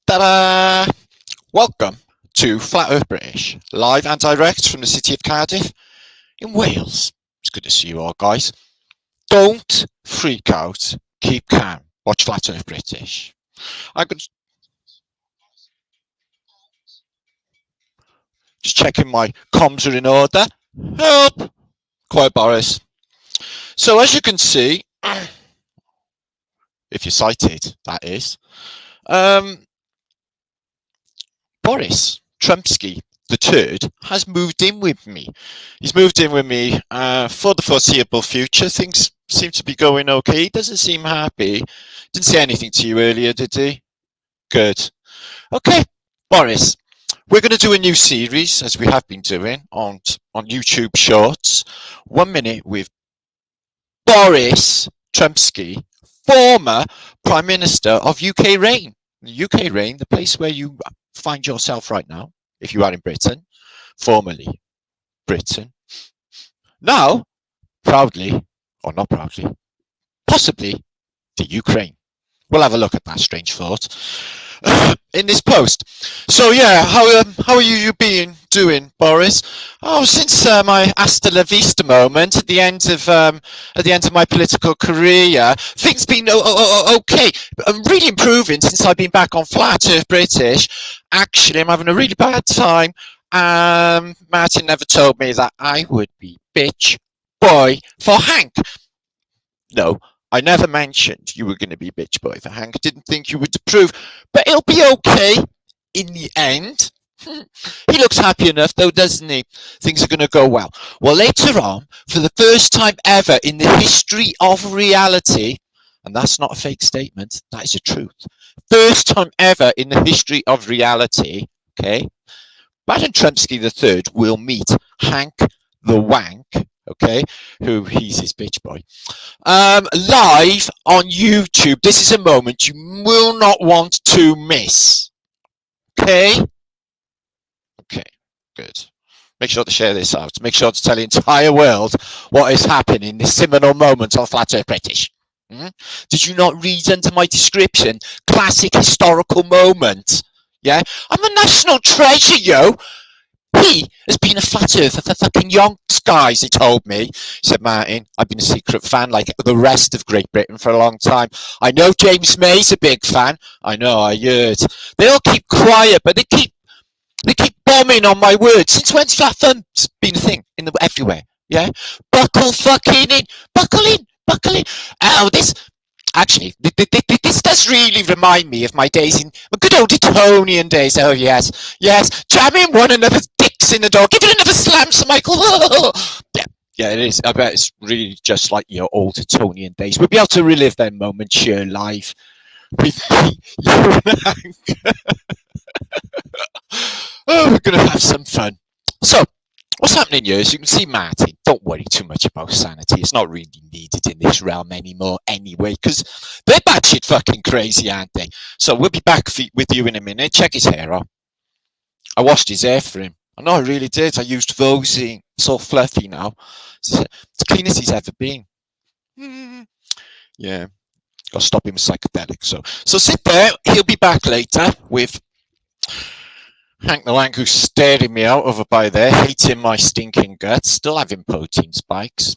Ta-da! Welcome to Flat Earth British, live and direct from the city of Cardiff in Wales. It's good to see you all, guys. Don't freak out. Keep calm. Watch Flat Earth British. I'm just checking my comms are in order. Help! Quiet, Boris. So as you can see, if you're sighted, that is, Boris Trumpski the third has moved in with me. He's moved in with me for the foreseeable future. Things seem to be going okay. He doesn't seem happy. Didn't say anything to you earlier, did he? Good. Okay, Boris. We're going to do a new series, as we have been doing, on YouTube Shorts. 1 minute with Boris Trumpski, former Prime Minister of UK reign. UK reign, the place where you find yourself right now, if you are in Britain, formerly Britain. Now, proudly, or not proudly, possibly the Ukraine. We'll have a look at that strange thought in this post. So yeah, how are you doing, Boris? Oh, since my hasta la vista moment at the end of my political career, things been okay. I'm really improving since I've been back on Flat Earth British. Actually, I'm having a really bad time. Martin never told me that I would be bitch boy for Hank. No, I never mentioned you were going to be bitch boy for Hank. Didn't think you would approve, but it'll be okay in the end. He looks happy enough though, doesn't he? Things are going to go well. Well, later on, for the first time ever in the history of reality, and that's not a fake statement, that is the truth. First time ever in the history of reality, okay, Martin Trumpski III will meet Hank the Wank, okay, who he's his bitch boy, live on YouTube. This is a moment you will not want to miss. Okay? Okay, good. Make sure to share this out. Make sure to tell the entire world what is happening in this seminal moment on Flat Earth British. Did you not read under my description? Classic historical moment. Yeah? I'm a national treasure, yo. He has been a flat earther for fucking yonks, guys, he told me. Said Martin, I've been a secret fan like the rest of Great Britain for a long time. I know James May's a big fan. I know, I heard. They all keep quiet, but they keep bombing on my word. Since when's flat thumbs been a thing everywhere? Yeah? Buckle fucking in. Buckle in. Buckle in. Oh, this does really remind me of my days in my good old Etonian days. Oh, yes. Yes. Jamming one another's dicks in the door. Give it another slam, Sir Michael. Yeah. Yeah, it is. I bet it's really just like your old Etonian days. We'll be able to relive them moments here live with me, you and Hank. Oh, we're going to have some fun. So, what's happening here is you can see Martin. Don't worry too much about sanity. It's not really needed in this realm anymore anyway, because they're batshit fucking crazy, aren't they? So we'll be back with you in a minute. Check his hair out. I washed his hair for him. I know I really did. I used dozy. It's all fluffy now. It's as clean as he's ever been. Yeah. Got to stop him with psychedelics. So sit there. He'll be back later with Hank the Wank, who's staring me out over by there, hating my stinking guts, still having protein spikes.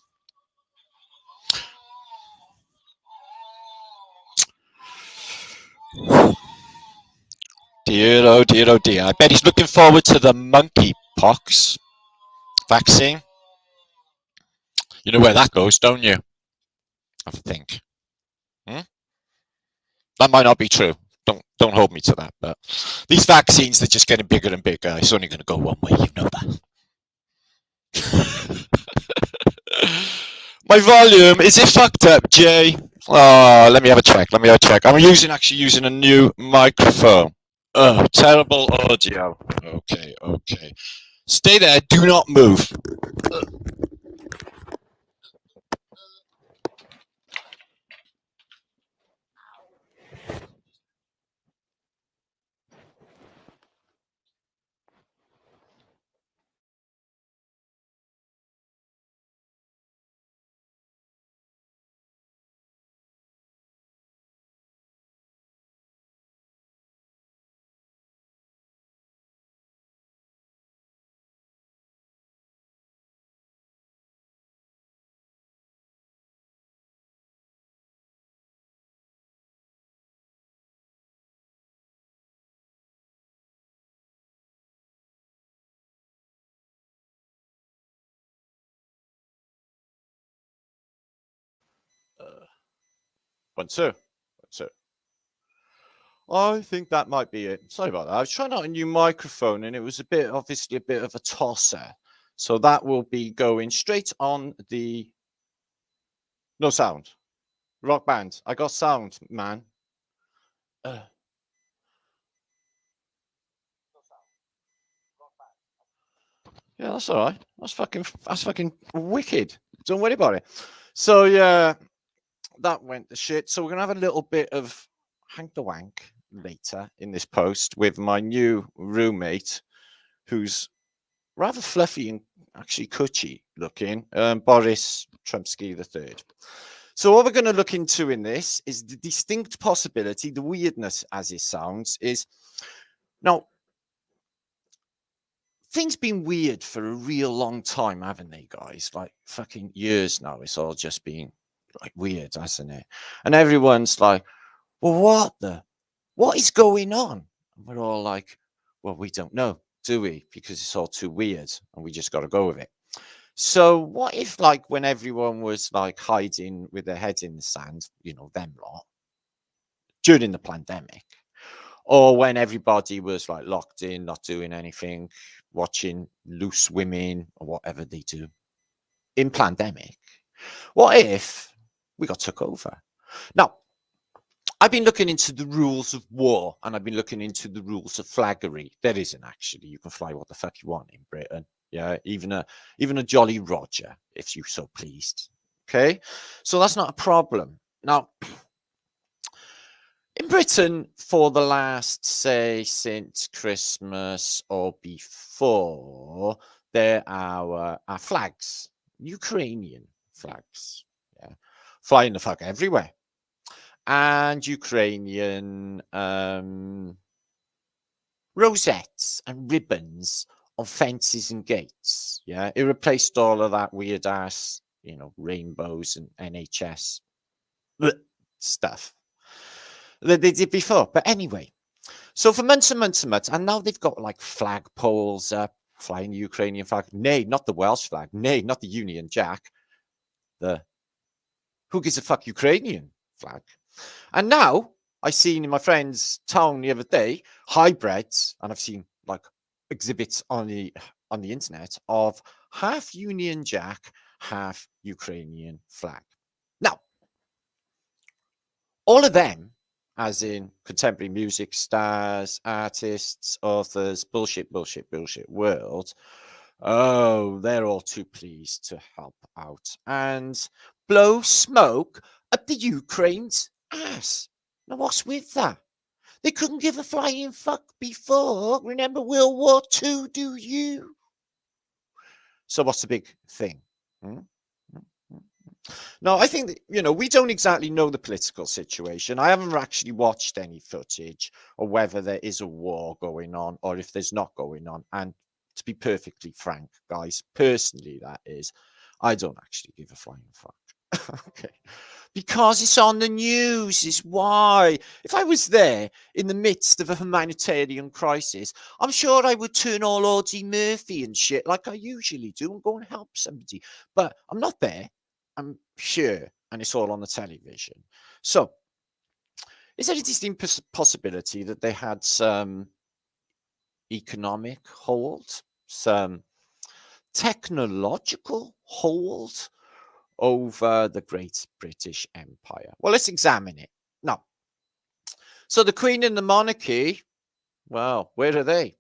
Dear, oh dear, oh dear. I bet he's looking forward to the monkeypox vaccine. You know where that goes, don't you? I think. That might not be true. Don't hold me to that. But these vaccines, they're just getting bigger and bigger. It's only going to go one way. You know that. My volume, is it fucked up, Jay? Oh, let me have a check. I'm actually using a new microphone. Oh, terrible audio. Okay. Stay there. Do not move. 1, 2. 1, 2. I think that might be it. Sorry about that. I was trying out a new microphone and it was obviously a bit of a tosser. So that will be going straight on the... No sound. Rock band. I got sound, man. Yeah, that's all right. That's fucking wicked. Don't worry about it. So yeah, that went to shit. So we're gonna have a little bit of Hank the Wank later in this post with my new roommate, who's rather fluffy and actually cutchy looking, Boris Trumpski III. So what we're going to look into in this is the distinct possibility, the weirdness as it sounds, is now things been weird for a real long time, haven't they, guys? Like fucking years now. It's all just been like weird, hasn't it? And everyone's like, well, what is going on? And we're all like, well, we don't know, do we? Because it's all too weird and we just got to go with it. So what if, like, when everyone was like hiding with their heads in the sand, you know, them lot, during the pandemic, or when everybody was like locked in, not doing anything, watching loose women or whatever they do in pandemic, what if we got took over? Now, I've been looking into the rules of war and I've been looking into the rules of flaggery. There isn't actually. You can fly what the fuck you want in Britain. Yeah, even a Jolly Roger, if you so pleased. Okay, so that's not a problem. Now, in Britain, for the last, say, since Christmas or before, there are our flags, Ukrainian flags, yeah, flying the fuck everywhere, and Ukrainian rosettes and ribbons on fences and gates. Yeah, it replaced all of that weird ass, you know, rainbows and NHS stuff that they did before. But anyway, so for months and months and months, and now they've got like flag poles up, flying the Ukrainian flag. Nay, not the Welsh flag. Nay, not the Union Jack. The who gives a fuck Ukrainian flag. And now I seen in my friend's town the other day hybrids, and I've seen like exhibits on the internet of half Union Jack, half Ukrainian flag. Now, all of them, as in contemporary music stars, artists, authors, bullshit world, oh, they're all too pleased to help out and blow smoke up the Ukraine's ass. Now, what's with that? They couldn't give a flying fuck before. Remember World War II, do you? So what's the big thing? No, I think that, you know, we don't exactly know the political situation. I haven't actually watched any footage or whether there is a war going on or if there's not going on. And to be perfectly frank, guys, personally, that is, I don't actually give a flying fuck. Okay. Because it's on the news is why. If I was there in the midst of a humanitarian crisis, I'm sure I would turn all Audie Murphy and shit like I usually do and go and help somebody. But I'm not there. I'm sure. And it's all on the television. So is there a distinct possibility that they had some economic hold, some technological hold over the great British Empire? Well, let's examine it. Now, so the Queen and the monarchy, well, where are they?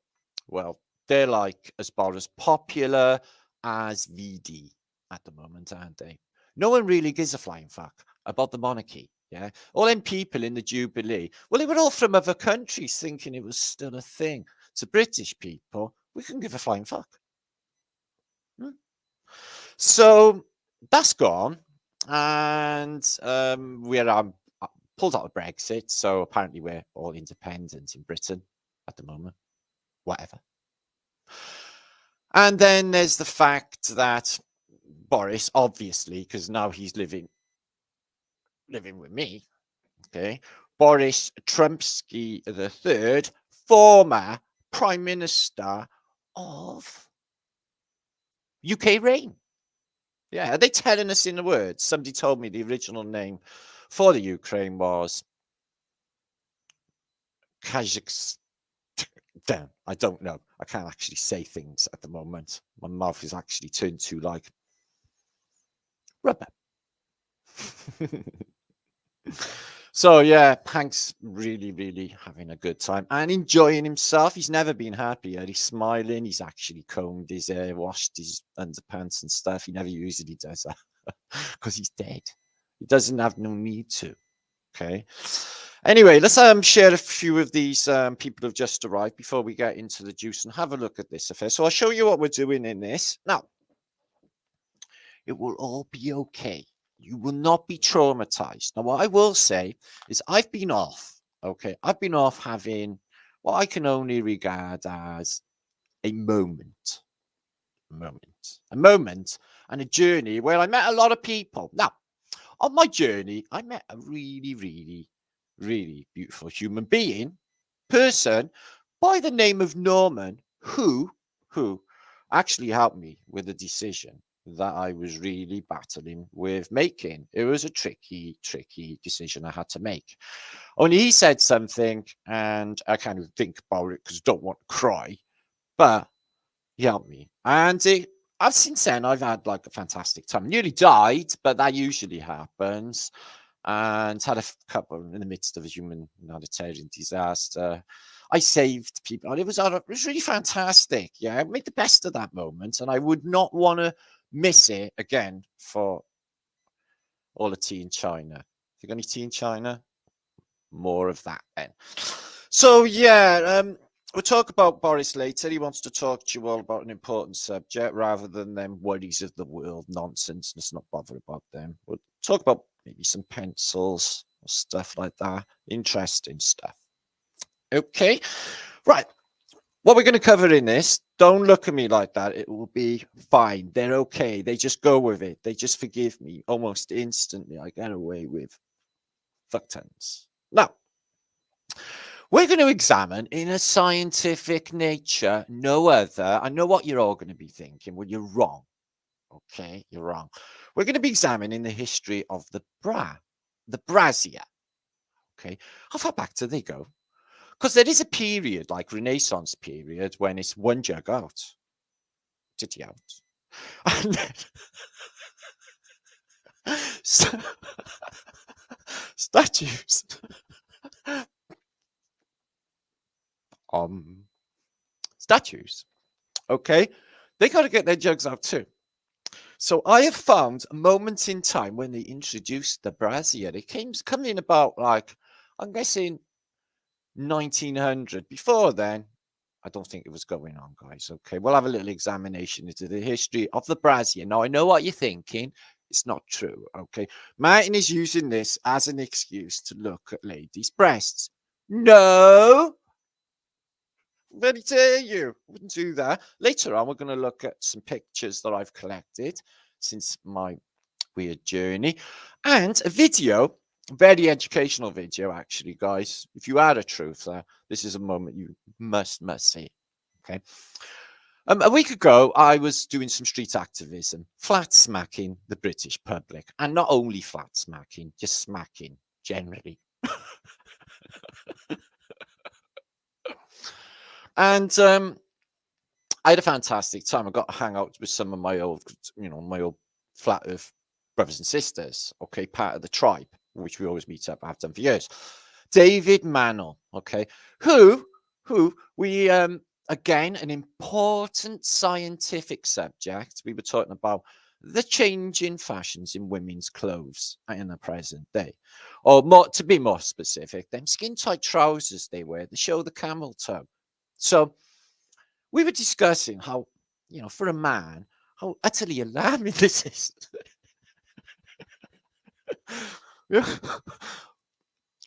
Well, they're like as far as popular as VD at the moment, aren't they? No one really gives a flying fuck about the monarchy. Yeah, all them people in the Jubilee, well, they were all from other countries thinking it was still a thing. To British people, we couldn't give a flying fuck. So that's gone, and we're pulled out of Brexit. So apparently we're all independent in Britain at the moment. Whatever. And then there's the fact that Boris, obviously, because now he's living with me. Okay, Boris Trumpski III, former Prime Minister of UK reign. Yeah, are they telling us in the words? Somebody told me the original name for the Ukraine was Kazakhstan. I don't know. I can't actually say things at the moment. My mouth is actually turned to like rubber. So yeah, Hank's really having a good time and enjoying himself. He's never been happier. He's smiling. He's actually combed his hair, washed his underpants and stuff. He never usually does that because he's dead. He doesn't have no need to. Okay. Anyway, let's share a few of these people who've just arrived before we get into the juice and have a look at this affair. So I'll show you what we're doing in this. Now, it will all be okay. You will not be traumatized. Now, what I will say is I've been off. Okay. I've been off having what I can only regard as a moment. A moment and a journey where I met a lot of people. Now, on my journey, I met a really beautiful human being, person by the name of Norman, who actually helped me with a decision that I was really battling with making. It was a tricky decision I had to make. Only he said something, and I kind of think about it because I don't want to cry, but he helped me. And I've since then, I've had like a fantastic time. Nearly died, but that usually happens. And had a couple in the midst of a humanitarian disaster. I saved people. It was really fantastic. Yeah, I made the best of that moment, and I would not want to miss it again for all the tea in China. Have you got any tea in China? More of that then. So yeah, we'll talk about Boris later. He wants to talk to you all about an important subject rather than them worries of the world nonsense. Let's not bother about them. We'll talk about maybe some pencils or stuff like that. Interesting stuff. Okay, right. What we're going to cover in this, don't look at me like that. It will be fine. They're okay. They just go with it. They just forgive me almost instantly. I get away with fuck tons. Now, we're going to examine in a scientific nature, no other. I know what you're all going to be thinking. Well, you're wrong. Okay, you're wrong. We're going to be examining the history of the brassiere. Okay, how far back do they go? Because there is a period, like Renaissance period, when it's one jug out, titty out. And then, statues. Statues. Okay, they got to get their jugs out too. So I have found a moment in time when they introduced the brassiere. It come in about like, I'm guessing 1900. Before then, I don't think it was going on, guys. Okay, we'll have a little examination into the history of the brassiere. Now, I know what you're thinking. It's not true, okay? Martin is using this as an excuse to look at ladies' breasts. No! Very dare you. Wouldn't do that. Later on, we're going to look at some pictures that I've collected since my weird journey and a video, very educational video, actually, guys. If you are a truther, this is a moment you must see. Okay. A week ago, I was doing some street activism, flat smacking the British public, and not only flat smacking, just smacking generally. And I had a fantastic time. I got to hang out with some of my old, my old flat earth brothers and sisters. Okay, part of the tribe, which we always meet up. I've done for years. David Mannell. Okay, who we again an important scientific subject. We were talking about the changing fashions in women's clothes in the present day, or more to be more specific, them skin tight trousers they wear that show the camel toe. So we were discussing how, for a man, how utterly alarming this is.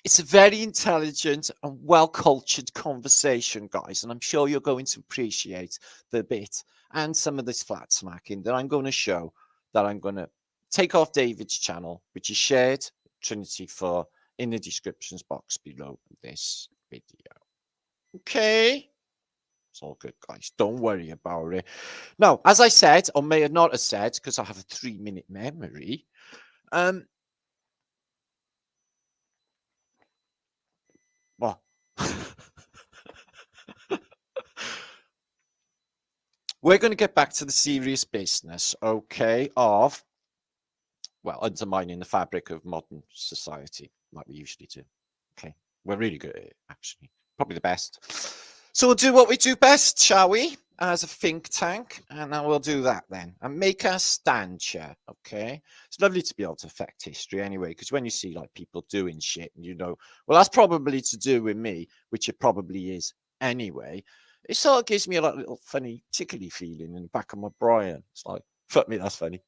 It's a very intelligent and well-cultured conversation, guys, and I'm sure you're going to appreciate the bit and some of this flat smacking that I'm going to show, that I'm going to take off David's channel, which is shared Trinity for in the descriptions box below this video. Okay. It's all good, guys. Don't worry about it. Now, as I said, or may not have said, because I have a 3-minute memory, well, we're going to get back to the serious business, okay, of, well, undermining the fabric of modern society, like we usually do. Okay, we're really good at it, actually. Probably the best. So we'll do what we do best, shall we? As a think tank, and now we'll do that then, and make our stand share. Okay, it's lovely to be able to affect history anyway, because when you see like people doing shit, and you know, well, that's probably to do with me, which it probably is anyway. It sort of gives me a little funny tickly feeling in the back of my brain. It's like, fuck me, that's funny.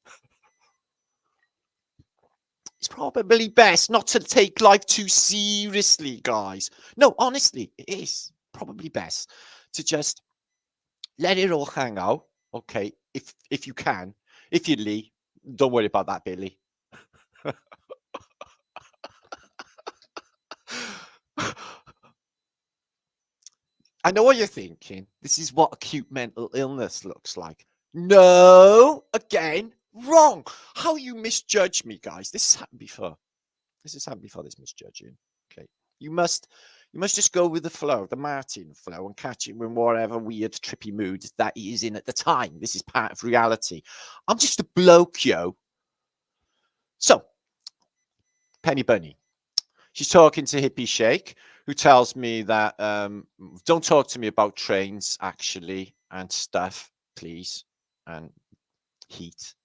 It's probably best not to take life too seriously, guys. No, honestly, it is probably best to just let it all hang out. Okay, if you can. If you leave, don't worry about that, Billy. I know what you're thinking. This is what acute mental illness looks like. No, again, wrong. How you misjudge me, guys. This has happened before. This misjudging. Okay. You must just go with the flow, the Martin flow, and catch him in whatever weird, trippy mood that he is in at the time. This is part of reality. I'm just a bloke, yo. So, Penny Bunny. She's talking to Hippie Shake, who tells me that don't talk to me about trains, actually, and stuff, please, and heat.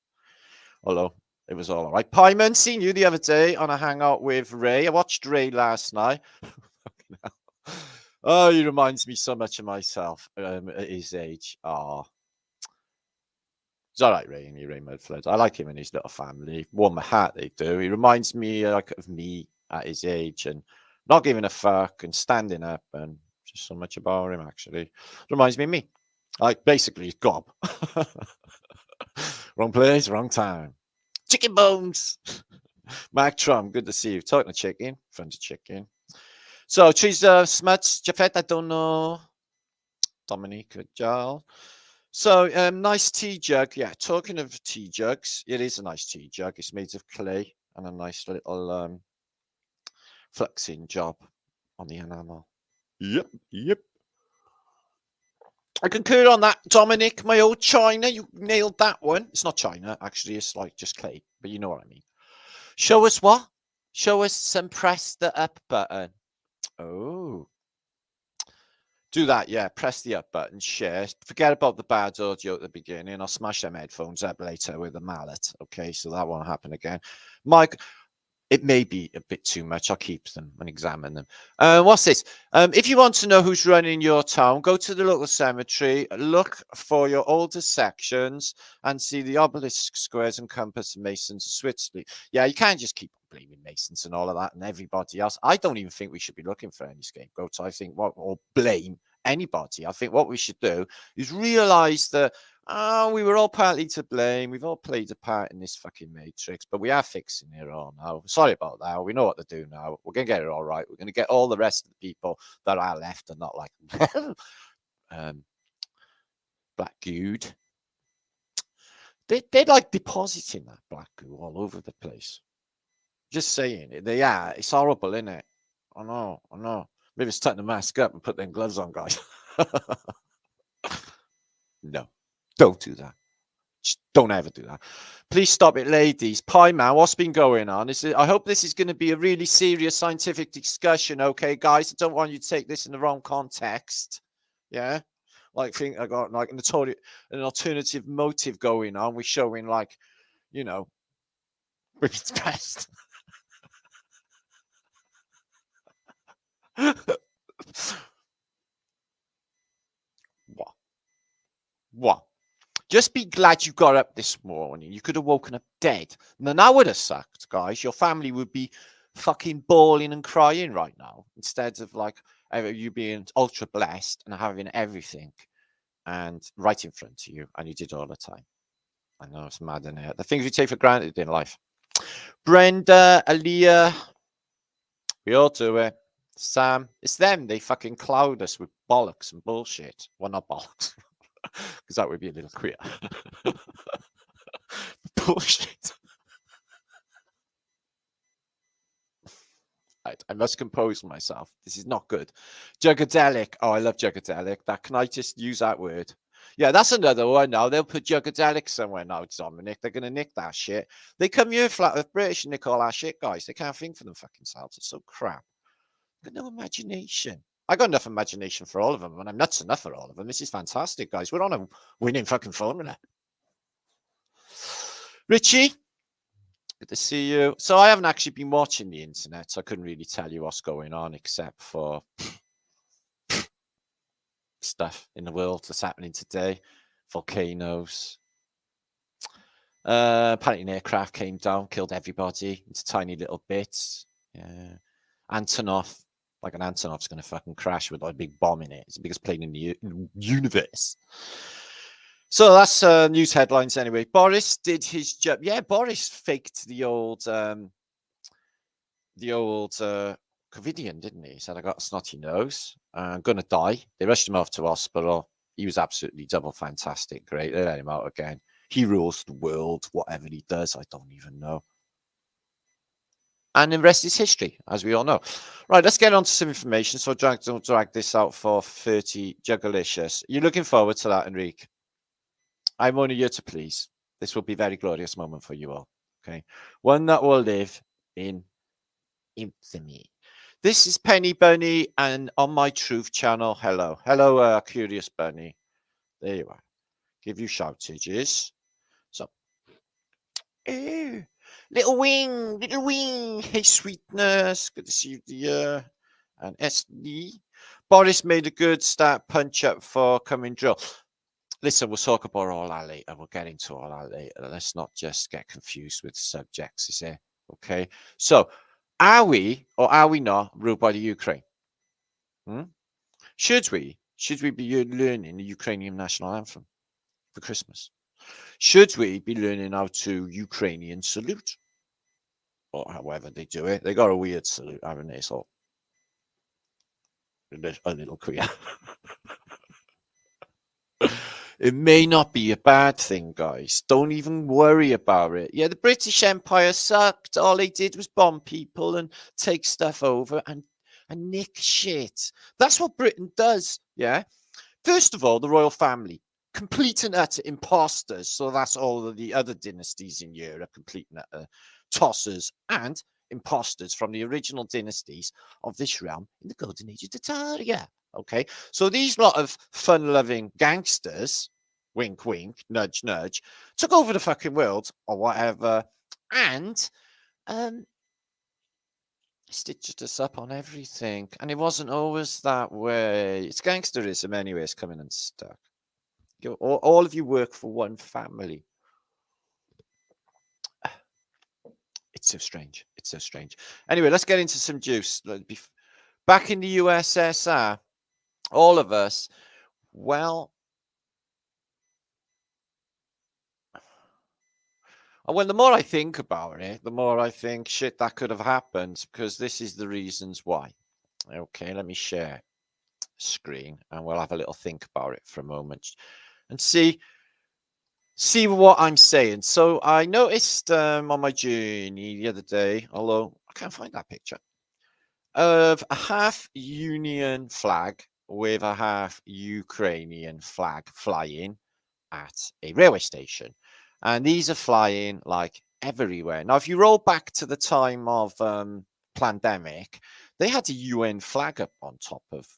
Although it was all right. Pyman, seen you the other day on a hangout with Ray. I watched Ray last night. Oh, he reminds me so much of myself at his age. Oh, it's all right, Ray, and Ray Mudflood. I like him and his little family. Warm my heart, they do. He reminds me like of me at his age and not giving a fuck and standing up and just so much about him, actually. Reminds me of me. Like, basically, gob. Wrong place, wrong time. Chicken bones. Mark Trump, good to see you. Talking to chicken, friends of chicken. So, cheese smuts, Jafet, I don't know. Dominique, Jal. So, nice tea jug. Yeah, talking of tea jugs, it is a nice tea jug. It's made of clay and a nice little fluxing job on the enamel. Yep. I concur on that, Dominic. My old China, you nailed that one. It's not China, actually. It's like just clay, but you know what I mean. Show us what? Show us some press the up button. Oh. Do that, yeah. Press the up button, share. Forget about the bad audio at the beginning. I'll smash them headphones up later with a mallet. Okay, so that won't happen again. Mike, it may be a bit too much. I'll keep them and examine them. What's this? If you want to know who's running your town, go to the local cemetery, look for your oldest sections, and see the obelisk squares and compass masons of Switzerland. Yeah, you can't just keep blaming masons and all of that and everybody else. I don't even think we should be looking for any scapegoats. I think or blame anybody. I think what we should do is realize that we were all partly to blame. We've all played a part in this fucking matrix, but we are fixing it all now. Sorry about that. We know what to do now. We're going to get it all right. We're going to get all the rest of the people that are left and not like black good. They're like depositing that black goo all over the place. Just saying it. It's horrible, isn't it? I know. Maybe it's time to mask up and put them gloves on, guys. No, don't do that. Just don't ever do that. Please stop it, ladies. Pie man, what's been going on? I hope this is going to be a really serious scientific discussion, okay, guys? I don't want you to take this in the wrong context. Yeah? Like, think I got like an alternative motive going on. We're showing like, you know, women's best. What? Just be glad you got up this morning. You could have woken up dead. And then that would have sucked, guys. Your family would be fucking bawling and crying right now instead of like you being ultra blessed and having everything and right in front of you. And you did all the time. I know it's mad in here. The things we take for granted in life. Brenda, Aaliyah, we all do it. Sam, it's them. They fucking cloud us with bollocks and bullshit. Well, not bollocks, because that would be a little queer. Bullshit. Right, I must compose myself. This is not good. Jugadelic. Oh, I love jugadelic. That, can I just use that word? Yeah, that's another one now. They'll put jugadelic somewhere now, Dominic. They're going to nick that shit. They come here flat earth British and nick all our shit, guys. They can't think for them fucking selves. It's so crap. Got no imagination. I got enough imagination for all of them, and I'm nuts enough for all of them. This is fantastic, guys. We're on a winning fucking formula. Richie, good to see you. So I haven't actually been watching the internet, so I couldn't really tell you what's going on except for stuff in the world that's happening today. Volcanoes. Apparently an aircraft came down, killed everybody into tiny little bits. Yeah. Antonov, like an Antonov's going to fucking crash with a big bomb in it. It's the biggest plane in the universe. So that's news headlines anyway. Boris did his job. Yeah, Boris faked the old Covidian, didn't he? He said, I got a snotty nose. I'm going to die. They rushed him off to hospital. He was absolutely double fantastic. Great. They let him out again. He rules the world. Whatever he does, I don't even know. And the rest is history, as we all know. Right, let's get on to some information. So don't drag this out for 30 juggalicious. You're looking forward to that, Enrique? I'm only here to please. This will be a very glorious moment for you all. Okay, one that will live in infamy. This is Penny Bunny, and on my Truth channel, hello, Curious Bunny. There you are. Give you shoutages. So, little wing. Hey, sweetness. Good to see you, dear. And SD. Boris made a good start punch up for coming drill. Listen, we'll talk about all that later. We'll get into all that later. Let's not just get confused with subjects, is it? Okay. So, are we or are we not ruled by the Ukraine? Should we be learning the Ukrainian national anthem for Christmas? Should we be learning how to Ukrainian salute? Or however they do it. They got a weird salute, haven't they? So, a little queer. It may not be a bad thing, guys. Don't even worry about it. Yeah, the British Empire sucked. All they did was bomb people and take stuff over and nick shit. That's what Britain does, yeah? First of all, the royal family. Complete and utter imposters. So that's all of the other dynasties in Europe. Complete and utter tossers and imposters from the original dynasties of this realm in the Golden Age of Tartaria. Okay, so these lot of fun-loving gangsters, wink, wink, nudge, nudge, took over the fucking world or whatever, and stitched us up on everything. And it wasn't always that way. It's gangsterism anyway. It's coming unstuck. All of you work for one family. It's so strange. It's so strange. Anyway, let's get into some juice. Back in the USSR, all of us, well, the more I think about it, the more I think, shit, that could have happened, because this is the reasons why. Okay, let me share screen, and we'll have a little think about it for a moment and see what I'm saying. So I noticed on my journey the other day, although I can't find that picture, of a half Union flag with a half Ukrainian flag flying at a railway station. And these are flying like everywhere. Now, if you roll back to the time of plandemic, they had a UN flag up on top of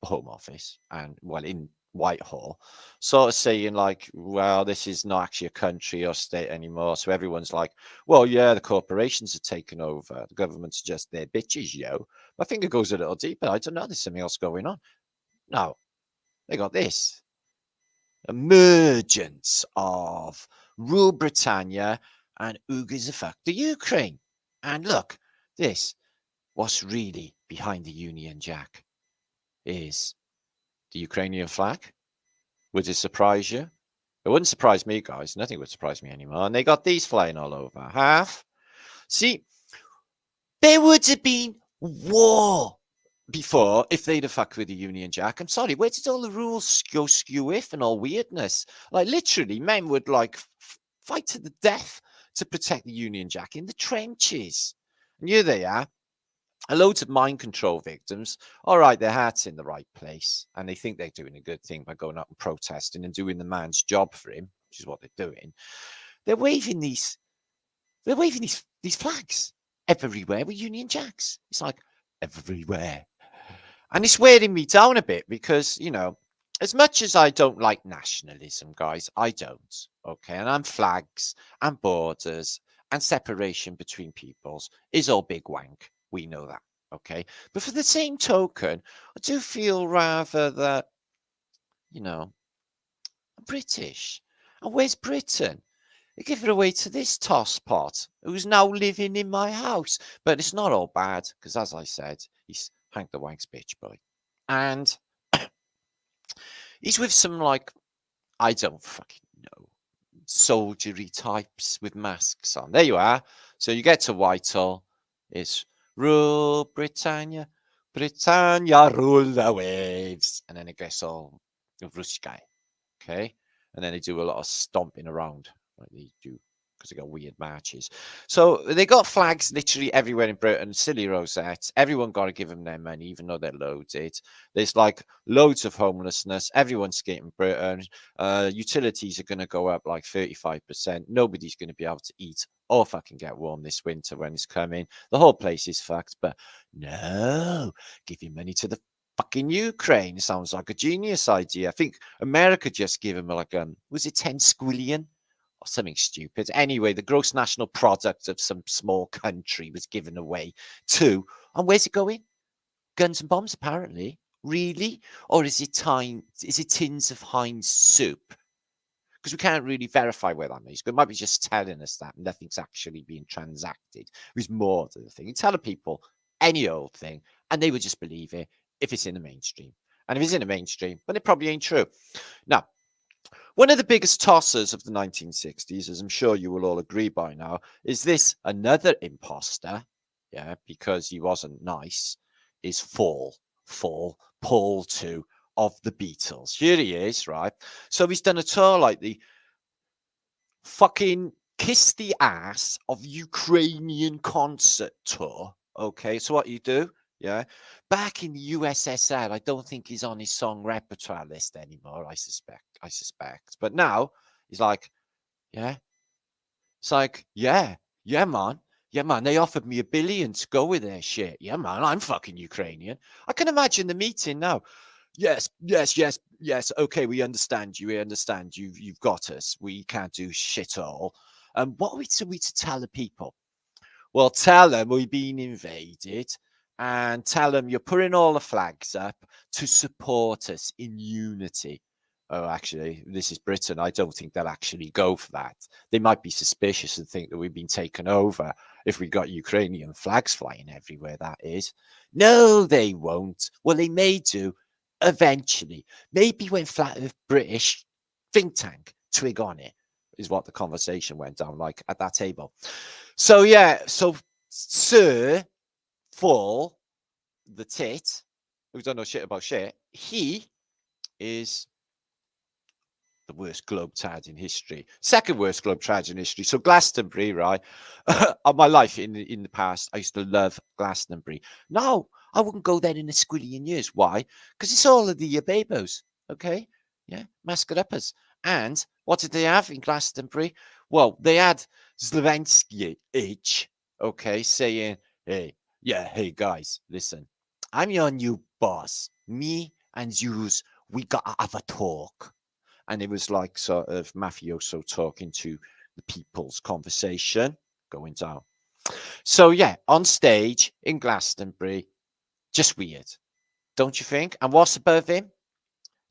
the Home Office and, well, in Whitehall, sort of saying like, well, this is not actually a country or state anymore. So everyone's like, well, yeah, the corporations are taking over. The government's just their bitches, yo. I think it goes a little deeper. I don't know. There's something else going on. No, they got this emergence of Rule Britannia and whogivesafuck the Ukraine. And look, what's really behind the Union Jack is the Ukrainian flag. Would it surprise you? It wouldn't surprise me, guys. Nothing would surprise me anymore. And they got these flying all over. Half. See, there would have been war before, if they'd have fucked with the Union Jack, I'm sorry, where did all the rules go skew-if and all weirdness? Like, literally, men would, like, fight to the death to protect the Union Jack in the trenches. And here they are, a load of mind control victims. All right, their heart's in the right place, and they think they're doing a good thing by going out and protesting and doing the man's job for him, which is what they're doing. They're waving these flags everywhere with Union Jacks. It's like everywhere. And it's wearing me down a bit because, you know, as much as I don't like nationalism, guys, I don't. Okay. And I'm flags and borders and separation between peoples is all big wank. We know that. Okay. But for the same token, I do feel rather that, you know, I'm British. And where's Britain? They give it away to this tosspot who's now living in my house. But it's not all bad because, as I said, he's Hank the Wank's bitch boy. And he's with some, like, I don't fucking know, soldiery types with masks on. There you are. So you get to Whitehall. It's rule Britannia, Britannia rule the waves. And then it gets all Rushkai. Okay. And then they do a lot of stomping around like they do because they got weird marches. So they got flags literally everywhere in Britain, silly rosettes. Everyone got to give them their money, even though they're loaded. There's like loads of homelessness. Everyone's skating Britain. Utilities are going to go up like 35%. Nobody's going to be able to eat or fucking get warm this winter when it's coming. The whole place is fucked. But no, give your money to the fucking Ukraine. Sounds like a genius idea. I think America just gave him like was it 10 squillion or something stupid? Anyway, the gross national product of some small country was given away to, and where's it going? Guns and bombs, apparently. Really? Or is it tins of Heinz soup? Because we can't really verify where that means. It might be just telling us that nothing's actually being transacted. There's more to the thing. You tell people any old thing, and they would just believe it if it's in the mainstream. And if it's in the mainstream, well, it probably ain't true. Now, one of the biggest tossers of the 1960s, as I'm sure you will all agree by now, is this another imposter, yeah, because he wasn't nice, is Paul 2 of the Beatles. Here he is, right? So he's done a tour like the fucking kiss the ass of Ukrainian concert tour. Okay, so what you do, yeah, back in the USSR, I don't think he's on his song repertoire list anymore. I suspect, but now he's like, yeah, it's like, yeah, man. Yeah, man, they offered me $1 billion to go with their shit. Yeah, man, I'm fucking Ukrainian. I can imagine the meeting now. Yes. Okay, we understand you. You've got us. We can't do shit all. What are we to tell the people? Well, tell them we've been invaded and tell them you're putting all the flags up to support us in unity. Oh, actually, this is Britain. I don't think they'll actually go for that. They might be suspicious and think that we've been taken over if we got Ukrainian flags flying everywhere, that is. No, they won't. Well, they may do eventually. Maybe when Flat Earth British think tank twig on it, is what the conversation went down like at that table. So, yeah, so Sir Full, the tit, who don't know shit about shit, he is the worst globe-trot in history. Second worst globe-trot in history. So Glastonbury, right? Of my life in the past, I used to love Glastonbury. No, I wouldn't go there in a squillion years. Why? Because it's all of the babos, okay? Yeah, masked uppers. And what did they have in Glastonbury? Well, they had Zelensky, okay, saying, hey, guys, listen, I'm your new boss. Me and yous, we gotta have a talk. And it was like sort of mafioso talking to the people's conversation going down. So, yeah, on stage in Glastonbury, just weird, don't you think? And what's above him?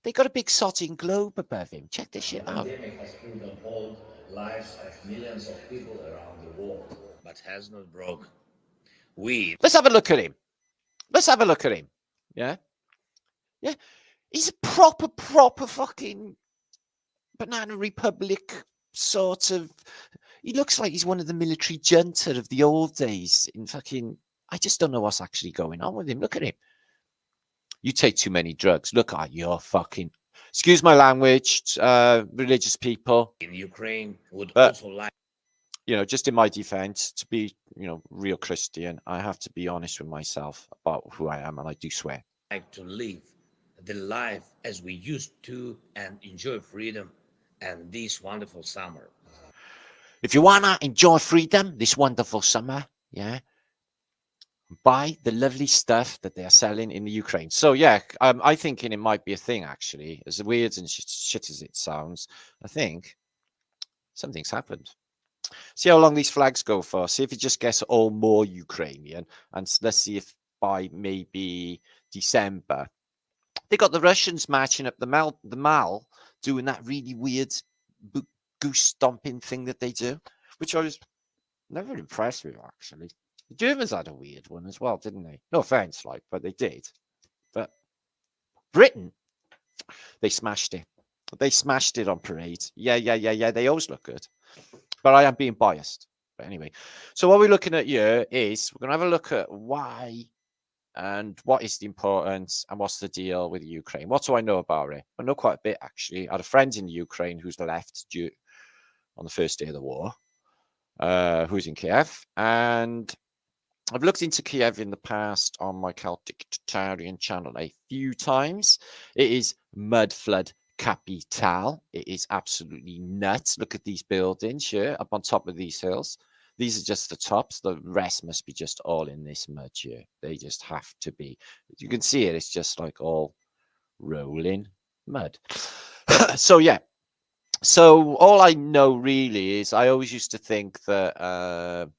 They got a big sodding globe above him. Check this shit out. The pandemic has put on hold lives of millions of people around the world, but has not broken. Let's have a look at him. Yeah. Yeah. He's a proper fucking Banana Republic sort of. He looks like he's one of the military junta of the old days in fucking. I just don't know what's actually going on with him. Look at him. You take too many drugs. Look at your fucking, excuse my language, religious people. in Ukraine would But also like you know, just in my defense, to be, you know, real Christian, I have to be honest with myself about who I am, and I do swear. to live the life as we used to and enjoy freedom and this wonderful summer. If you want to enjoy freedom this wonderful summer, yeah, buy the lovely stuff that they are selling in the Ukraine. So yeah, I thinking it might be a thing actually. As weird and shit as it sounds, I think something's happened. See how long these flags go for. See if it just gets all more Ukrainian, and let's see if by maybe December they got the Russians marching up the mall, doing that really weird goose stomping thing that they do, which I was never impressed with actually. The Germans had a weird one as well, didn't they? No offense, like, but they did. But Britain, they smashed it. They smashed it on parade. Yeah. They always look good. But I am being biased. But anyway, so what we're looking at here is we're going to have a look at why and what is the importance and what's the deal with Ukraine. What do I know about it? I know quite a bit, actually. I had a friend in Ukraine who's left on the first day of the war, who's in Kiev. And I've looked into Kiev in the past on my Celtic Tartarian channel a few times. It is mud flood capital. It is absolutely nuts. Look at these buildings here up on top of these hills. These are just the tops. The rest must be just all in this mud here. They just have to be. You can see it. It's just like all rolling mud. So yeah. So all I know really is I always used to think that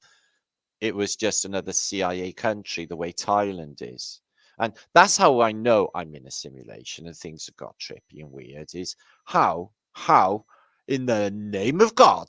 it was just another CIA country, the way Thailand is. And that's how I know I'm in a simulation and things have got trippy and weird, is how, in the name of God,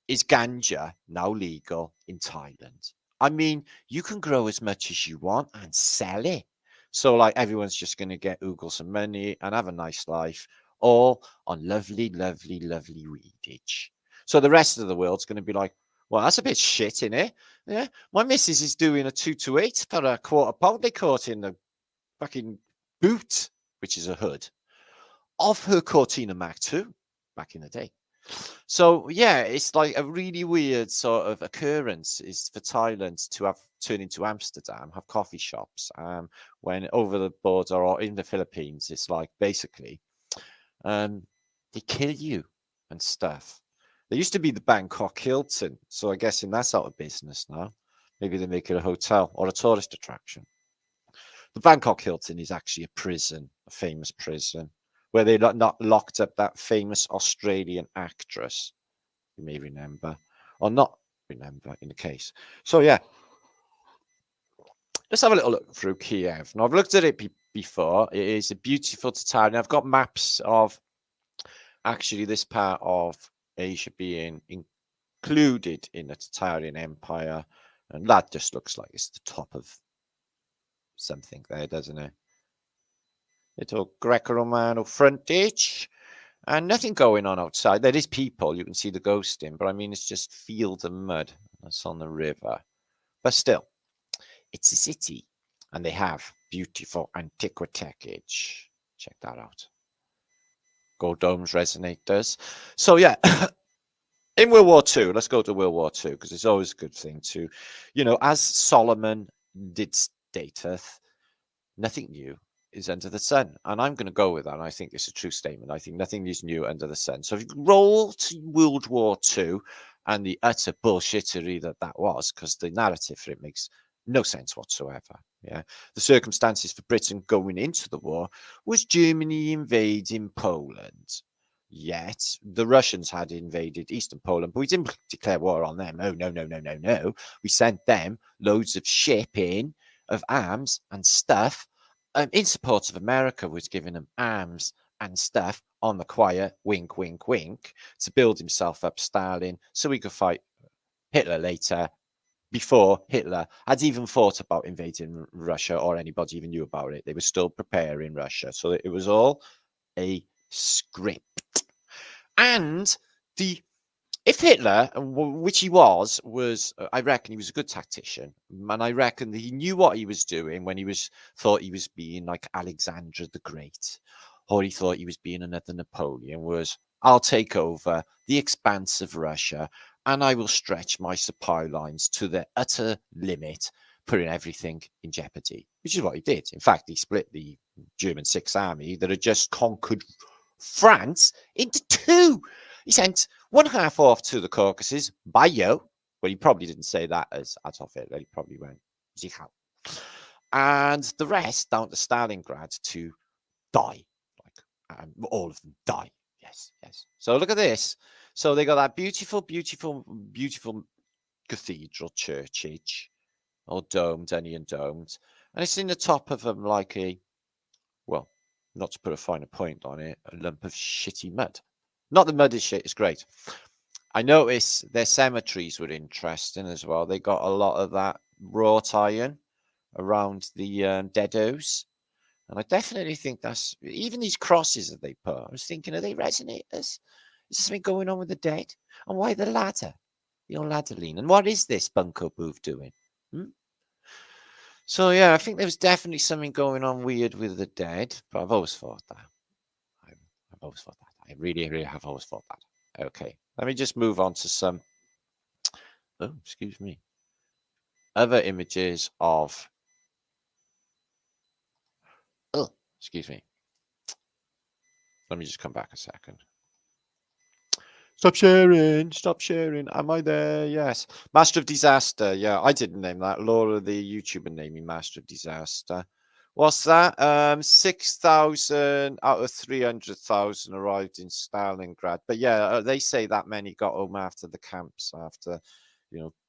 is ganja now legal in Thailand? I mean, you can grow as much as you want and sell it. So, like, everyone's just going to get oogle some money and have a nice life, all on lovely, lovely, lovely weedage. So the rest of the world's going to be like, well, that's a bit shit, innit? Yeah, my missus is doing a 2 to 8 for a quarter pound they caught in the fucking boot, which is a hood, of her Cortina Mark II back in the day. So yeah, it's like a really weird sort of occurrence is for Thailand to have turn into Amsterdam, have coffee shops. When over the border or in the Philippines, it's like basically they kill you and stuff. There used to be the Bangkok Hilton, so I guess that's out of business now. Maybe they make it a hotel or a tourist attraction. The Bangkok Hilton is actually a prison, a famous prison, where they not locked up that famous Australian actress, you may remember, or not remember in the case. So yeah, let's have a little look through Kiev. Now I've looked at it before. It is a beautiful Tartarian. I've got maps of actually this part of Asia being included in the Tartarian Empire, and that just looks like it's the top of something there, doesn't it? Little Greco-Romano frontage, and nothing going on outside. There is people, you can see the ghosting, but I mean, it's just fields of mud. That's on the river. But still, it's a city, and they have beautiful antiquitage. Check that out. Gold domes, resonators. So yeah, in World War II, let's go to World War II, because it's always a good thing to, you know, as Solomon did stateth, nothing new is under the sun. And I'm going to go with that. And I think it's a true statement. I think nothing is new under the sun. So if you roll to World War II and the utter bullshittery that was, because the narrative for it makes no sense whatsoever. Yeah, the circumstances for Britain going into the war was Germany invading Poland. Yet the Russians had invaded Eastern Poland, but we didn't declare war on them. Oh, no. We sent them loads of shipping of arms and stuff in support of America, was giving them arms and stuff on the quiet, wink, wink, wink, to build himself up Stalin so he could fight Hitler later, before Hitler had even thought about invading Russia or anybody even knew about it. They were still preparing Russia. So it was all a script. And the if Hitler, which he was, I reckon he was a good tactician, and I reckon that he knew what he was doing when thought he was being like Alexander the Great, or he thought he was being another Napoleon, was, I'll take over the expanse of Russia and I will stretch my supply lines to their utter limit, putting everything in jeopardy, which is what he did. In fact, he split the German Sixth Army that had just conquered France into two. He sent one half off to the Caucasus, Bayo. Well, he probably didn't say that as Adolf Hitler. He probably went, Zichau. And the rest down to Stalingrad to die. Like all of them die. Yes, yes. So look at this. So they got that beautiful, beautiful, beautiful cathedral churchage, all domed, onion domed. And it's in the top of them like a, well, not to put a finer point on it, a lump of shitty mud. Not the mud is shit, it's great. I noticed their cemeteries were interesting as well. They got a lot of that wrought iron around the deados. And I definitely think that's, even these crosses that they put, I was thinking, are they resonators? Is there something going on with the dead? And why the ladder? You know, ladder lean. And what is this bunko booth doing? So, yeah, I think there was definitely something going on weird with the dead, but I've always thought that. I've always thought that. I really, really have always thought that. Okay, let me just move on to some, oh, excuse me, other images of, oh, excuse me. Let me just come back a second. Stop sharing. Stop sharing. Am I there? Yes. Master of Disaster. Yeah, I didn't name that. Laura, the YouTuber, named me Master of Disaster. What's that? 6,000 out of 300,000 arrived in Stalingrad. But yeah, they say that many got home after the camps, after,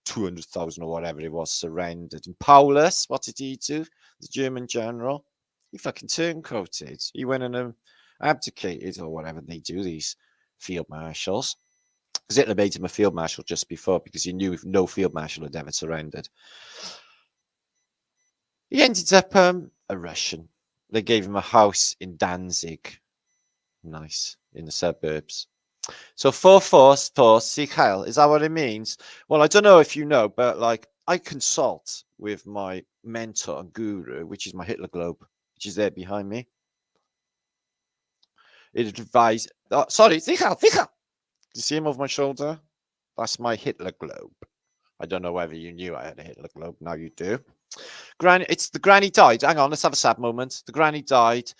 200,000 or whatever it was surrendered. And Paulus, what did he do? The German general? He fucking turncoated. He went and abdicated or whatever they do, these field marshals. Hitler made him a field marshal just before because he knew if no field marshal had ever surrendered. He ended up a Russian. They gave him a house in Danzig. Nice, in the suburbs. So 444 Sichel, is that what it means? Well, I don't know if you know, but like I consult with my mentor and guru, which is my Hitler globe, which is there behind me. It advised, oh, sorry, Sichel. Do you see him over my shoulder? That's my Hitler globe. I don't know whether you knew I had a Hitler globe. Now you do. Granny, it's the granny died. Hang on, let's have a sad moment. The granny died.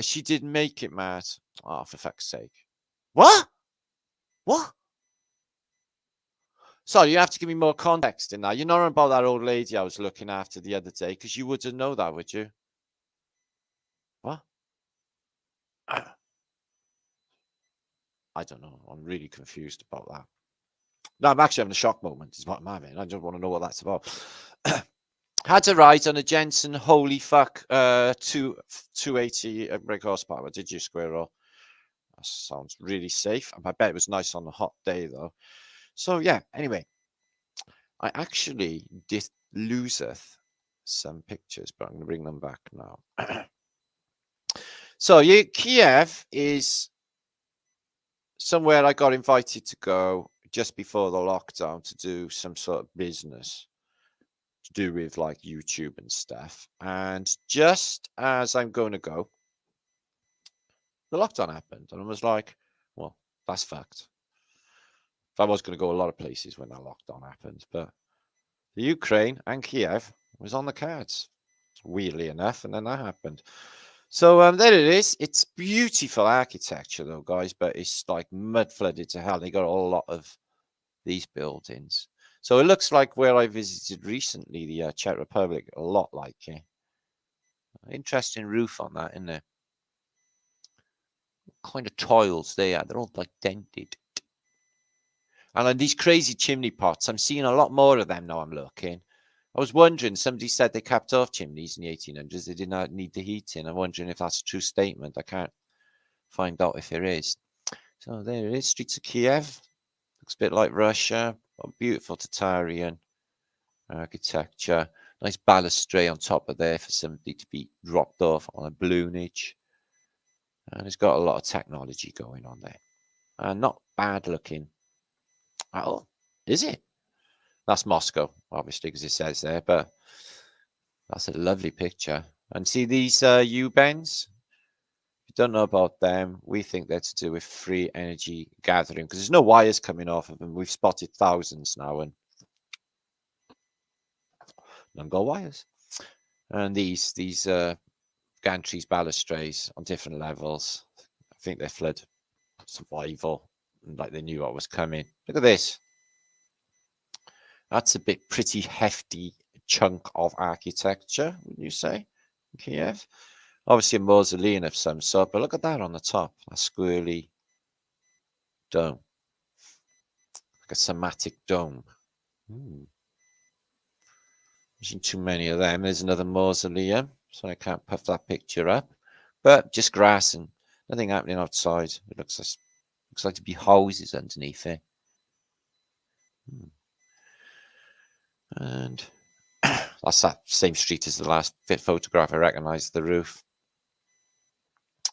She didn't make it, Matt. Oh, for fuck's sake. What? What? Sorry, you have to give me more context in that. You're not about that old lady I was looking after the other day, because you wouldn't know that, would you? What? I don't know. I'm really confused about that. No, I'm actually having a shock moment, is what I'm having. I just want to know what that's about. Had to ride on a Jensen holy fuck 280 brake horsepower. Did you, Squirrel? That sounds really safe. I bet it was nice on a hot day, though. So, yeah, anyway. I actually did loseth some pictures, but I'm going to bring them back now. So, Kiev is somewhere I got invited to go just before the lockdown to do some sort of business to do with like YouTube and stuff. And just as I'm going to go, the lockdown happened. And I was like, well, that's fucked. I was going to go a lot of places when that lockdown happened, but the Ukraine and Kiev was on the cards, weirdly enough, and then that happened. So there it is. It's beautiful architecture, though, guys, but it's like mud flooded to hell. They got a lot of these buildings. So it looks like where I visited recently, the Czech Republic, a lot like it. Interesting roof on that, isn't there? What kind of tiles they are. They're all like dented. And then these crazy chimney pots, I'm seeing a lot more of them now I'm looking. I was wondering, somebody said they capped off chimneys in the 1800s. They did not need the heating. I'm wondering if that's a true statement. I can't find out if there is. So there it is, streets of Kiev. Looks a bit like Russia. Beautiful Tartarian architecture. Nice balustrade on top of there for somebody to be dropped off on a balloonage. And it's got a lot of technology going on there. Not bad looking Oh, is it? That's Moscow, obviously, because it says there, but that's a lovely picture. And see these U-bends? If you don't know about them, we think they're to do with free energy gathering, because there's no wires coming off of them. We've spotted thousands now, and none got wires. And these gantries, balustrades on different levels. I think they're flood survival, like they knew what was coming. Look at this. That's a bit pretty hefty chunk of architecture, wouldn't you say, Kiev? Obviously a mausoleum of some sort, but look at that on the top, a squirrely dome, like a somatic dome. Isn't too many of them. There's another mausoleum, so I can't puff that picture up, but just grass and nothing happening outside. It looks like to be houses underneath it. And that's that same street as the last photograph. I recognize the roof.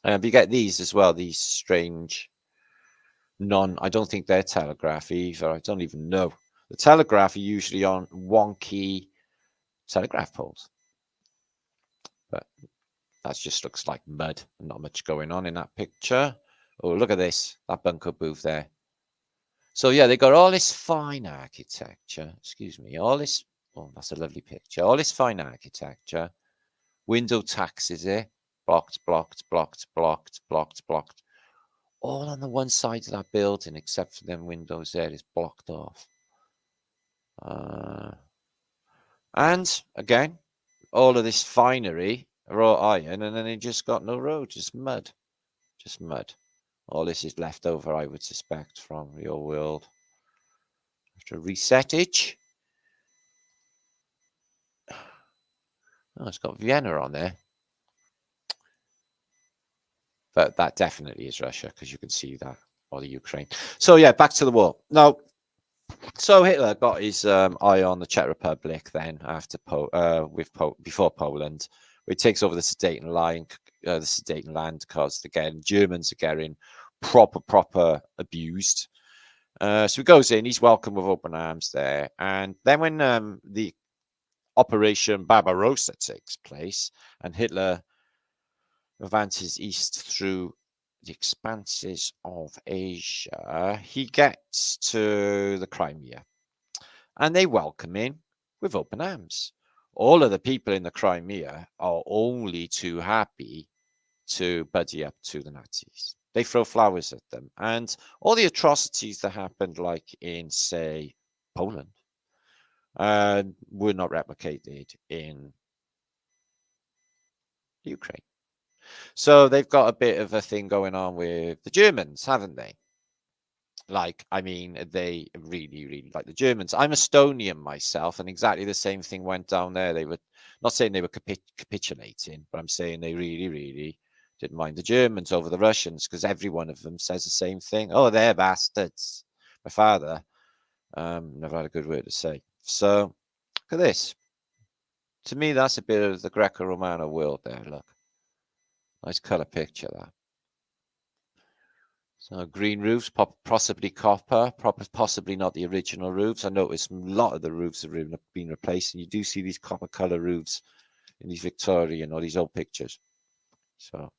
But you get these as well, these strange I don't think they're telegraph either. I don't even know. The telegraph are usually on wonky telegraph poles. But that just looks like mud. Not much going on in that picture. Oh, look at this. That bunker booth there. So yeah, they got all this fine architecture. Excuse me. All this. Oh, that's a lovely picture. All this fine architecture. Window taxes here. Blocked, blocked, blocked, blocked, blocked, blocked. All on the one side of that building, except for them windows there, is blocked off. And again, all of this finery, wrought iron, and then it just got no road, just mud. Just mud. All this is left over, I would suspect, from your world. After resetage. Oh, it's got Vienna on there. But that definitely is Russia, because you can see that, or the Ukraine. So yeah, back to the war. Now, so Hitler got his eye on the Czech Republic then after before Poland, where he takes over the Sudetenland, because again Germans are getting proper abused. So he goes in, he's welcomed with open arms there, and then when the Operation Barbarossa takes place and Hitler advances east through the expanses of Asia, he gets to the Crimea, and they welcome him with open arms. All of the people in the Crimea are only too happy to buddy up to the Nazis. They throw flowers at them, and all the atrocities that happened, like in, say, Poland, were not replicated in Ukraine. So they've got a bit of a thing going on with the Germans, haven't they? Like, I mean, they really like the Germans. I'm Estonian myself, and exactly the same thing went down there. They were not saying they were capitulating, but I'm saying they really didn't mind the Germans over the Russians, because every one of them says the same thing. Oh, they're bastards. My father never had a good word to say. So look at this. To me, that's a bit of the Greco-Romano world there. Look. Nice colour picture, that. So green roofs, possibly copper, possibly not the original roofs. I noticed a lot of the roofs have been replaced, and you do see these copper colour roofs in these Victorian or these old pictures. So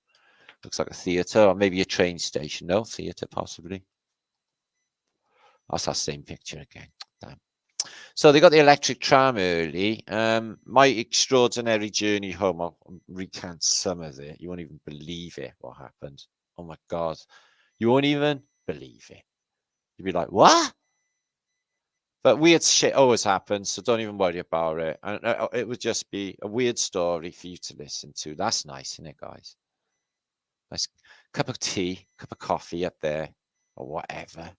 looks like a theatre, or maybe a train station. No, theatre possibly. That's that same picture again. Damn. So they got the electric tram early. My extraordinary journey home, I'll recant some of it. You won't even believe it, what happened. Oh my God. You won't even believe it. You'd be like, what? But weird shit always happens, so don't even worry about it. And it would just be a weird story for you to listen to. That's nice, isn't it, guys? Nice cup of tea, cup of coffee up there, or whatever.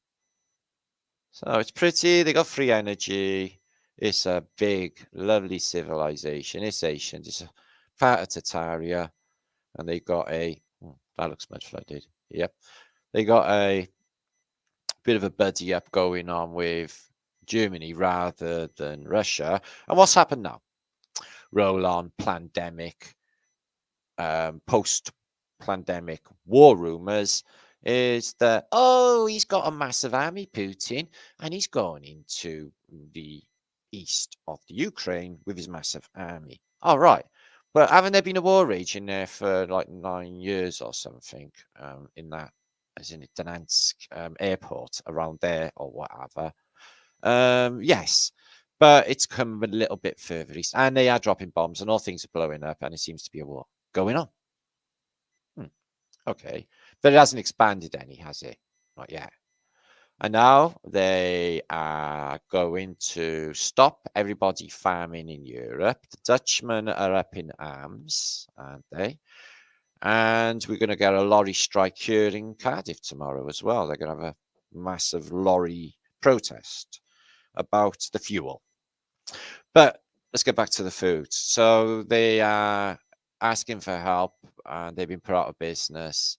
So it's pretty. They got free energy. It's a big, lovely civilization. It's ancient. It's a part of Tartaria. And they got a... Oh, that looks mud flooded. Yep. They got a bit of a buddy up going on with Germany rather than Russia. And what's happened now? Roll on plandemic, post-plandemic war rumors is that, oh, he's got a massive army, Putin, and he's going into the east of the Ukraine with his massive army. All right. But haven't there been a war raging there for like 9 years or something in that, as in Donetsk airport around there or whatever? Yes. But it's come a little bit further east, and they are dropping bombs, and all things are blowing up, and it seems to be a war going on. Okay. But it hasn't expanded any, has it? Not yet. And now they are going to stop everybody farming in Europe. The Dutchmen are up in arms, aren't they? And we're going to get a lorry strike here in Cardiff tomorrow as well. They're going to have a massive lorry protest about the fuel. But let's get back to the food. So they are asking for help, and they've been put out of business.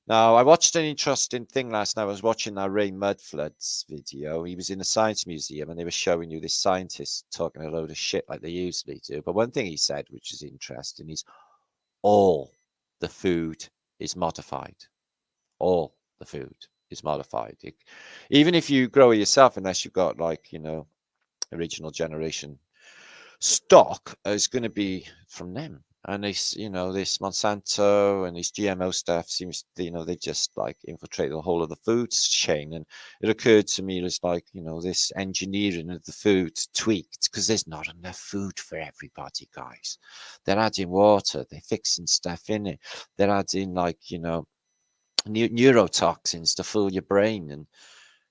Now, I watched an interesting thing last night. I was watching that Ray Mudflood's video. He was in a science museum, and they were showing you this scientist talking a load of shit like they usually do. But one thing he said, which is interesting, is all the food is modified. All the food is modified. Even if you grow it yourself, unless you've got, like, you know, original generation stock, is going to be from them. And this, you know, this Monsanto and this GMO stuff seems, you know, they just like infiltrate the whole of the food chain. And it occurred to me, it's like, you know, this engineering of the food tweaked because there's not enough food for everybody, guys. They're adding water, they're fixing stuff in it, they're adding, like, you know, neurotoxins to fool your brain. And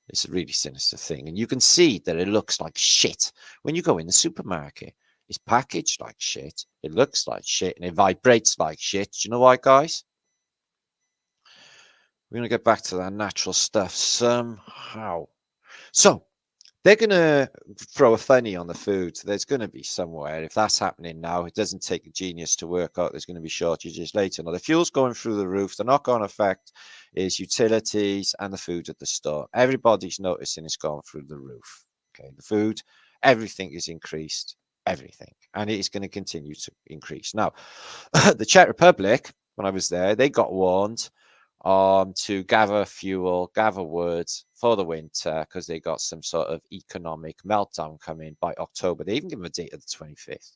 it's a really sinister thing. And you can see that it looks like shit when you go in the supermarket. It's packaged like shit. It looks like shit, and it vibrates like shit. Do you know why, guys? We're going to get back to that natural stuff somehow. So they're going to throw a funny on the food. There's going to be somewhere. If that's happening now, it doesn't take a genius to work out there's going to be shortages later. Now, the fuel's going through the roof. The knock-on effect is utilities and the food at the store. Everybody's noticing it's going through the roof. Okay, the food, everything is increased. Everything, and it is going to continue to increase. Now, the Czech Republic, when I was there, they got warned to gather fuel, gather wood for the winter because they got some sort of economic meltdown coming by October. They even give them a date of the 25th.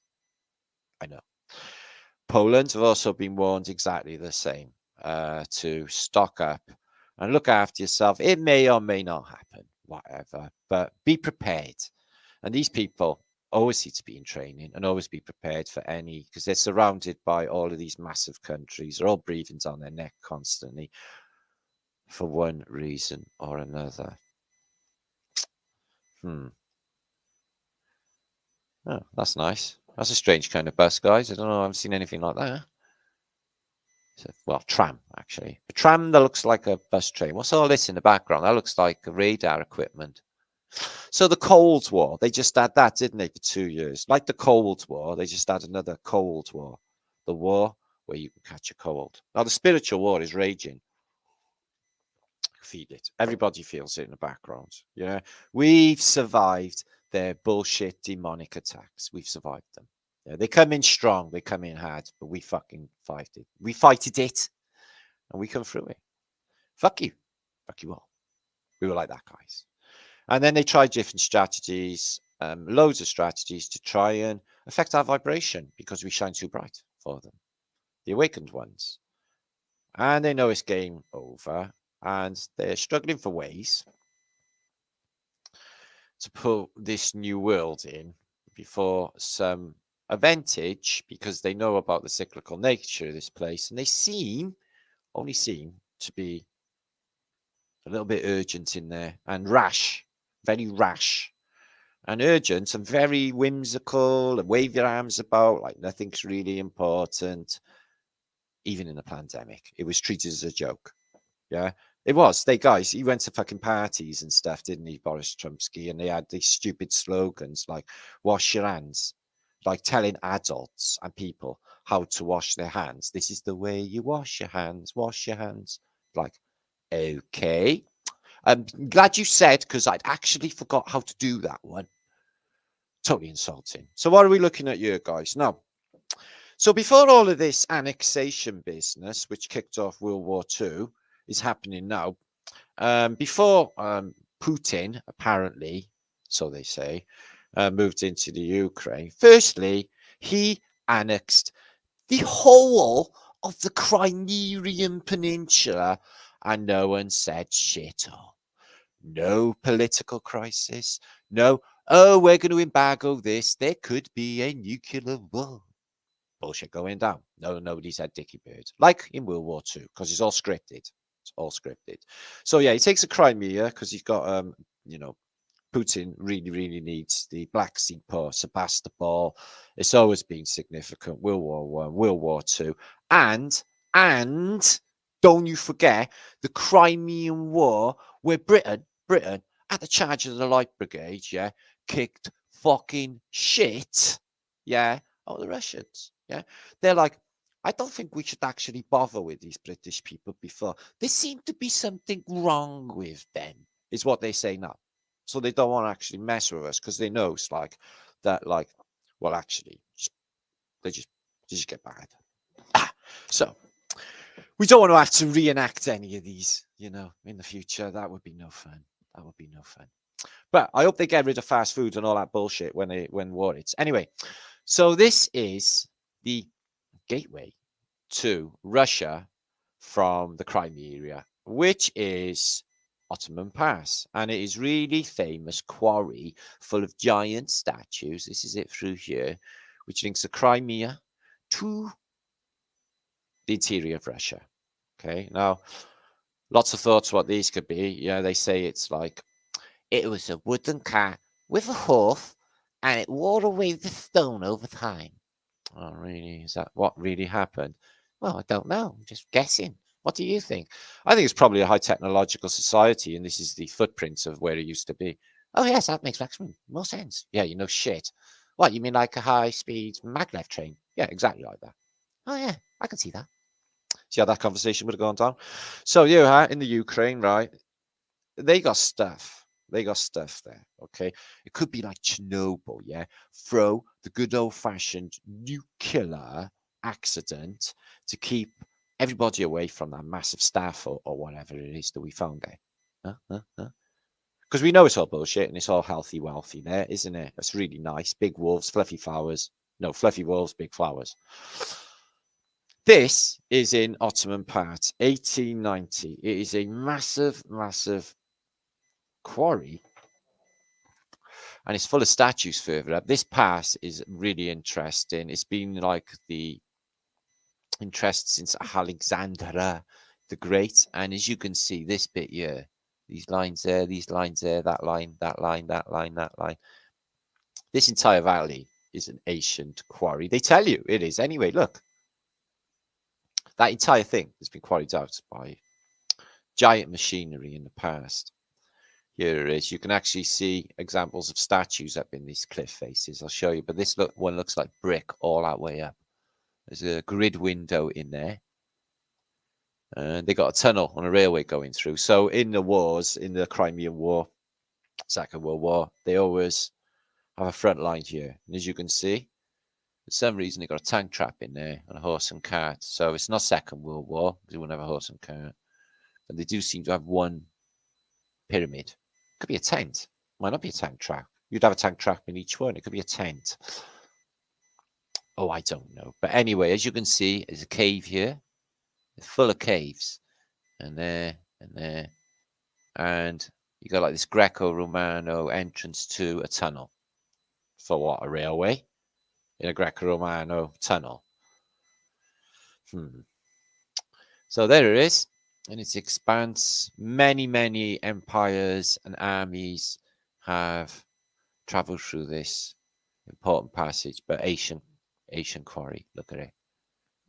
I know. Poland have also been warned exactly the same, to stock up and look after yourself. It may or may not happen, whatever, but be prepared. And these people always need to be in training and always be prepared for any, because they're surrounded by all of these massive countries. They're all breathing down their neck constantly for one reason or another. Oh, that's nice. That's a strange kind of bus, guys. I don't know. I haven't seen anything like that. Well, tram, actually. A tram that looks like a bus train. What's all this in the background? That looks like radar equipment. So the Cold War, they just had that, didn't they, for 2 years? Like the Cold War, they just had another Cold War. The war where you can catch a cold. Now, the spiritual war is raging. Feed it. Everybody feels it in the background. Yeah, we've survived their bullshit demonic attacks. We've survived them. Yeah, they come in strong. They come in hard, but we fucking fight it. We fighted it, and we come through it. Fuck you. Fuck you all. We were like that, guys. And then they tried different strategies, loads of strategies to try and affect our vibration because we shine too bright for them, the awakened ones. And they know it's game over, and they're struggling for ways to put this new world in before some advantage, because they know about the cyclical nature of this place, and they only seem to be a little bit urgent in there and rash. Very rash and urgent and very whimsical and wave your arms about like nothing's really important. Even in the pandemic, it was treated as a joke. Yeah, it was. He went to fucking parties and stuff, didn't he, Boris Trumpski? And they had these stupid slogans like wash your hands, like telling adults and people how to wash their hands. This is the way you wash your hands. Wash your hands. Like, okay. I'm glad you said, because I'd actually forgot how to do that one. Totally insulting. So what are we looking at here, guys? Now, so before all of this annexation business, which kicked off World War II, is happening now. Before Putin, apparently, so they say, moved into the Ukraine, firstly, he annexed the whole of the Crimean Peninsula, and no one said shit. No political crisis. No, oh, we're going to embargo this. There could be a nuclear war. Bullshit going down. No, nobody said dicky bird. Like in World War II, because it's all scripted. It's all scripted. So yeah, he takes the Crimea because he's got, you know, Putin really, really needs the Black Sea port, Sebastopol. It's always been significant. World War I, World War II, and don't you forget the Crimean War, where Britain, at the charge of the Light Brigade, yeah, kicked fucking shit, yeah, of the Russians, yeah. They're like, I don't think we should actually bother with these British people before. There seemed to be something wrong with them, is what they say now. So they don't want to actually mess with us because they know it's like that, like, well, actually, they just get bad. So we don't want to have to reenact any of these, you know, in the future. That would be no fun. That would be no fun. But I hope they get rid of fast food and all that bullshit when war hits. Anyway, so this is the gateway to Russia from the Crimea area, which is Ottoman Pass, and it is really famous quarry full of giant statues. This is it through here, which links the Crimea to the interior of Russia. Okay, now lots of thoughts what these could be. Yeah, they say it's like it was a wooden cat with a hoof, and it wore away the stone over time. Oh, really? Is that what really happened? Well, I don't know. I'm just guessing. What do you think? I think it's probably a high technological society, and this is the footprints of where it used to be. Oh, yes, that makes maximum more sense. Yeah, you know shit. What, you mean like a high-speed maglev train? Yeah, exactly like that. Oh, yeah, I can see that. See how that conversation would have gone down? So, yeah, in the Ukraine, right, they got stuff. They got stuff there, okay? It could be like Chernobyl, yeah? Throw the good old-fashioned nuclear accident to keep everybody away from that massive staff or whatever it is that we found there. Because we know it's all bullshit and it's all healthy, wealthy there, isn't it? It's really nice. Big wolves, fluffy flowers. No, fluffy wolves, big flowers. This is in Ottoman Pass, 1890. It is a massive, massive quarry. And it's full of statues further up. This pass is really interesting. It's been like the interest since Alexander the Great. And as you can see, this bit here, these lines there, that line, that line, that line, that line. This entire valley is an ancient quarry. They tell you it is. Anyway, look. That entire thing has been quarried out by giant machinery in the past. Here it is. You can actually see examples of statues up in these cliff faces. I'll show you. But this one looks like brick all that way up. There's a grid window in there. And they got a tunnel on a railway going through. So in the wars, in the Crimean War, Second World War, they always have a front line here. And as you can see, for some reason, they got a tank trap in there and a horse and cart. So it's not Second World War because they wouldn't have a horse and cart. But they do seem to have one pyramid. Could be a tent. Might not be a tank trap. You'd have a tank trap in each one. It could be a tent. Oh, I don't know. But anyway, as you can see, there's a cave here. It's full of caves. And there, and there. And you got like this Greco-Romano entrance to a tunnel. For what? A railway? In a Greco-Romano tunnel. So there it is. In its expanse, many, many empires and armies have traveled through this important passage, but Asian quarry. Look at it.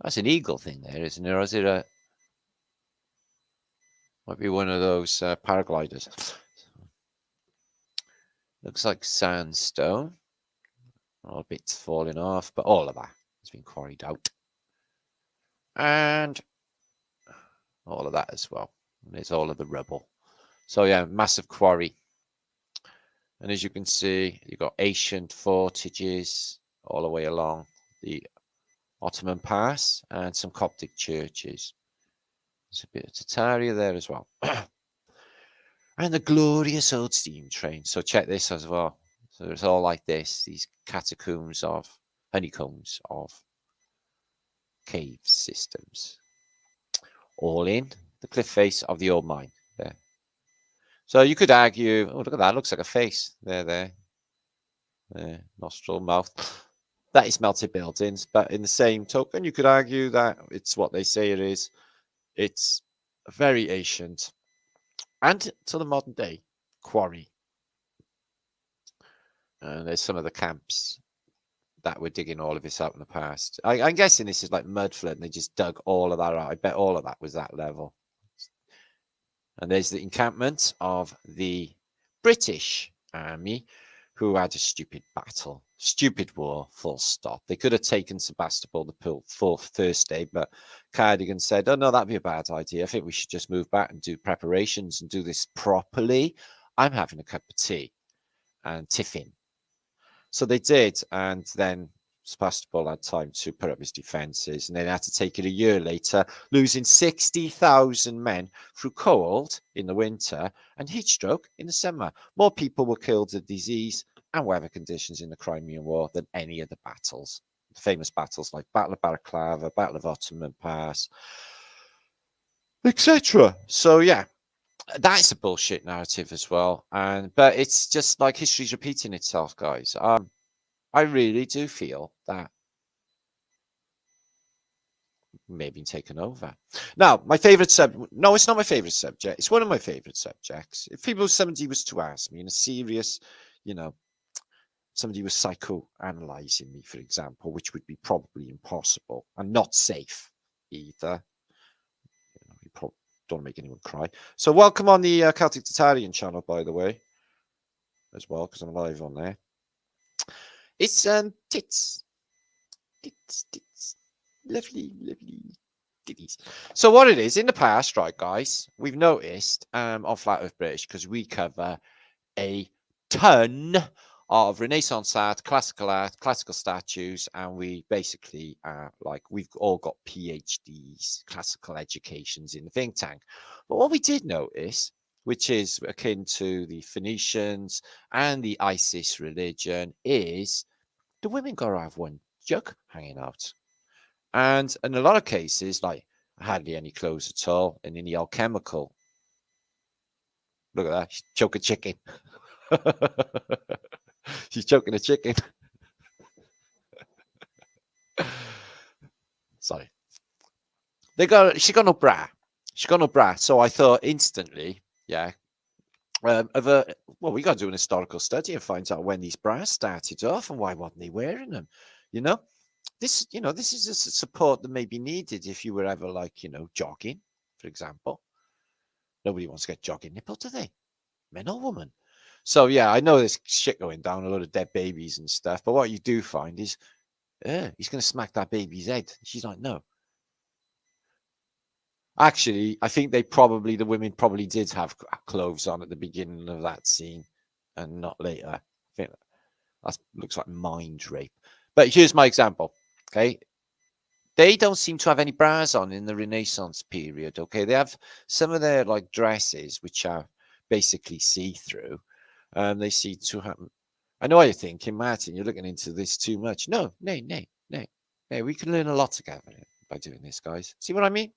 That's an eagle thing there, isn't it? Or is it a... Might be one of those paragliders. Looks like sandstone. All bits falling off, but all of that has been quarried out. And all of that as well. And there's all of the rubble. So yeah, massive quarry. And as you can see, you've got ancient fortages all the way along the Ottoman Pass and some Coptic churches. There's a bit of Tartaria there as well. And the glorious old steam train. So check this as well. So it's all like this, these catacombs of honeycombs of cave systems. All in the cliff face of the old mine there. So you could argue, oh, look at that, looks like a face. There. Nostril, mouth. That is melted buildings, but in the same token, you could argue that it's what they say it is. It's very ancient and to the modern day quarry. And there's some of the camps that were digging all of this out in the past. I'm guessing this is like mud flood, and they just dug all of that out. I bet all of that was that level. And there's the encampment of the British army, who had a stupid battle, stupid war, full stop. They could have taken Sebastopol the first day, but Cardigan said, oh, no, that'd be a bad idea. I think we should just move back and do preparations and do this properly. I'm having a cup of tea and tiffin. So they did, and then Sebastopol had time to put up his defences, and then had to take it a year later, losing 60,000 men through cold in the winter and heat stroke in the summer. More people were killed of disease and weather conditions in the Crimean War than any of the battles. The famous battles like Battle of Balaclava, Battle of Ottoman Pass, etc. So yeah, that's a bullshit narrative as well. But it's just like history's repeating itself, guys. I really do feel that maybe taken over. Now, my favorite no, it's not my favorite subject. It's one of my favorite subjects. If somebody was to ask me in a serious, somebody was psychoanalyzing me, for example, which would be probably impossible and not safe either. You probably don't make anyone cry. So welcome on the Celtic Tartarian channel, by the way, as well, because I'm live on there. It's tits, lovely titties. So what it is in the past, right, guys? We've noticed on Flat Earth British, because we cover a ton of Renaissance art, classical statues, and we basically we've all got PhDs, classical educations in the think tank. But what we did notice, which is akin to the Phoenicians and the ISIS religion, is the women got to have one jug hanging out. And in a lot of cases, like hardly any clothes at all, and in the alchemical. Look at that, she's choking chicken. She's choking a chicken. Sorry. She got no bra. She got no bra. So I thought instantly, yeah. We got to do an historical study and find out when these bras started off and why wasn't they wearing them? This is a support that may be needed if you were ever jogging, for example. Nobody wants to get jogging nipple, do they? Men or women? So yeah, I know there's shit going down, a lot of dead babies and stuff. But what you do find is, he's going to smack that baby's head. She's like, no. Actually, I think the women probably did have clothes on at the beginning of that scene and not later. I think that looks like mind rape. But here's my example, okay? They don't seem to have any bras on in the Renaissance period, okay? They have some of their dresses, which are basically see-through. They seem to have... I know what you're thinking, Martin, you're looking into this too much. No. We can learn a lot together by doing this, guys. See what I mean?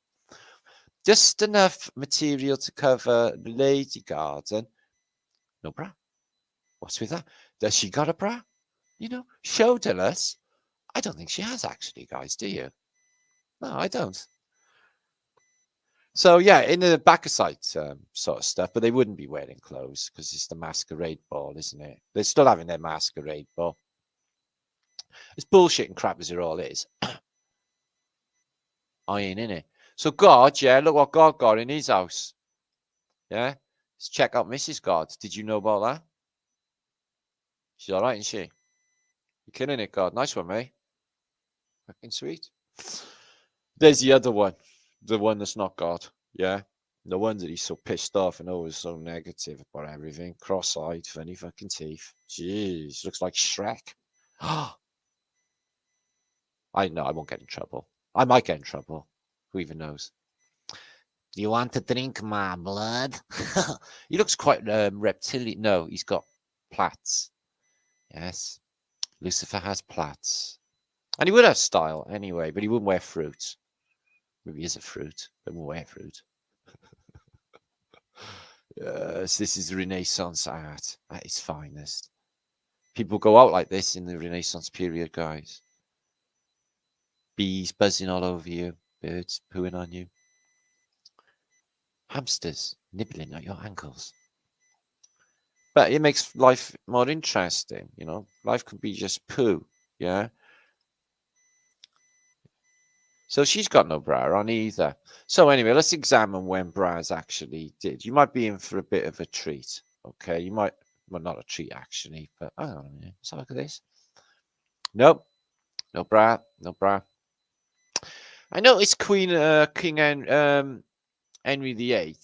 Just enough material to cover the lady garden. No bra. What's with that? Does she got a bra? Show tell us. I don't think she has actually, guys. Do you? No, I don't. So yeah, in the Bacchusite sort of stuff, but they wouldn't be wearing clothes because it's the masquerade ball, isn't it? They're still having their masquerade ball. It's bullshit and crap as it all is. I ain't in it. So God, yeah, look what God got in his house. Yeah, let's check out Mrs. God. Did you know about that? She's all right, isn't she? You're killing it, God. Nice one, mate. Fucking sweet. There's the other one. The one that's not God. Yeah. The one that he's so pissed off and always so negative about everything. Cross-eyed, funny fucking teeth. Jeez, looks like Shrek. I know I won't get in trouble. I might get in trouble. Who even knows? Do you want to drink my blood? He looks quite reptilian. No, he's got plaits. Yes, Lucifer has plaits. And he would have style anyway, but he wouldn't wear fruit. Maybe he is a fruit, but he won't wear fruit. Yes, this is Renaissance art at its finest. People go out like this in the Renaissance period, guys. Bees buzzing all over you, birds pooing on you, hamsters nibbling at your ankles. But it makes life more interesting, you know. Life can be just poo, yeah. So she's got no bra on either. So anyway, let's examine when bras actually did. You might be in for a bit of a treat, okay? You might, well, not a treat actually, but I don't know. Let's have a look at this. Nope, no bra, no bra. I noticed King Henry VIII.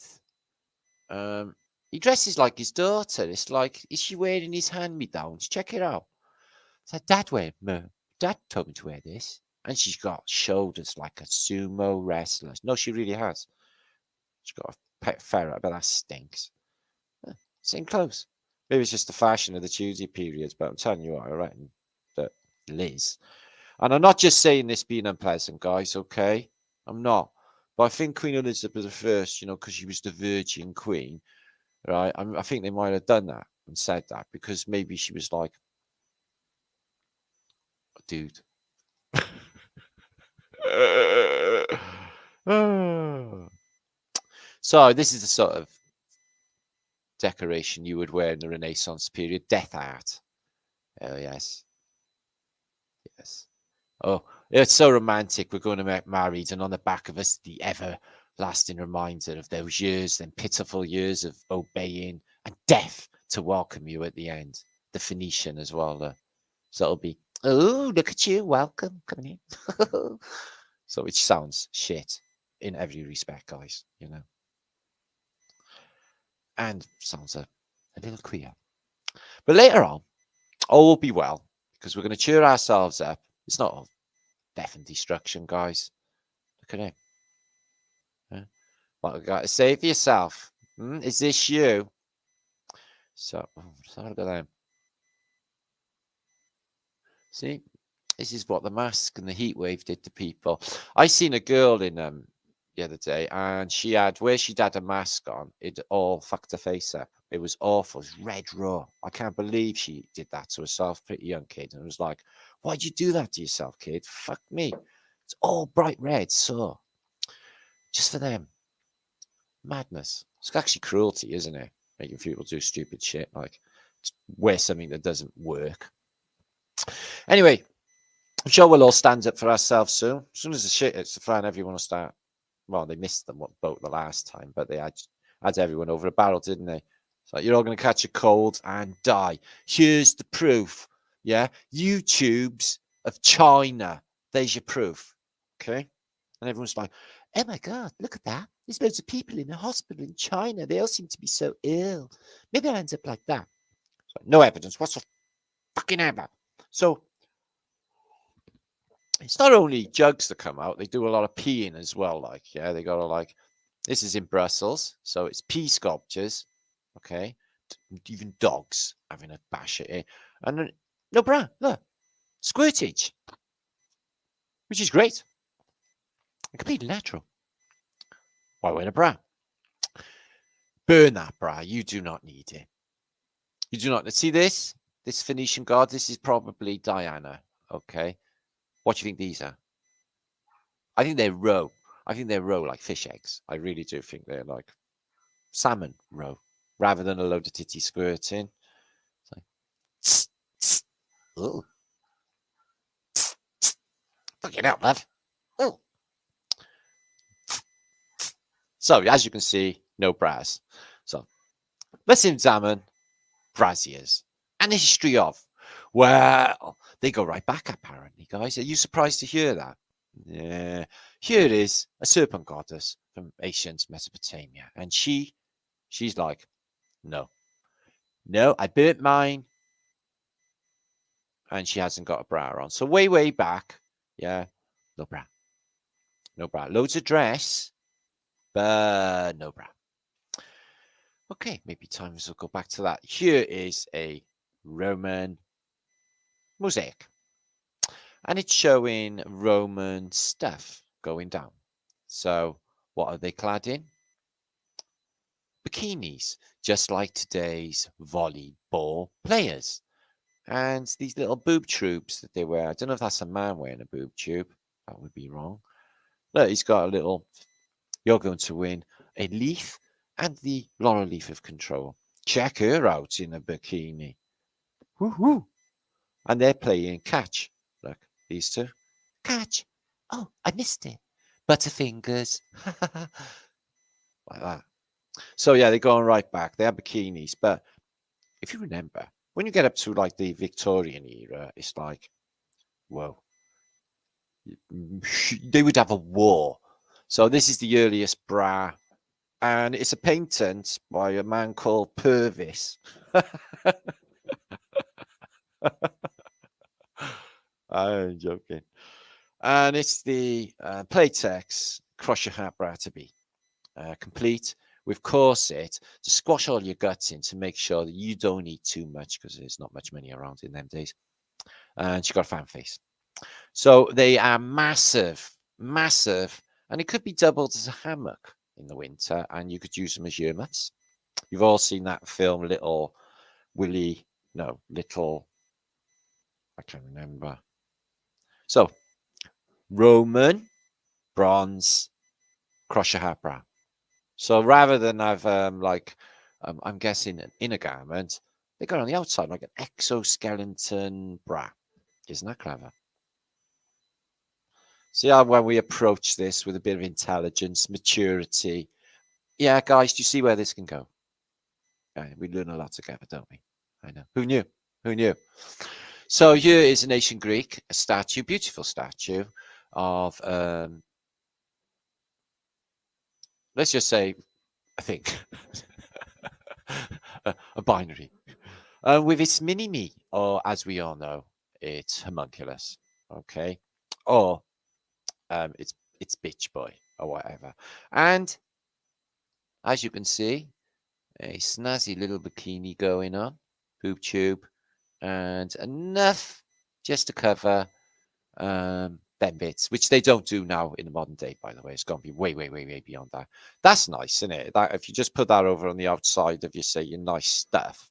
He dresses like his daughter. It's like, is she wearing his hand-me-downs? Check it out. It's like, Dad told me to wear this. And she's got shoulders like a sumo wrestler. No, she really has. She's got a pet ferret, but that stinks. Same clothes. Maybe it's just the fashion of the Tudor periods, but I'm telling you what, I reckon that Liz. And I'm not just saying this being unpleasant, guys, okay? I'm not. But I think Queen Elizabeth I, you know, because she was the Virgin Queen, right? I think they might have done that and said that because maybe she was like, dude. So this is the sort of decoration you would wear in the Renaissance period. Death art. Oh, yes. Yes. Oh, it's so romantic. We're going to get married, and on the back of us, the everlasting reminder of those years, them pitiful years of obeying and death to welcome you at the end. The Phoenician as well. So it'll be, oh, look at you. Welcome. Come in. So it sounds shit in every respect, guys, you know. And sounds a little queer. But later on, all will be well, because we're going to cheer ourselves up. It's not all death and destruction, guys. Look at it. What we've got to say for yourself. Is this you? So, look at them. See? This is what the mask and the heat wave did to people. I seen a girl in the other day, and she had, where she'd had a mask on, it all fucked her face up. It was awful. It was red raw. I can't believe she did that to herself, pretty young kid. And it was like, why'd you do that to yourself, kid? Fuck me. It's all bright red, so just for them. Madness. It's actually cruelty, isn't it? Making people do stupid shit, like wear something that doesn't work. Anyway, I'm sure we'll all stand up for ourselves soon. As soon as the shit hits the fan, everyone will start. Well, they missed the boat the last time, but they had everyone over a barrel, didn't they? So you're all going to catch a cold and die. Here's the proof. Yeah, YouTubes of China. There's your proof. Okay, and everyone's like, "Oh my God, look at that! There's loads of people in the hospital in China. They all seem to be so ill. Maybe I'll end up like that." So, no evidence. What's the fucking ever? So it's not only jugs that come out, they do a lot of peeing as well. Like, yeah, they got to like, this is in Brussels, so it's pee sculptures, okay? Even dogs having a bash at it. And then, no bra, look, squirtage, which is great. Completely natural. Why wear a bra? Burn that bra. You do not need it. You do not see this Phoenician god. This is probably Diana, okay? What do you think these are? I think they're roe. I think they're roe like fish eggs. I really do think they're like salmon roe rather than a load of titty squirting. It's like, oh, fucking hell, love. Oh. So as you can see, no bras. So let's examine brassiers and the history of. Well, they go right back apparently, guys. Are you surprised to hear that? Yeah, here is a serpent goddess from ancient Mesopotamia, and she's like, no, I burnt mine, and she hasn't got a bra on. So way back, yeah, no bra, loads of dress, but no bra. Okay, maybe time to go back to that. Here is a Roman mosaic, and it's showing Roman stuff going down. So what are they clad in? Bikinis, just like today's volleyball players. And these little boob tubes that they wear. I don't know if that's a man wearing a boob tube. That would be wrong. Look, he's got a little, you're going to win a leaf and the laurel leaf of control. Check her out in a bikini. Woohoo! And they're playing catch. Look, these two. Catch. Oh, I missed it. Butterfingers. Like that. So yeah, they're going right back. They have bikinis. But if you remember, when you get up to like the Victorian era, it's like, whoa. They would have a war. So this is the earliest bra. And it's a patent by a man called Purvis. I'm joking. And it's the Playtex Crusher Hat bra to be complete with corset to squash all your guts in to make sure that you don't eat too much because there's not much money around in them days. And she got a fan face. So they are massive, massive. And it could be doubled as a hammock in the winter, and you could use them as earmuffs. You've all seen that film, Little, I can't remember. So, Roman, bronze, crusher hat bra. So rather than have I'm guessing an inner garment, they got on the outside like an exoskeleton bra. Isn't that clever? See how when we approach this with a bit of intelligence, maturity. Yeah, guys, do you see where this can go? Yeah, we learn a lot together, don't we? I know. Who knew? Who knew? So here is an ancient Greek, a statue, beautiful statue of, let's just say, I think, a binary. With its mini-me, or as we all know, it's homunculus, okay? Or it's bitch boy, or whatever. And as you can see, a snazzy little bikini going on, boob tube, and enough just to cover them bits, which they don't do now in the modern day, by the way. It's going to be way, way, way, way beyond that. That's nice, isn't it? That if you just put that over on the outside of your nice stuff,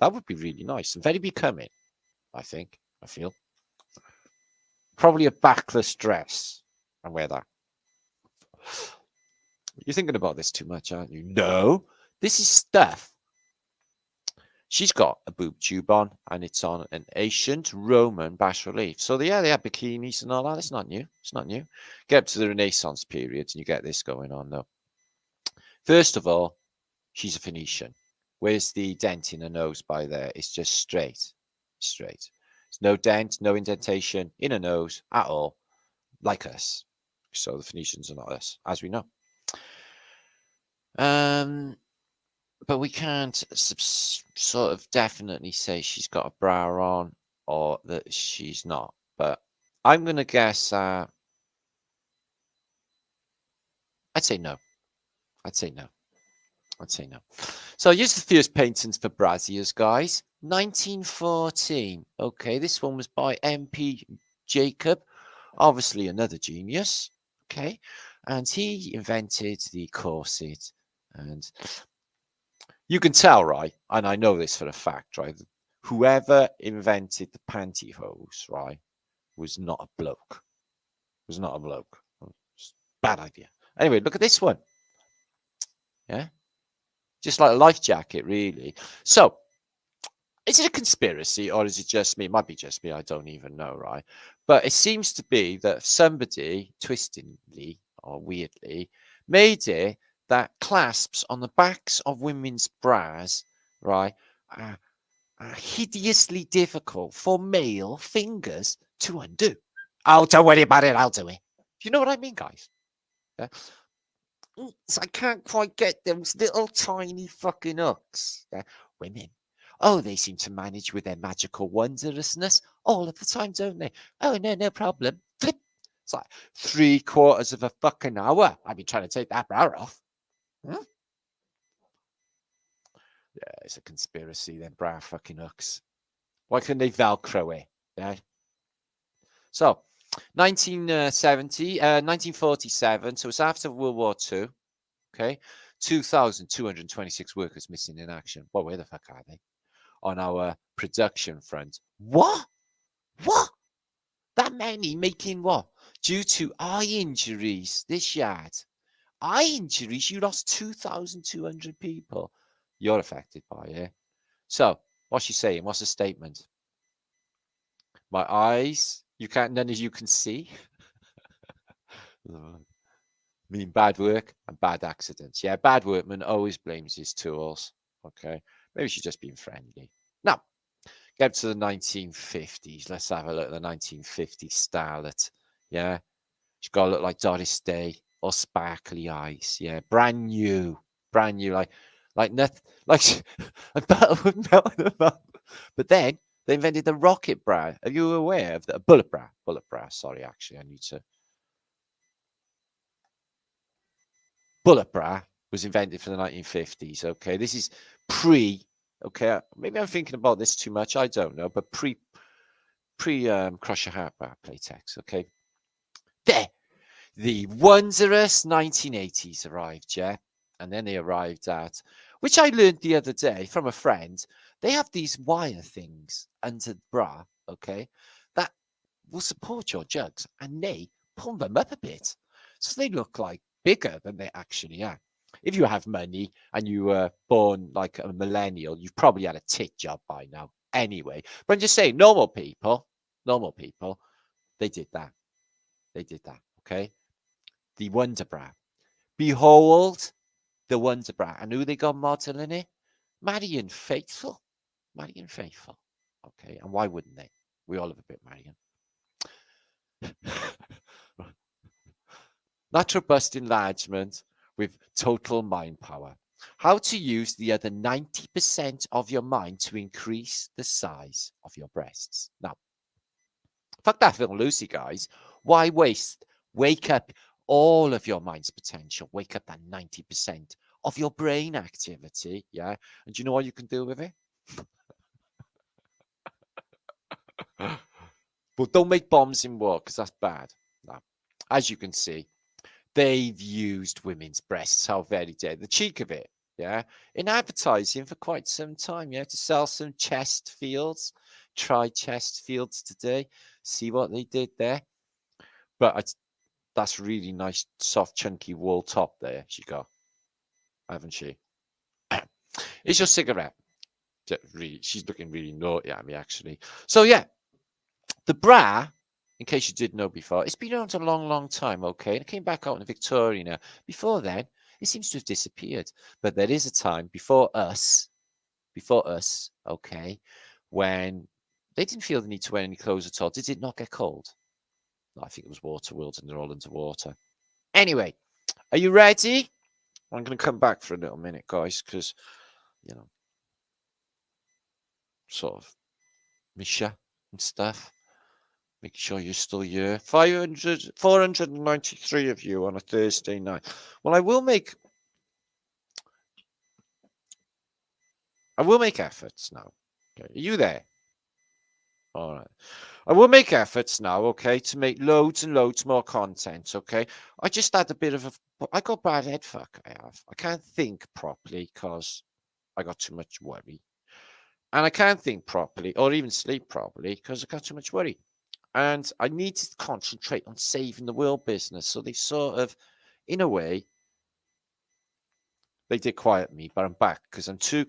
that would be really nice and very becoming, I think, I feel. Probably a backless dress and wear that. You're thinking about this too much, aren't you? No, this is stuff. She's got a boob tube on, and it's on an ancient Roman bas relief. So they have bikinis and all that. It's not new. It's not new. Get up to the Renaissance period, and you get this going on, though. First of all, she's a Phoenician. Where's the dent in her nose by there? It's just straight. Straight. There's no dent, no indentation in her nose at all, like us. So the Phoenicians are not us, as we know. But we can't sort of definitely say she's got a bra on or that she's not. But I'm going to guess, I'd say no. I'd say no. I'd say no. So here's the first paintings for braziers, guys. 1914. Okay, this one was by MP Jacob. Obviously another genius. Okay, and he invented the corset. And you can tell, right? And I know this for a fact, right? Whoever invented the pantyhose, right, was not a bloke. Was not a bloke. Bad idea. Anyway, look at this one. Yeah. Just like a life jacket, really. So, is it a conspiracy or is it just me? It might be just me. I don't even know, right? But it seems to be that somebody, twistingly or weirdly, made it that clasps on the backs of women's bras, right, are hideously difficult for male fingers to undo. Oh, don't worry about it. I'll do it. You know what I mean, guys? Yeah? So I can't quite get those little tiny fucking hooks. Yeah? Women. Oh, they seem to manage with their magical wondrousness all of the time, don't they? Oh, no problem. Flip. It's like 3/4 of a fucking hour. I've been trying to take that bra off. Yeah, it's a conspiracy, then bra fucking hooks. Why couldn't they Velcro it? Yeah. So, 1947, so it's after World War II. Okay. 2,226 workers missing in action. Well, where the fuck are they? On our production front. What? What? That many making what? Due to eye injuries this yard. Eye injuries? You lost 2,200 people. You're affected by it. So, what's she saying? What's the statement? My eyes, none of you can see. Mean bad work and bad accidents. Yeah, bad workman always blames his tools. Okay, maybe she's just being friendly. Now, get to the 1950s. Let's have a look at the 1950s starlet. Yeah, she's got to look like Doris Day or sparkly eyes. Yeah, brand new, like nothing. Like a butter would melt them up. But then they invented the rocket bra. Are you aware of that? Bullet bra. Sorry, actually, I need to. Bullet bra was invented for the 1950s. Okay, this is pre. Okay, maybe I'm thinking about this too much. I don't know, but pre Crush Your Heart bra Playtex. Okay, there. The wondrous 1980s arrived, yeah, and then they arrived at, which I learned the other day from a friend. They have these wire things under the bra, okay, that will support your jugs, and they pull them up a bit, so they look like bigger than they actually are. If you have money and you were born like a millennial, you've probably had a tit job by now anyway. But I'm just saying, normal people, they did that. Okay? The Wonder Bra. Behold the Wonder Bra. And who they got modeling it? Marion Faithfull. Okay, and why wouldn't they? We all have a bit Marion. Natural bust enlargement with total mind power. How to use the other 90% of your mind to increase the size of your breasts. Now, fuck that little Lucy, guys. Why waste? Wake up all of your mind's potential. Wake up that 90% of your brain activity. Yeah. And do you know what you can do with it? But don't make bombs in war, because that's bad. No. As you can see, they've used women's breasts. How very dare. The cheek of it. Yeah. In advertising for quite some time. Yeah. To sell some chest fields. Try chest fields today. See what they did there. But that's really nice, soft, chunky wool top there she got. Haven't she? It's your cigarette. She's looking really naughty at me, actually. So, yeah. The bra, in case you didn't know before, it's been around a long, long time, okay? It came back out in Victoria now. Before then, it seems to have disappeared. But there is a time before us, okay, when they didn't feel the need to wear any clothes at all. Did it not get cold? I think it was water world and they're all underwater. Anyway, are you ready? I'm going to come back for a little minute, guys, because, you know, sort of Misha and stuff. Make sure you're still here. 493 of you on a Thursday night. Well, I will make efforts now. Okay. Are you there? All right. I will make efforts now, okay, to make loads and loads more content, okay? I just had a bit of I got bad head fuck, I have. I can't think properly because I got too much worry. And I can't think properly or even sleep properly because I got too much worry. And I need to concentrate on saving the world business. So they sort of, in a way, they did quiet me, but I'm back because I'm too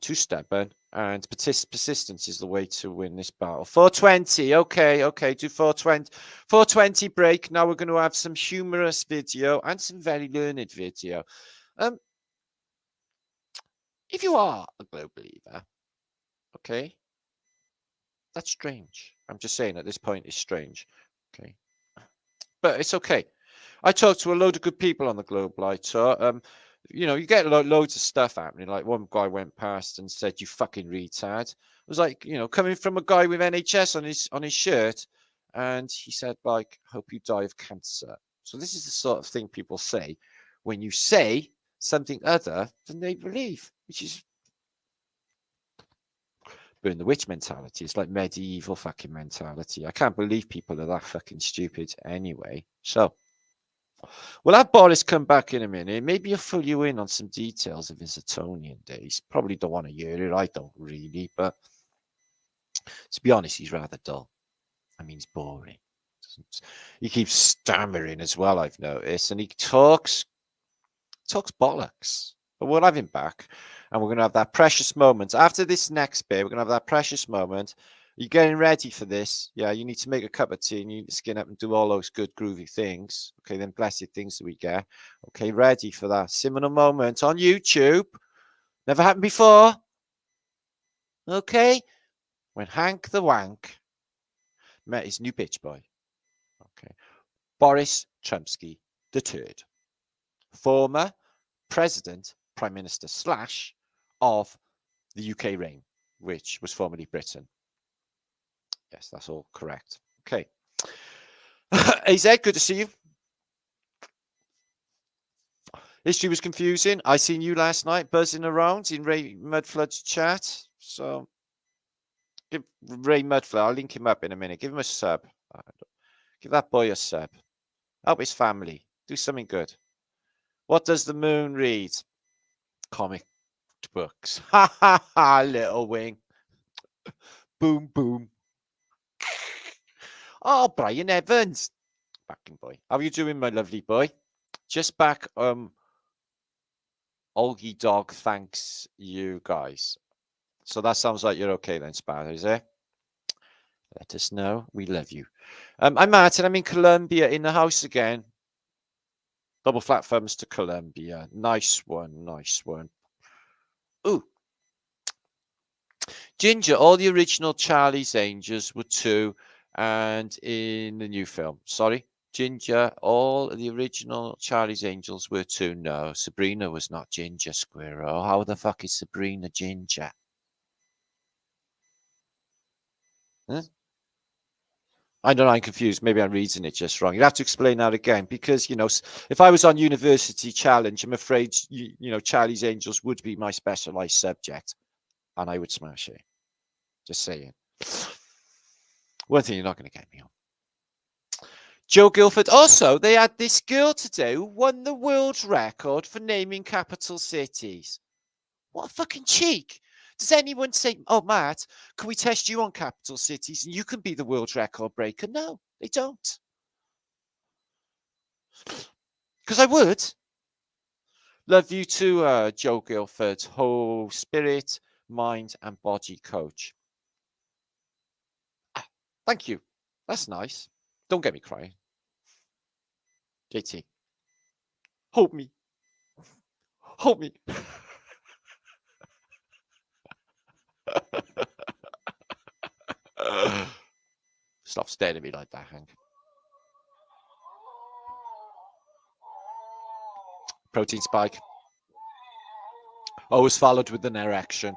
stubborn, and persistence is the way to win this battle. 420, okay, do 420. 420 break. Now we're going to have some humorous video and some very learned video. If you are a globe believer, okay, that's strange. I'm just saying at this point it's strange, okay, but it's okay. I talked to a load of good people on the Globe Lighter. You know, you get loads of stuff happening. Like one guy went past and said, "You fucking retard." It was like, you know, coming from a guy with NHS on his shirt, and he said, like, hope you die of cancer. So this is the sort of thing people say when you say something other than they believe, which is burn the witch mentality. It's like medieval fucking mentality. I can't believe people are that fucking stupid anyway. So we'll have Boris come back in a minute. Maybe he'll fill you in on some details of his Etonian days. Probably don't want to hear it. I don't really, but to be honest, he's rather dull. I mean, he's boring. He keeps stammering as well, I've noticed, and he talks bollocks. But we'll have him back, and we're going to have that precious moment. After this next bit, we're going to have that precious moment. Are you getting ready for this? Yeah, you need to make a cup of tea, and you need to skin up and do all those good groovy things. Okay, then blessed things that we get. Okay, ready for that seminal moment on YouTube. Never happened before. Okay, when Hank the Wank met his new bitch boy. Okay, Boris Trumpski III, former president, prime minister / of the UK reign, which was formerly Britain. Yes, that's all correct. Okay. AZ, good to see you. History was confusing. I seen you last night buzzing around in Ray Mudflood's chat. So give Ray Mudflood, I'll link him up in a minute. Give him a sub. Give that boy a sub. Help his family. Do something good. What does the moon read? Comic books. Ha ha ha, little wing. Boom, boom. Oh, Brian Evans. Backing boy. How are you doing, my lovely boy? Just back. Olgie Dog thanks you guys. So that sounds like you're okay then, Spar, is it? Let us know. We love you. I'm Martin. I'm in Colombia in the house again. Double flat thumbs to Colombia. Nice one. Nice one. Ooh. Ginger, all the original Charlie's Angels were 2 and in the new film. Sorry. Ginger, all the original Charlie's Angels were 2. No, Sabrina was not Ginger, Squirrel. How the fuck is Sabrina Ginger? Huh? I don't know, I'm confused. Maybe I'm reading it just wrong. You'd have to explain that again because, you know, if I was on University Challenge, I'm afraid, you know, Charlie's Angels would be my specialized subject and I would smash it. Just saying. One thing you're not going to get me on. Joe Guilford. Also, they had this girl today who won the world record for naming capital cities. What a fucking cheek. Does anyone say, oh, Matt, can we test you on capital cities and you can be the world record breaker? No, they don't. Because I would. Love you too, Joe Guilford, whole spirit, mind, and body coach. Ah, thank you. That's nice. Don't get me crying. JT. Hold me. Hold me. Stop staring at me like that, Hank. Protein spike. Always followed with an erection,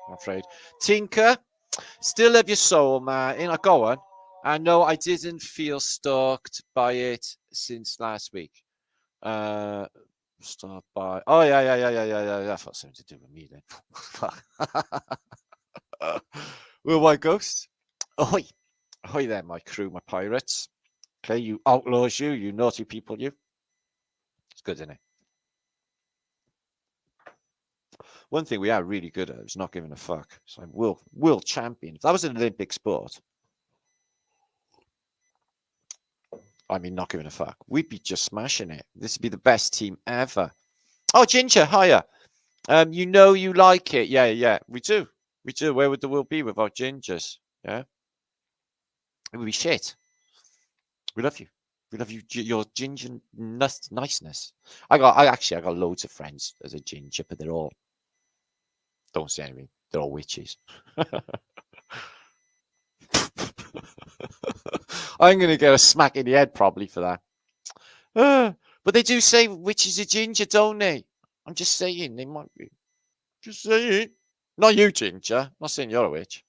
I'm afraid. Tinker, still love your soul, man. Go on. I know I didn't feel stalked by it since last week. Stalked by. Oh, yeah. That's got something to do with me then. Will White Ghost. Oi. Oi there, my crew, my pirates. Okay, you outlaws, you naughty people, you. It's good, isn't it? One thing we are really good at is not giving a fuck. So I'm world champion. If that was an Olympic sport, I mean, not giving a fuck, we'd be just smashing it. This would be the best team ever. Oh, Ginger, hiya. You know you like it. Yeah, we do. We do. Where would the world be without Gingers? Yeah. It would be shit. We love you. We love you, your ginger niceness. I got loads of friends as a ginger, but they're all, don't say anything, they're all witches. I'm going to get a smack in the head probably for that. But they do say witches are ginger, don't they? I'm just saying, they might be. Just saying. Not you, Ginger. I'm not saying you're a witch.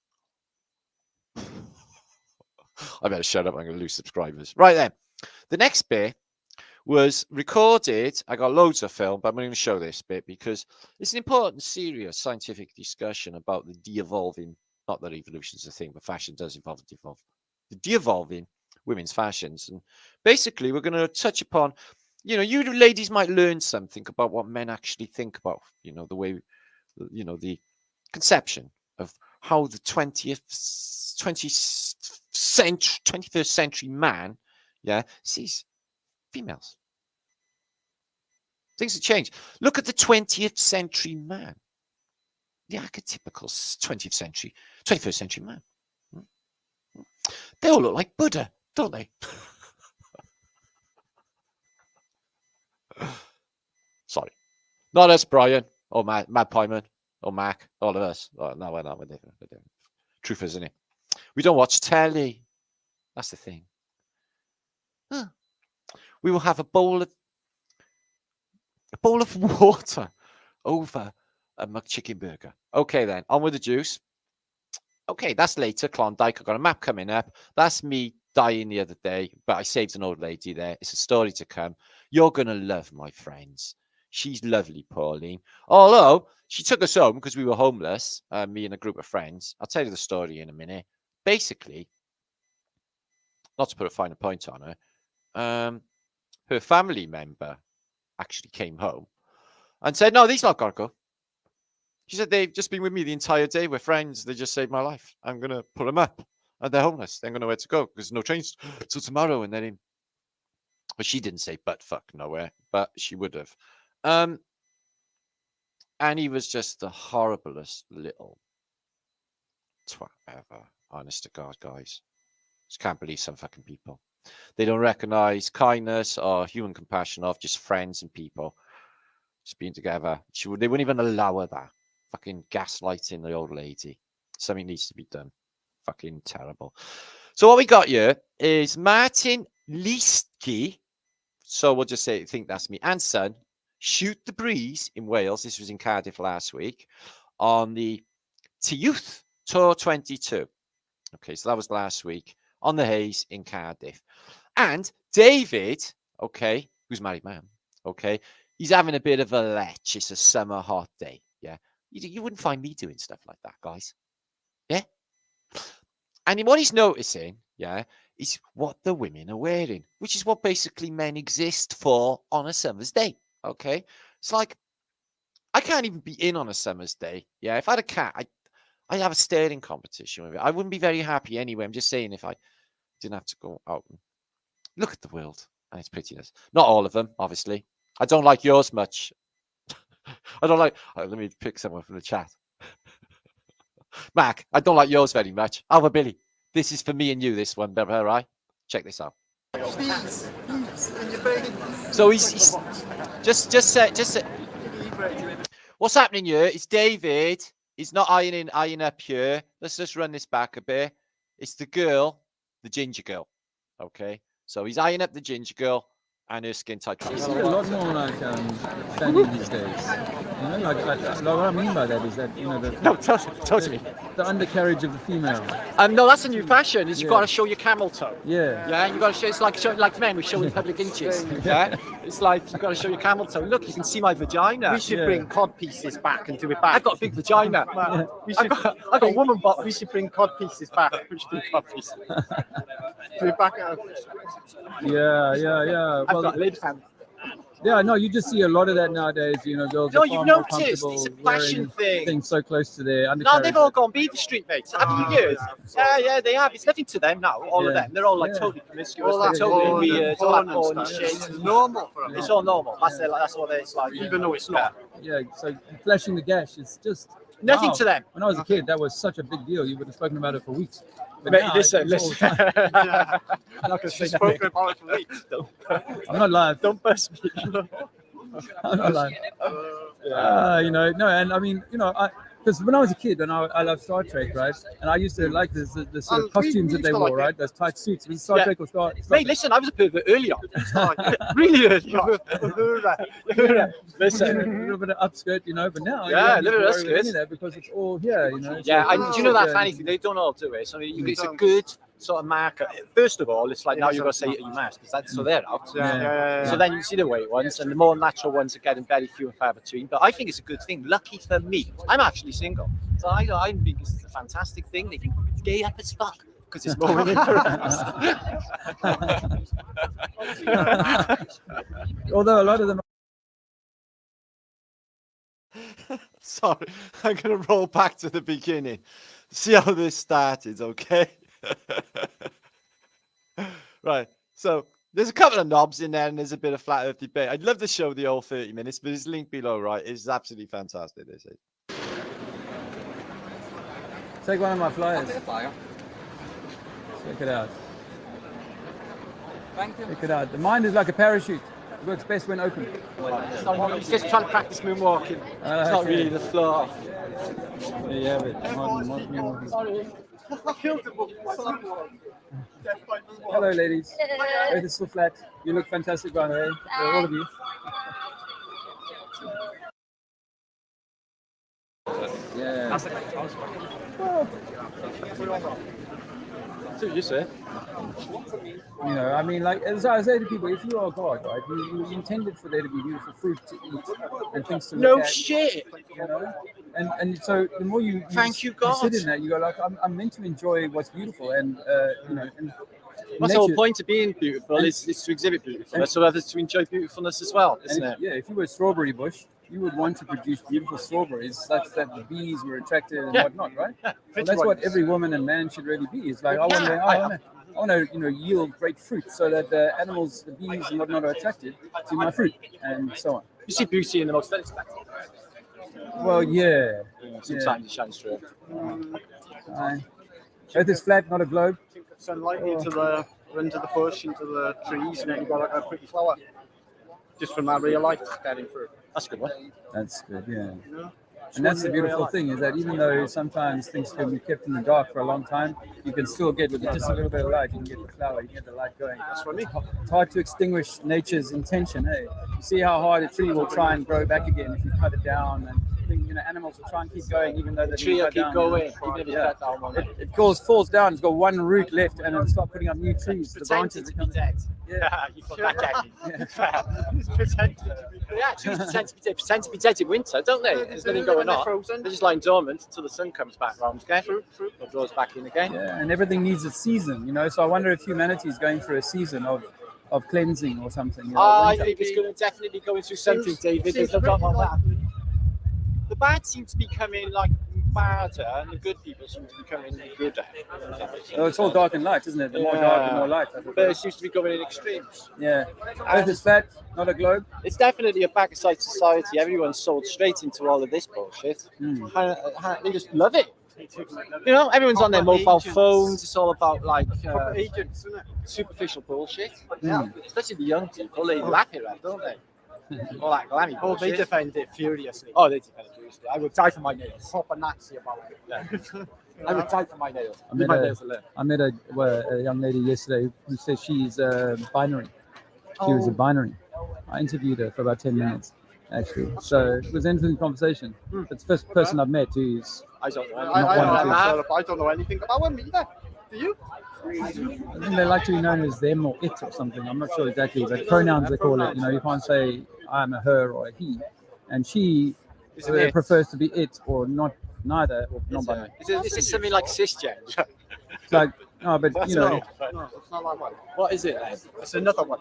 I better shut up. I'm going to lose subscribers. Right then. The next bit was recorded. I got loads of film, but I'm going to show this bit because it's an important, serious scientific discussion about the de-evolving, not that evolution is a thing, but fashion does evolve and devolve. The de-evolving women's fashions. And basically, we're going to touch upon, you ladies might learn something about what men actually think about, the way, the conception of how the 21st century man, sees females. Things have changed. Look at the 20th century man. The archetypical 21st century man. They all look like Buddha, don't they? Sorry. Not us, Brian, or Matt Pyman, or Mac, all of us. Oh, no, we're not. We're different. Truth is, isn't it? We don't watch telly. That's the thing. We will have a bowl of water over a McChicken burger. Okay, then. On with the juice. Okay, that's later. Klondike. I've got a map coming up. That's me dying the other day, but I saved an old lady there. It's a story to come. You're going to love my friends. She's lovely, Pauline. Although, she took us home because we were homeless, me and a group of friends. I'll tell you the story in a minute. Basically, not to put a finer point on her, her family member actually came home and said, no, these lot got to go. She said, they've just been with me the entire day. We're friends. They just saved my life. I'm going to put them up. And they're homeless. They don't know where to go because there's no trains till tomorrow. And they're in. But she didn't say butt fuck nowhere, but she would have. And he was just the horriblest little twat ever. Honest to God, guys. Just can't believe some fucking people. They don't recognize kindness or human compassion of just friends and people just being together. They wouldn't even allow her that. Fucking gaslighting the old lady. Something needs to be done. Fucking terrible. So what we got here is martinliedtke. So we'll just say, I think that's me and son. Shoot the Breeze in Wales. This was in Cardiff last week on the Youth Tour 22. Okay, so that was last week on the Haze in Cardiff. And David, okay, who's a married man, okay, he's having a bit of a lech. It's a summer hot day, yeah. You wouldn't find me doing stuff like that, guys. Yeah? And what he's noticing, yeah, is what the women are wearing, which is what basically men exist for on a summer's day, okay? It's like, I can't even be in on a summer's day, yeah? If I had a cat, I'd have a staring competition with it. I wouldn't be very happy anyway. I'm just saying if I didn't have to go out and look at the world and its prettiness. Not all of them, obviously. I don't like yours much. I don't like... let me pick someone from the chat. Mac, I don't like yours very much. Alva Billy, this is for me and you, this one, all right? Check this out. So he's just say, what's happening here is David is not eyeing up here. Let's just run this back a bit. It's the girl, the ginger girl. Okay, so he's eyeing up the ginger girl and her skin tight. You see a lot more like fanning these days. You know, like what I mean by that is that, you know, Totally. The undercarriage of the female. No, that's a new fashion. Is you've got to show your camel toe. Yeah. Yeah, you got to show. It's like men. We show in public inches. Yeah. It's like you've got to show your camel toe. Look, you can see my vagina. We should bring cod pieces back and do it back. I've got a big vagina. I've got woman bottom. We should bring cod pieces back. We should bring cod pieces. Do it back. Yeah. I've got lid fans. Yeah, no, you just see a lot of that nowadays. You know, girls. No, are you've far more noticed it's a fashion thing. Things so close to their No, undercarriage. they've all gone Beaver Street, mate. Have you years? Yeah, they have. It's nothing to them now. All of them. They're all like totally promiscuous. All that totally weird. All that porn and shit. shit. It's normal for them. It's all normal. That's what it's like. Even though it's not. Yeah, so flashing the gash, it's just Nothing to them. When I was a kid, that was such a big deal. You would have spoken about it for weeks. But Mate, now, listen. it's all the time. I'm not going to say Spoken about it for weeks. I'm not live. Don't bust me. I'm not live. You know, no, and I mean, you know, because when I was a kid and I loved Star Trek, right? And I used to like the sort of costumes that they wore, right? Those tight suits. Was Star Trek or Star Mate, listen, I was a pervert earlier. Really early on. Listen. A little bit of upskirt, you know, but now Yeah, you a little bit of don't upskirt. that because it's all here, you know. Yeah, and do you know that funny thing? They don't all do it. So it's a good sort of marker. First of all, it's like now you've got to say it in your mask because that's so they're out. So then you see the weight ones, and the more natural ones are getting very few and far between. But I think it's a good thing. Lucky for me, I'm actually single, so I think this is a fantastic thing. They think it's gay up as fuck because it's more women for us. Although a lot of them. Sorry, I'm going to roll back to the beginning. See how this started, okay? Right, so there's a couple of knobs in there and there's a bit of flat earth debate. I'd love to show the whole 30 minutes, but it's linked below, right? It's absolutely fantastic, this is. Take one of my flyers. Check it out. Thank you. Check it out. The mind is like a parachute. It works best when open. He's just trying to practice moonwalking. It's not okay. really the floor. There you have it. Modern moonwalking. Hello, ladies. Earth is still flat. You look fantastic, by the way. All of you. Yeah. So you say? You know, I mean, like, as I say to people, if you are God, right, you intended for there to be beautiful fruit to eat and things to look No at. shit. You know? And so the more you Thank you, God. sit in that, you go like, I'm meant to enjoy what's beautiful, and you know, and That's the whole point of being beautiful is to exhibit beautifulness, so others to enjoy beautifulness as well, isn't it? Yeah, if you were a strawberry bush, you would want to produce beautiful strawberries such that the bees were attracted and whatnot, right? Well, that's what every woman and man should really be. It's like, I want to, you know, yield great fruit so that the animals, the bees and whatnot are attracted to my fruit and so on. You see beauty in the most unexpected. Well, yeah. Sometimes it shines through. Earth is flat, not a globe. Sunlight into the bush, into the trees, and then you got like a pretty flower. Just from that real light getting through. That's a good one. That's good, yeah. And that's the beautiful thing, is that even though sometimes things can be kept in the dark for a long time, you can still get, with just a little bit of light, you can get the flower, you can get the light going. That's what I mean. It's hard to extinguish nature's intention, hey? You see how hard a tree will try and grow back again if you cut it down, and you know, animals will try and keep going even though the tree will keep going. It falls down, it's got one root left, and it'll start putting up new trees. The branches to be dead. Yeah. You put that down. It's pretending to be dead. Yeah, trees pretend to be dead in winter, don't they? There's nothing going on. They're just lying dormant until the sun comes back round again. It draws back in again. Yeah, and everything needs a season, you know. So I wonder if humanity is going through a season of cleansing or something. You know, I think it's going to definitely go into something, David. There's no doubt about that. The bad seem to be coming like badder, and the good people seem to be coming gooder. Oh, it's all dark and light, isn't it? The more dark, the more light. But it seems to be going in extremes. Yeah. Earth is flat, not a globe. It's definitely a back-side society. Everyone's sold straight into all of this bullshit. They just love it. You know, everyone's on their mobile phones. It's all about like agents, isn't it? Superficial bullshit. Yeah. Especially the young people, they lap it up, don't they? All that glammy bullshit. They defend it furiously. Oh, they defend it furiously. I would die for my nails. Proper Nazi about it. Yeah. I would die for my nails. I met a young lady yesterday who says she's binary. She was a binary. I interviewed her for about 10 minutes, actually. So it was an interesting conversation. It's the first person I've met who's... I don't know. I don't know anything about women either. Do you? I think they like to be known as them or it or something. I'm not sure exactly, but pronouns they call it. You know, you can't say I'm a her or a he. And she prefers to be it or not, neither, or non-binary. Is it something like cisgender? It's like, no, but you know. No, it's not like one. What is it then? It's another one.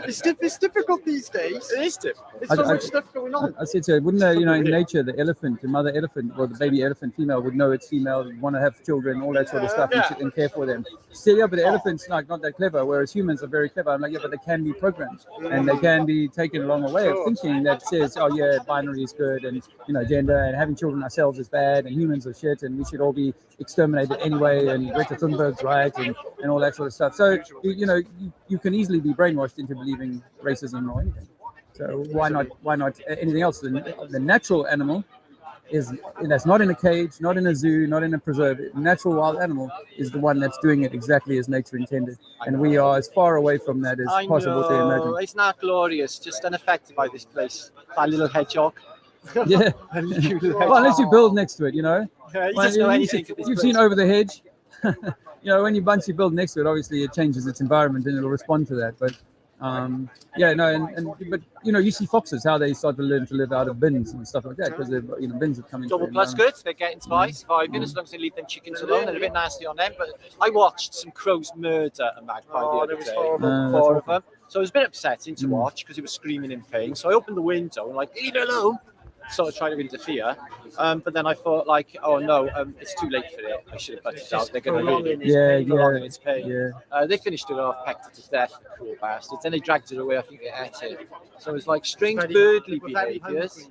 It's difficult these days. It is difficult. There's so much stuff going on. I said to her, wouldn't they, you know, in nature, the elephant, the mother elephant, or the baby elephant female would know it's female, want to have children, all that sort of stuff, and care for them. She said, yeah, but the elephant's like not that clever, whereas humans are very clever. I'm like, yeah, but they can be programmed, and they can be taken along a way of thinking that says, oh yeah, binary is good, and you know, gender and having children ourselves is bad, and humans are shit, and we should all be exterminated anyway, and Greta Thunberg's right, and all that sort of stuff. So you know, you can easily be brainwashed into believing racism or anything. So why not anything else? The natural animal that's not in a cage, not in a zoo, not in a preserve. Natural wild animal is the one that's doing it exactly as nature intended, and we are as far away from that as possible to imagine. It's not glorious, just unaffected by this place. That little hedgehog. Yeah. Well, unless you build next to it, you know. Yeah, he Well, doesn't know you've anything. seen- You've seen over the hedge. You know, once you build next to it, obviously it changes its environment and it'll respond to that. But yeah, no, but you know, you see foxes how they start to learn to live out of bins and stuff like that because bins have come into Double the plus environment. good. They're getting by, surviving as long as they leave them chickens alone. They're a bit nasty on them, but I watched some crows murder a magpie the other day. Four of them. So it was a bit upsetting to watch because he was screaming in pain. So I opened the window and like, leave it alone. Sort of trying to interfere, but then I thought like, oh no, it's too late for it. I should have put it out. They're going to really prolong its pain. Yeah. They finished it off, pecked it to death, the cruel bastards. Then they dragged it away. I think they ate it. So it's like strange birdly behaviours,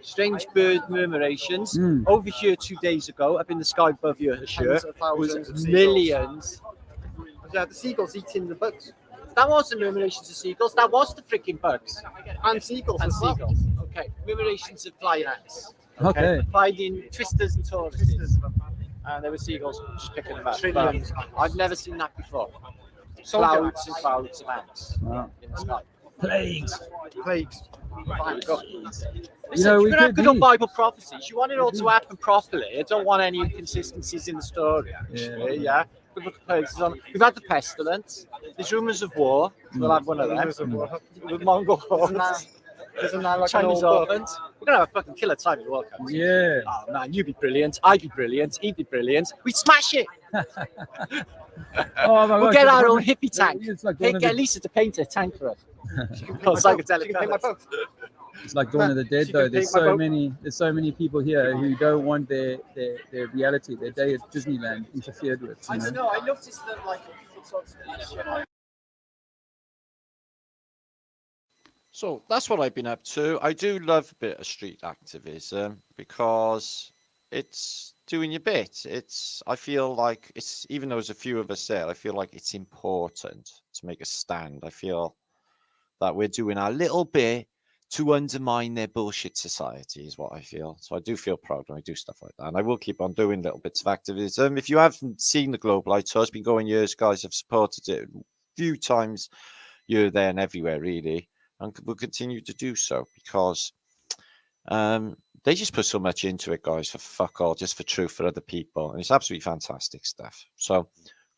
strange bird murmurations. Over here 2 days up in the sky above your shirt was millions. Yeah, the seagulls eating the bugs. That wasn't murmurations of seagulls. That was the freaking bugs And seagulls and as well. seagulls. Okay, murmurations of flying ants. Okay. Finding twisters and tortoises. And there were seagulls just picking them up. Trillions. I've never seen that before. Clouds and clouds of ants Wow. in the sky. Plagues. Plagues. Listen, You know, if we you're going to have could good old be. Bible prophecies, you want it all to happen properly. I don't want any inconsistencies in the story, actually. Yeah. We've had the pestilence. There's rumours of war. We'll have one of them. With Mongol hordes. Isn't that like Chinese an old book? orphans. We're going to have a fucking killer time in the World Cup. Yeah. Oh man, you'd be brilliant. I'd be brilliant. He'd be brilliant. We'd smash it. Oh my We'll gosh, get it's our like- own hippie tank. It's like Hey, Dawn of get the, Lisa to paint a tank for us. Oh, Psychedelic she can paint my colours. boat. it's like Dawn of the Dead She though. can There's paint my so boat. many people here who don't want their reality, their day at Disneyland interfered with. I You don't know? know. I noticed that like So that's what I've been up to. I do love a bit of street activism because it's doing your bit. I feel like it's, even though there's a few of us there, I feel like it's important to make a stand. I feel that we're doing our little bit to undermine their bullshit society is what I feel. So I do feel proud when I do stuff like that. And I will keep on doing little bits of activism. If you haven't seen the Global Light Tour, it's been going years, guys. I've supported it a few times here, there and everywhere, really. And we'll continue to do so because they just put so much into it, guys, for fuck all, just for truth for other people. And it's absolutely fantastic stuff. So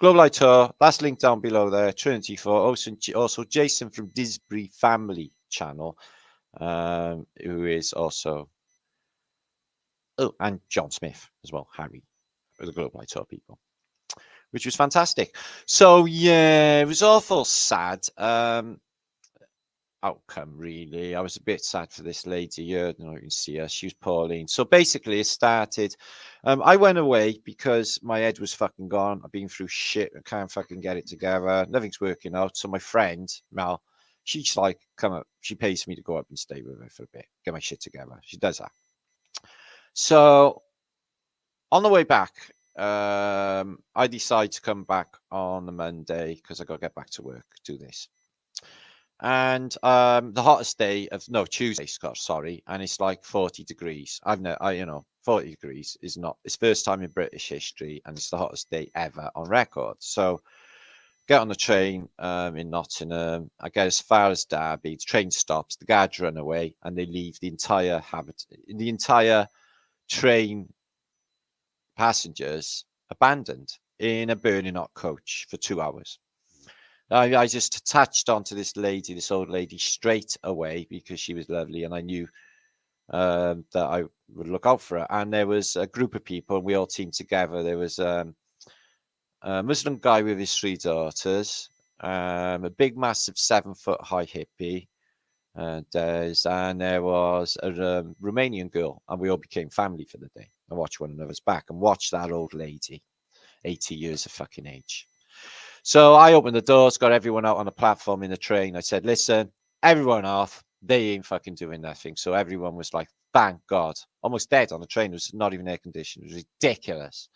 Global Light Tour, that's linked down below there. Trinity for also Jason from Disbury Family Channel, who is also, and John Smith as well, Harry, the Global Light Tour people, which was fantastic. So yeah, it was awful sad. Outcome, really. I was a bit sad for this lady here. You can see her. She was Pauline. So basically, it started. I went away because my head was fucking gone. I've been through shit. I can't fucking get it together. Nothing's working out. So my friend Mel, she's like, come up. She pays me to go up and stay with her for a bit, get my shit together. She does that. So on the way back, I decided to come back on the Monday because I got to get back to work, do this. And the hottest day of Tuesday, sorry, and it's like 40 degrees. 40 degrees is not, it's first time in British history, and it's the hottest day ever on record. So get on the train in Nottingham. I get as far as Derby. The train stops, the guards run away, and they leave the entire train passengers abandoned in a burning hot coach for 2 hours. I just attached onto this old lady, straight away because she was lovely, and I knew that I would look out for her. And there was a group of people, and we all teamed together. There was a Muslim guy with his 3 daughters, a big, massive 7-foot high hippie, and there was a Romanian girl, and we all became family for the day and watched one another's back and watched that old lady, 80 years of fucking age. So I opened the doors, got everyone out on the platform in the train. I said, listen, everyone off. They ain't fucking doing nothing. So everyone was like, thank God. Almost dead on the train. It was not even air conditioned. It was ridiculous.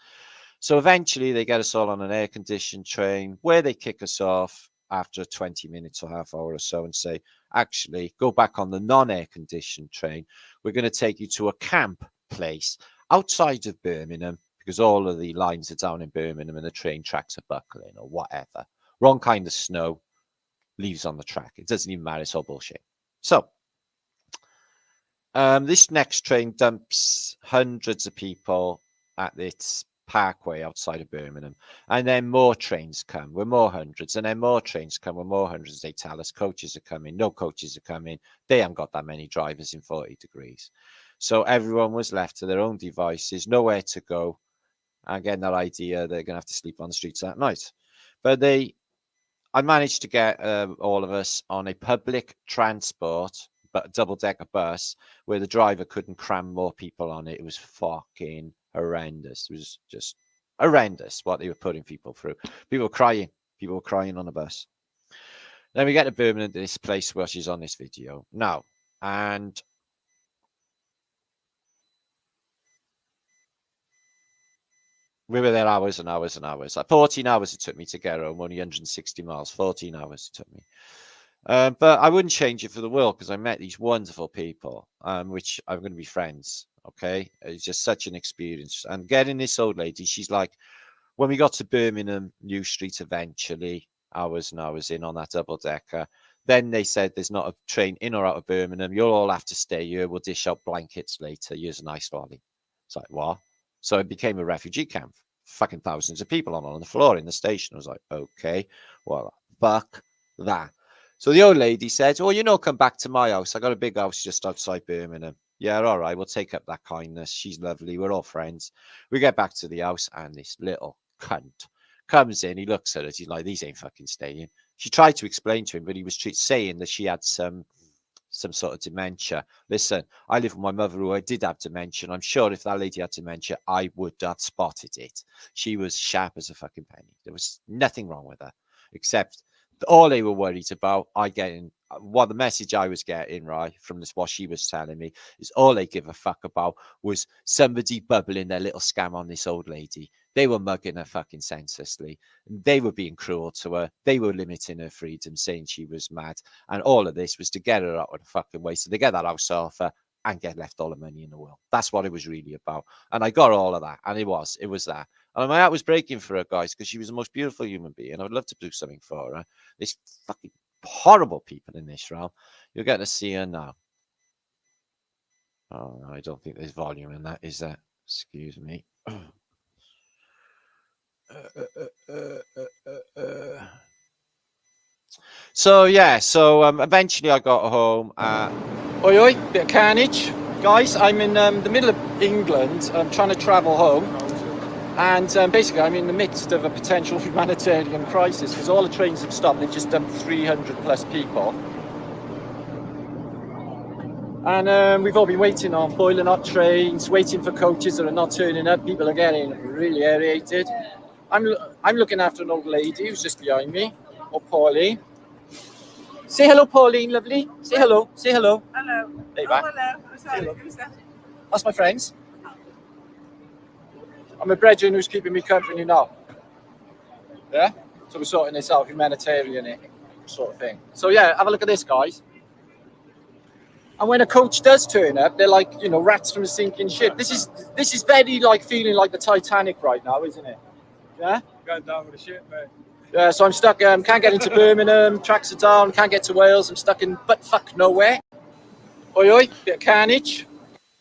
So eventually they get us all on an air conditioned train where they kick us off after 20 minutes or half hour or so and say, actually, go back on the non-air conditioned train. We're going to take you to a camp place outside of Birmingham, because all of the lines are down in Birmingham and the train tracks are buckling or whatever. Wrong kind of snow, leaves on the track. It doesn't even matter. It's all bullshit. So This next train dumps hundreds of people at its parkway outside of Birmingham, and then more trains come with more hundreds, and then more trains come with more hundreds. They tell us coaches are coming, no coaches are coming. They haven't got that many drivers in 40 degrees. So everyone was left to their own devices, nowhere to go, and getting that idea they're going to have to sleep on the streets that night. But I managed to get all of us on a public transport, but double-decker bus, where the driver couldn't cram more people on it. It was fucking horrendous. It was just horrendous what they were putting people through. People were crying. People were crying on the bus. Then we get to Birmingham, this place where she's on this video now, and we were there hours and hours and hours. Like 14 hours it took me to get home, only 160 miles. 14 hours it took me. But I wouldn't change it for the world, because I met these wonderful people, which I'm going to be friends. Okay. It's just such an experience. And getting this old lady, she's like, when we got to Birmingham New Street eventually, hours and hours in on that double decker, then they said there's not a train in or out of Birmingham. You'll all have to stay here. We'll dish out blankets later. Here's a nice lolly. It's like, what? So it became a refugee camp. Fucking thousands of people on the floor in the station. I was like, okay, well, fuck that. So the old lady said, oh, come back to my house. I got a big house just outside Birmingham. Yeah, all right, we'll take up that kindness. She's lovely. We're all friends. We get back to the house, and this little cunt comes in. He looks at us. He's like, these ain't fucking staying. She tried to explain to him, but he was saying that she had some sort of dementia. Listen, I live with my mother who did have dementia. I'm sure if that lady had dementia, I would have spotted it. She was sharp as a fucking penny. There was nothing wrong with her, except all they were worried about, what the message I was getting, right, from this, what she was telling me, is all they give a fuck about was somebody bubbling their little scam on this old lady. They were mugging her fucking senselessly. They were being cruel to her. They were limiting her freedom, saying she was mad. And all of this was to get her out of the fucking way, so they get that house off her and get left all the money in the world. That's what it was really about. And I got all of that. And it was that. And my heart was breaking for her, guys, because she was the most beautiful human being. I would love to do something for her. There's fucking horrible people in this realm. You're getting to see her now. Oh, I don't think there's volume in that, is there? Excuse me. So eventually I got home. Oi oi, bit of carnage, guys. I'm in the middle of England. I'm trying to travel home, and basically I'm in the midst of a potential humanitarian crisis, because all the trains have stopped. They've just dumped 300 plus people, and we've all been waiting on boiling hot trains, waiting for coaches that are not turning up. People are getting really irritated. I'm looking after an old lady who's just behind me, or Pauline. Say hello, Pauline, lovely. Say hello. Say hello. Hello. There you are. Hello. I'm sorry. Hello. Who's that? That's my friends. I'm a brethren who's keeping me company now. Yeah? So we're sorting this out, humanitarian sort of thing. So yeah, have a look at this, guys. And when a coach does turn up, they're like, rats from a sinking ship. This is very like feeling like the Titanic right now, isn't it? Yeah? Going down with the ship, mate. Yeah, so I'm stuck, can't get into Birmingham, tracks are down, can't get to Wales, I'm stuck in butt-fuck nowhere. Oi oi, bit of carnage.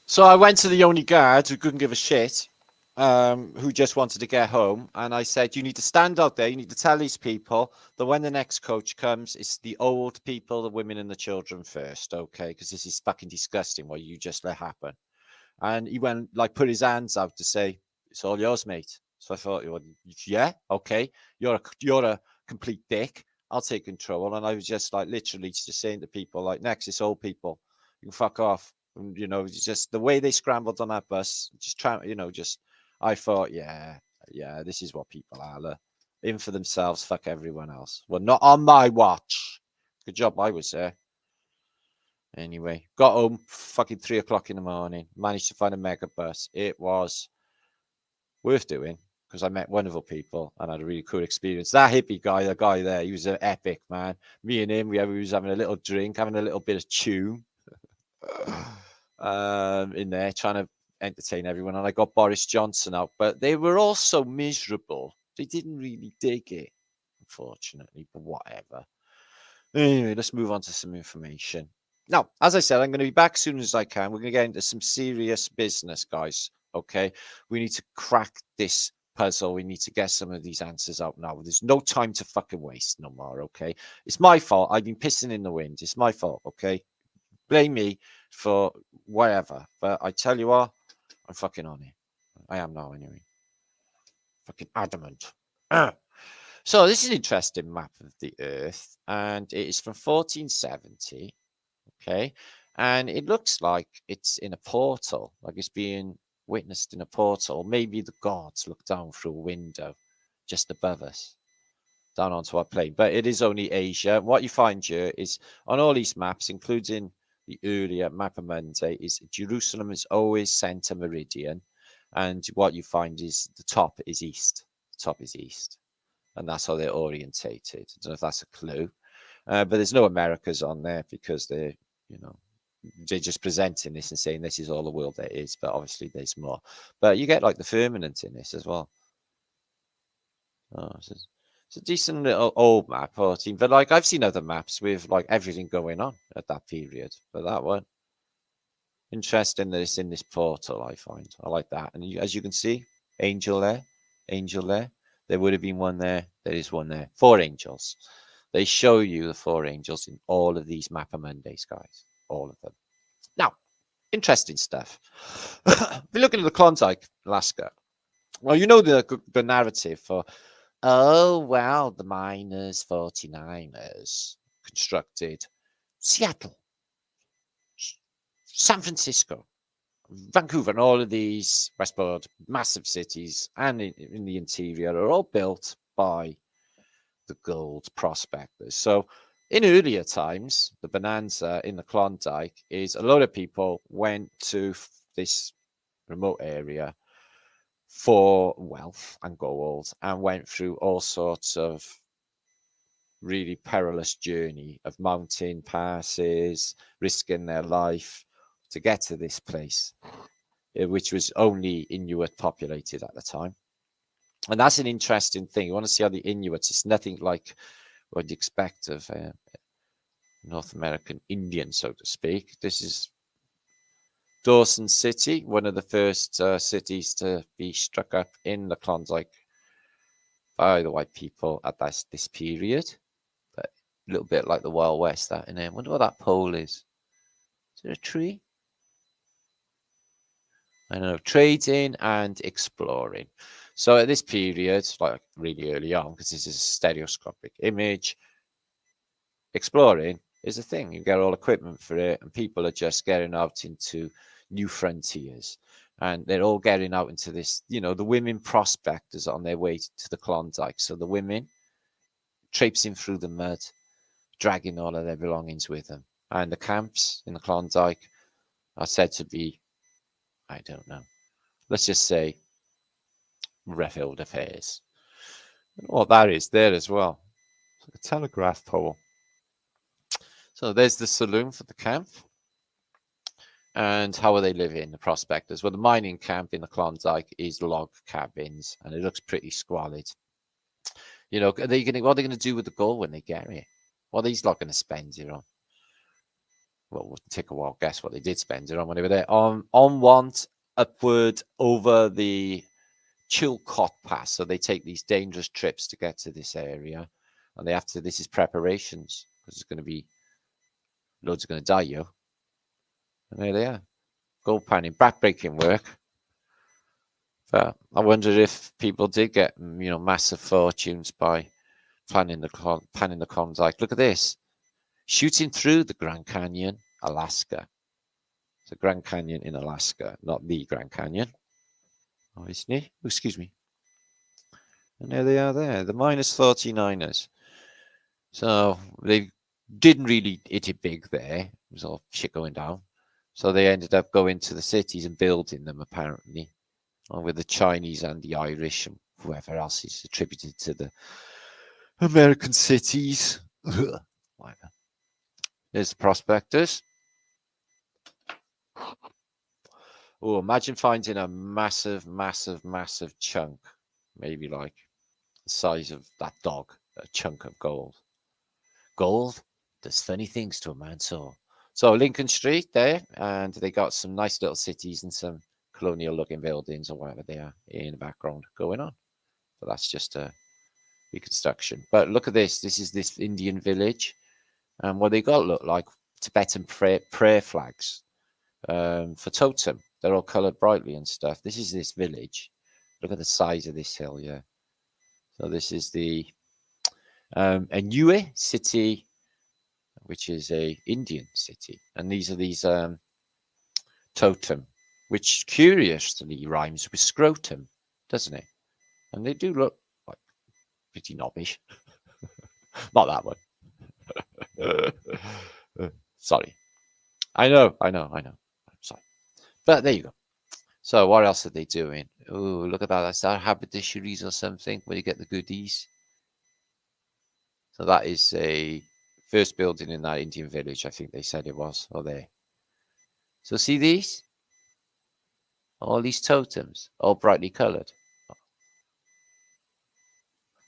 So I went to the only guard who couldn't give a shit, who just wanted to get home, and I said, you need to stand out there, you need to tell these people that when the next coach comes, it's the old people, the women and the children first, okay? Because this is fucking disgusting what you just let happen. And he went, put his hands out to say, it's all yours, mate. So I thought, yeah, okay, you're a complete dick. I'll take control. And I was just literally just saying to people, next, it's old people. You can fuck off. And, just the way they scrambled on that bus, I thought, yeah, this is what people are. In for themselves, fuck everyone else. Well, not on my watch. Good job I was there. Anyway, got home fucking 3 o'clock in the morning. Managed to find a mega bus. It was worth doing, because I met wonderful people and had a really cool experience. That hippie guy, the guy there, he was an epic, man. Me and him, we was having a little drink, having a little bit of tune in there, trying to entertain everyone. And I got Boris Johnson out, but they were all so miserable. They didn't really dig it, unfortunately, but whatever. Anyway, let's move on to some information. Now, as I said, I'm going to be back as soon as I can. We're going to get into some serious business, guys. Okay, we need to crack this puzzle. We need to get some of these answers out now. There's no time to fucking waste no more. Okay, it's my fault. I've been pissing in the wind. It's my fault. Okay, blame me for whatever. But I tell you what, I'm fucking on it. I am now anyway. Fucking adamant. So this is an interesting map of the Earth, and it is from 1470. Okay, and it looks like it's in a portal, like it's being witnessed in a portal. Maybe the gods look down through a window just above us, down onto our plane. But it is only Asia. What you find here is on all these maps, including the earlier map of Monday, is Jerusalem is always center meridian, and what you find is the top is east. The top is east, and that's how they're orientated. I don't know if that's a clue, but there's no Americas on there because they're, you know, they're just presenting this and saying this is all the world there is, but obviously there's more. But you get like the firmament in this as well. Oh, it's a decent little old map, 14. But like I've seen other maps with like everything going on at that period, but that one interesting that it's in this portal. I find I like that, and as you can see, angel there, angel there. There would have been one there. There is one there. 4 angels. They show you the 4 angels in all of these Mappa Mondays, guys. All of them. Now, interesting stuff. We're looking at the Klondike, Alaska. Well, you know the narrative for, oh, well, the miners, 49ers constructed Seattle, San Francisco, Vancouver, and all of these westward massive cities and in the interior are all built by the gold prospectors. So in earlier times, the bonanza in the Klondike is a lot of people went to this remote area for wealth and gold and went through all sorts of really perilous journey of mountain passes, risking their life to get to this place, which was only Inuit populated at the time. And that's an interesting thing. You want to see how the Inuits, it's nothing like what you'd expect of North American Indian, so to speak. This is Dawson City, one of the first cities to be struck up in the Klondike by the white people at this period. But a little bit like the Wild West, that in there. I wonder what that pole is. Is there a tree? I don't know, trading and exploring. So at this period, like really early on, because this is a stereoscopic image, exploring is a thing. You get all equipment for it, and people are just getting out into new frontiers. And they're all getting out into this, you know, the women prospectors on their way to the Klondike. So the women traipsing through the mud, dragging all of their belongings with them. And the camps in the Klondike are said to be, I don't know, let's just say, revealed affairs. What that is there as well. A telegraph pole. So there's the saloon for the camp. And how are they living, the prospectors? Well, the mining camp in the Klondike is log cabins, and it looks pretty squalid. You know, what are they going to do with the gold when they get it? What are these lot going to spend it on? Well, we'll take a wild guess what they did spend it on when they were there. On want, upward over the Chilcot Pass. So they take these dangerous trips to get to this area, and they have to. This is preparations because it's going to be loads are going to die, yo. And there they are, gold panning, backbreaking work. But I wonder if people did get, you know, massive fortunes by panning the Klondike. Look at this, shooting through the Grand Canyon, Alaska. It's a Grand Canyon in Alaska, not the Grand Canyon. Oh, isn't it? Oh, excuse me. And there they are there, the minus 49ers. So they didn't really hit it big there. It was all shit going down. So they ended up going to the cities and building them, apparently, with the Chinese and the Irish and whoever else is attributed to the American cities. There's the prospectors. Oh, imagine finding a massive, massive, massive chunk, maybe like the size of that dog, a chunk of gold. Gold does funny things to a man's soul. So Lincoln Street there, and they got some nice little cities and some colonial-looking buildings or whatever they are in the background going on. So that's just a reconstruction. But look at this. This is this Indian village, and what they got look like Tibetan prayer flags for totem. They're all coloured brightly and stuff. This is this village. Look at the size of this hill, yeah. So this is the Anue city, which is a Indian city, and these are these totem, which curiously rhymes with scrotum, doesn't it? And they do look like pretty knobbish. Not that one. Sorry. I know. I'm sorry. But there you go. So what else are they doing? Oh, look at that. That's our haberdasheries or something where you get the goodies. So that is a first building in that Indian village, I think they said it was. Oh, there. So see these? All these totems, all brightly coloured.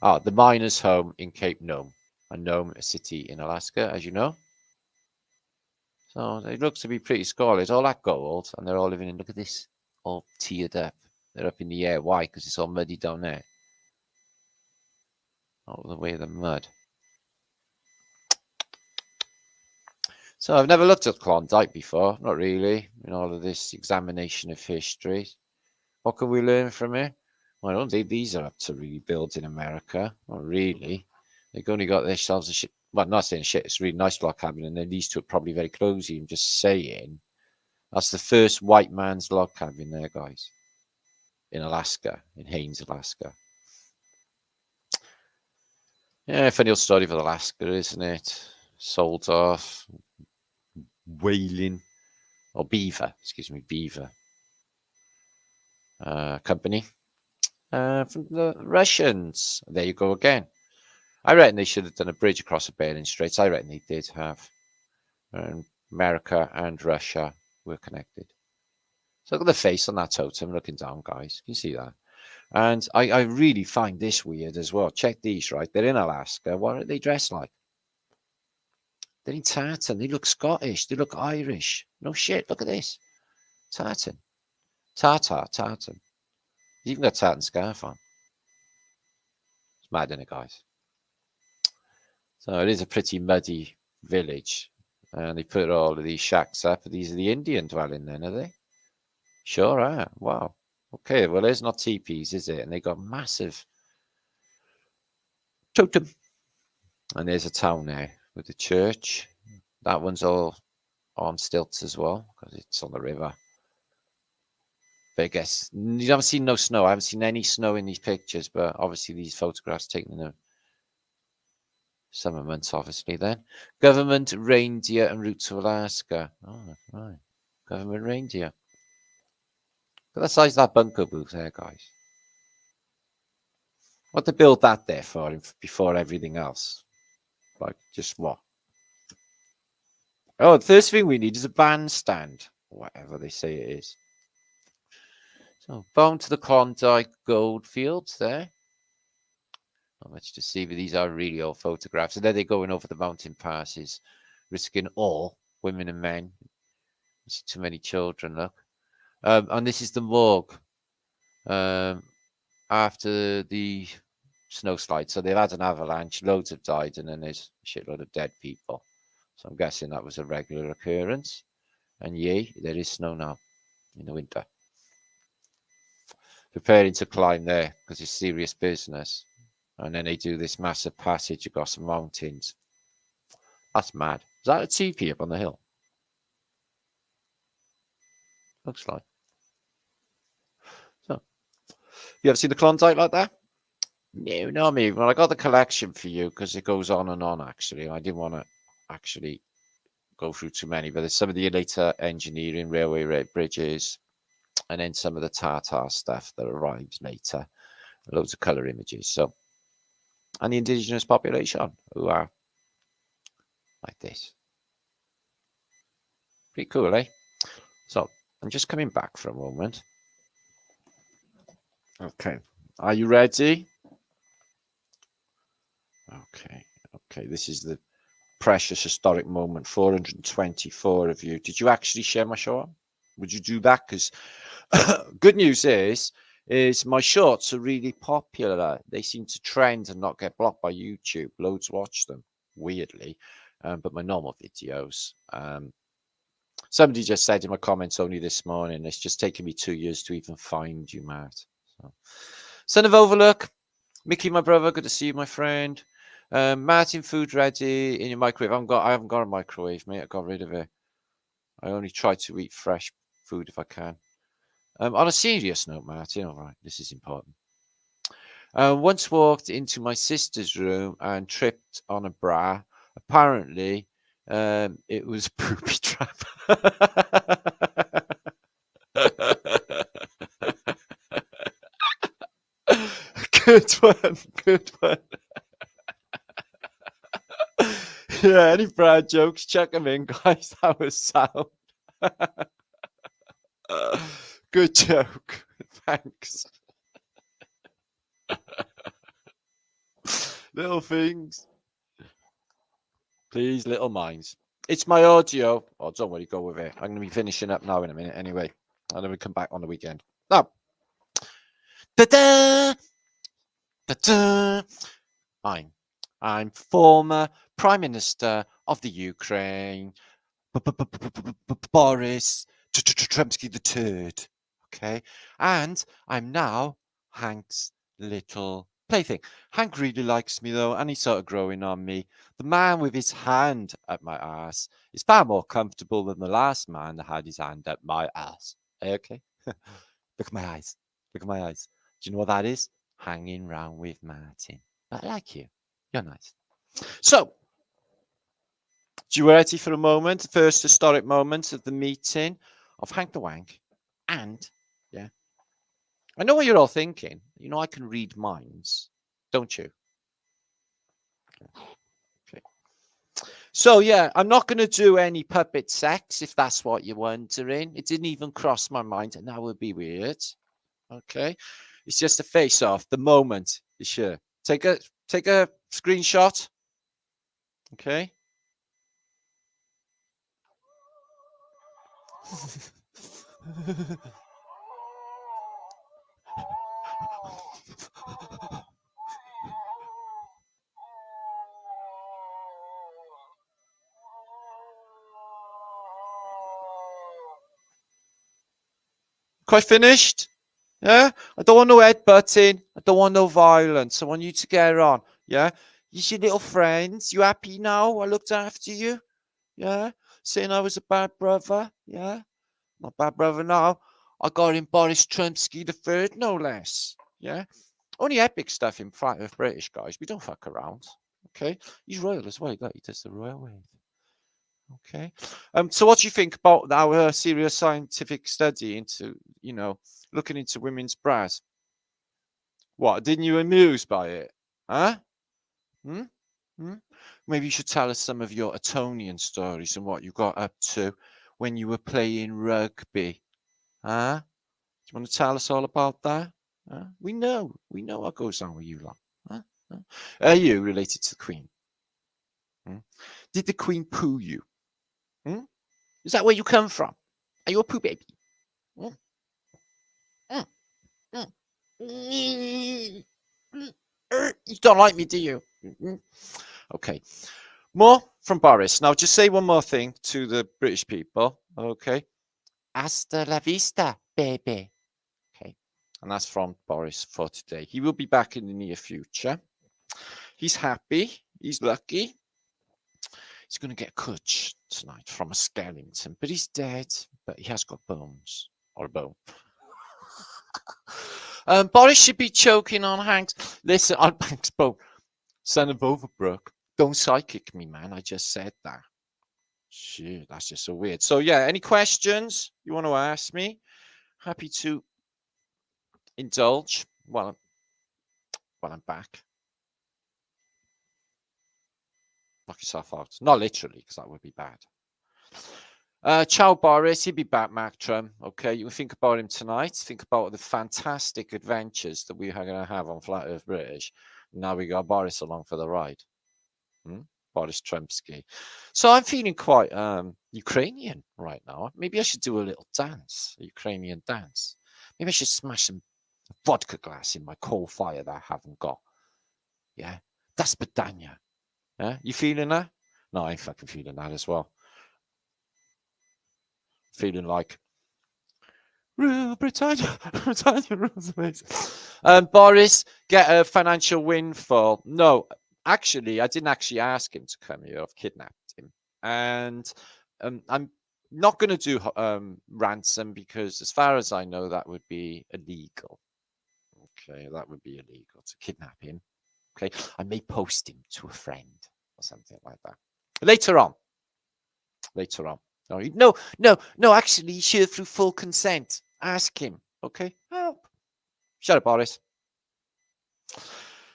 Ah, the miners' home in Cape Nome. And Nome, a city in Alaska, as you know. So it looks to be pretty squalid. All that gold, and they're all living in, look at this, all tiered up. They're up in the air. Why? Because it's all muddy down there. All the way of the mud. So I've never looked at Klondike before, not really, in all of this examination of history. What can we learn from it? Well, I don't think these are up to really build in America. Not really. They've only got themselves a shit. Well, not saying shit, it's a really nice log cabin, and then these two are probably very cozy. I'm just saying. That's the first white man's log cabin there, guys. In Alaska, in Haines, Alaska. Yeah, funny old story for Alaska, isn't it? Sold off. Whaling or Beaver, excuse me, Beaver company from the Russians. There you go again. I reckon they should have done a bridge across the Bering Straits. I reckon they did have. America and Russia were connected. So look at the face on that totem looking down, guys. Can you see that? And I really find this weird as well. Check these, right? They're in Alaska. What are they dressed like? They're in tartan. They look Scottish. They look Irish. No shit. Look at this. Tartan. Tartan. He's even got a tartan scarf on. It's mad, isn't it, guys? So it is a pretty muddy village. And they put all of these shacks up. These are the Indian dwelling then, are they? Sure are. Wow. Okay, well, there's not teepees, is it? And they got massive totem. And there's a town there with the church. That one's all on stilts as well because it's on the river. But I guess you haven't seen no snow. I haven't seen any snow in these pictures, but obviously these photographs taken in the summer months, obviously then. Government reindeer en route to Alaska. Oh, right. Government reindeer. Look at the size of that bunker booth there, guys. What to build that there for before everything else? Like, just what? Oh, the first thing we need is a bandstand. Whatever they say it is. So, bound to the Klondike gold fields there. Not much to see, but these are really old photographs. And there they're going over the mountain passes, risking all, women and men. Too many children, look. And this is the morgue after the snowslide. So they've had an avalanche, loads have died, and then there's a shitload of dead people. So I'm guessing that was a regular occurrence. And yay, there is snow now in the winter. Preparing to climb there because it's serious business. And then they do this massive passage across the mountains. That's mad. Is that a teepee up on the hill? Looks like. So, you ever seen the Klondike like that? No, not me. Well, I got the collection for you because it goes on and on, actually. I didn't want to actually go through too many, but there's some of the later engineering, railway bridges, and then some of the Tartar stuff that arrives later. Loads of colour images. So, and the indigenous population who are like this. Pretty cool, eh? So, I'm just coming back for a moment. Okay. Are you ready? Okay. This is the precious historic moment. 424 of you. Did you actually share my show? Would you do that? Because good news is my shorts are really popular. They seem to trend and not get blocked by YouTube. Loads watch them, weirdly. But my normal videos. Somebody just said in my comments only this morning, it's just taken me 2 years to even find you, Matt. So, Son of Overlook, Mickey, my brother, good to see you, my friend. Martin, food ready in your microwave. I haven't got a microwave, mate. I got rid of it. I only try to eat fresh food if I can. On a serious note, Martin, all right, this is important. Once walked into my sister's room and tripped on a bra. Apparently, it was a poopy trap. Good one, good one. Yeah, any Brad jokes, chuck them in, guys. That was sound. Good joke. Thanks. Little things. Please, little minds. It's my audio. Oh, don't worry, go with it. I'm going to be finishing up now in a minute anyway. And then we come back on the weekend. Now. Ta-da! Ta-da! I'm former Prime Minister of the Ukraine, Boris Trumpski the Third. Okay, and I'm now Hank's little plaything. Hank really likes me though, and he's sort of growing on me. The man with his hand at my ass is far more comfortable than the last man that had his hand at my ass. Okay, look at my eyes. Look at my eyes. Do you know what that is? Hanging round with Martin. I like you. You're nice. So, do you ready for a moment? The first historic moment of the meeting of Hank the Wank. And, yeah, I know what you're all thinking. You know, I can read minds, don't you? Okay. So, yeah, I'm not going to do any puppet sex, if that's what you're wondering. It didn't even cross my mind, and that would be weird. Okay. It's just a face-off. The moment is sure. Take a screenshot. Okay. Quite finished? Yeah? I don't want no headbutting. I don't want no violence. I want you to get on. Yeah? You see little friends. You happy now? I looked after you. Yeah? Saying I was a bad brother. Yeah? Not bad brother now. I got in Boris Trumpski the Third, no less. Yeah? Only epic stuff in flatearthbritish, guys. We don't fuck around. Okay? He's royal as well. He does the royal way. Okay. So what do you think about our serious scientific study into, you know, looking into women's bras? What, didn't you amuse by it? Huh? Maybe you should tell us some of your Etonian stories and what you got up to when you were playing rugby. Huh? Do you want to tell us all about that? Huh? We know what goes on with you lot. Huh? Are you related to the Queen? Did the Queen poo you? Is that where you come from? Are you a poo baby? You don't like me, do you? Okay. More from Boris. Now, just say one more thing to the British people. Okay. Hasta la vista, baby. Okay. And that's from Boris for today. He will be back in the near future. He's happy. He's lucky. He's going to get cut tonight from a skeleton, but he's dead. But he has got bones, or a bone. Boris should be choking on Hank's. Listen, on Hank's bone. Son of Overbrook, don't psychic me, man. I just said that. Shit, that's just so weird. So yeah, any questions you want to ask me? Happy to indulge while I'm back. Knock yourself out. Not literally, because that would be bad. Ciao, Boris. He'll be back, Mactrum. Okay, you think about him tonight. Think about the fantastic adventures that we are going to have on Flat Earth British. Now we got Boris along for the ride. Boris Trumpski. So I'm feeling quite Ukrainian right now. Maybe I should do a little dance, a Ukrainian dance. Maybe I should smash some vodka glass in my coal fire that I haven't got. Yeah, that's Badania. Yeah, you feeling that? No, I ain't fucking feeling that as well. Feeling like Rule Britannia, Britannia rules the waves. Boris, get a financial windfall. No, actually, I didn't actually ask him to come here. I've kidnapped him. And I'm not going to do ransom because as far as I know, that would be illegal. Okay, that would be illegal to kidnap him. Okay, I may post him to a friend or something like that. Later on. No, actually, share through full consent. Ask him, okay? Help. Shut up, Boris.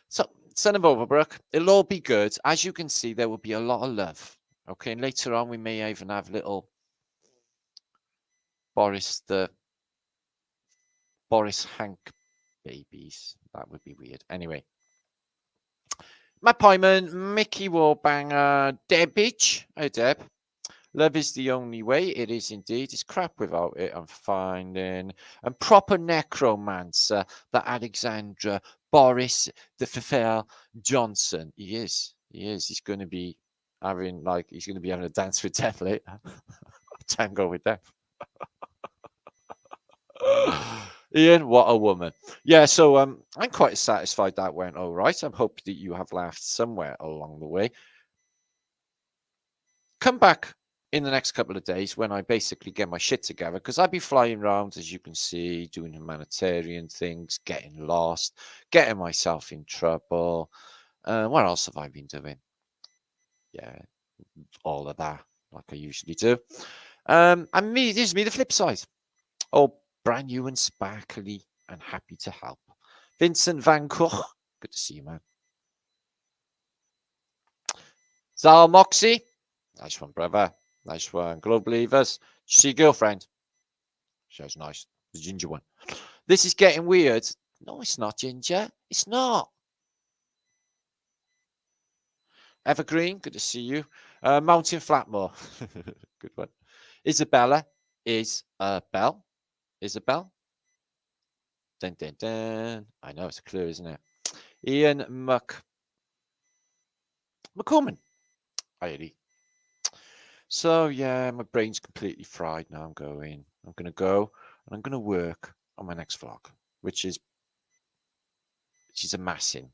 So, son of Overbrook, it'll all be good. As you can see, there will be a lot of love, okay? And later on, we may even have little Boris Hank babies. That would be weird. Anyway. Matt Pyman, Mickey Warbanger, Debbage. Hey, Deb. Love is the only way. It is indeed. It's crap without it, I'm finding. And proper necromancer, the Alexandra Boris, the Fafel Johnson. He is. He's going to be having a dance with death later. Tango with death. Ian, what a woman. Yeah, so I'm quite satisfied that went all right. I hope that you have laughed somewhere along the way. Come back in the next couple of days when I basically get my shit together, because I'll be flying around, as you can see, doing humanitarian things, getting lost, getting myself in trouble. What else have I been doing? Yeah, all of that, like I usually do. And this is me, the flip side. Oh, brand new and sparkly and happy to help. Vincent Van Gogh, good to see you, man. Zal Moxie, nice one, brother. Nice one. Globe Believers. Did you see girlfriend? She was nice. The ginger one. This is getting weird. No, it's not, Ginger. It's not. Evergreen, good to see you. Mountain Flatmore. Good one. Isabella is Bell. Isabel. Dun, dun, dun. I know it's a clue, isn't it? Ian McCorman. Hi, So yeah, my brain's completely fried now. I'm going to go and I'm going to work on my next vlog, which is amassing.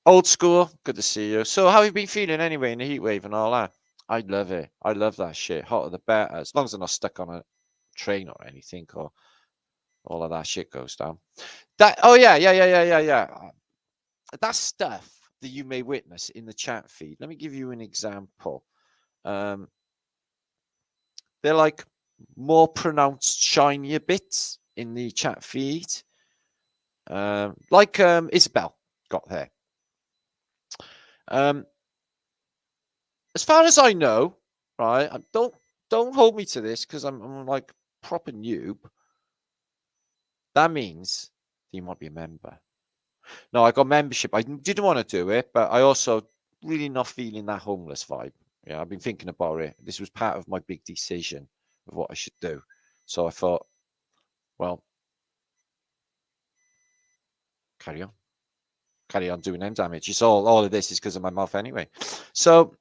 Old school, good to see you. So how have you been feeling anyway in the heat wave and all that? I love it. I love that shit. Hotter the better. As long as I'm not stuck on a train or anything, or all of that shit goes down. Yeah. That stuff that you may witness in the chat feed. Let me give you an example. They're like more pronounced, shinier bits in the chat feed. Like Isabel got there. As far as I know, right? Don't hold me to this because I'm like proper noob. That means you might be a member. No, I got membership. I didn't want to do it, but I also really not feeling that homeless vibe. Yeah, I've been thinking about it. This was part of my big decision of what I should do. So I thought, well, carry on doing end damage. It's all of this is because of my mouth anyway. So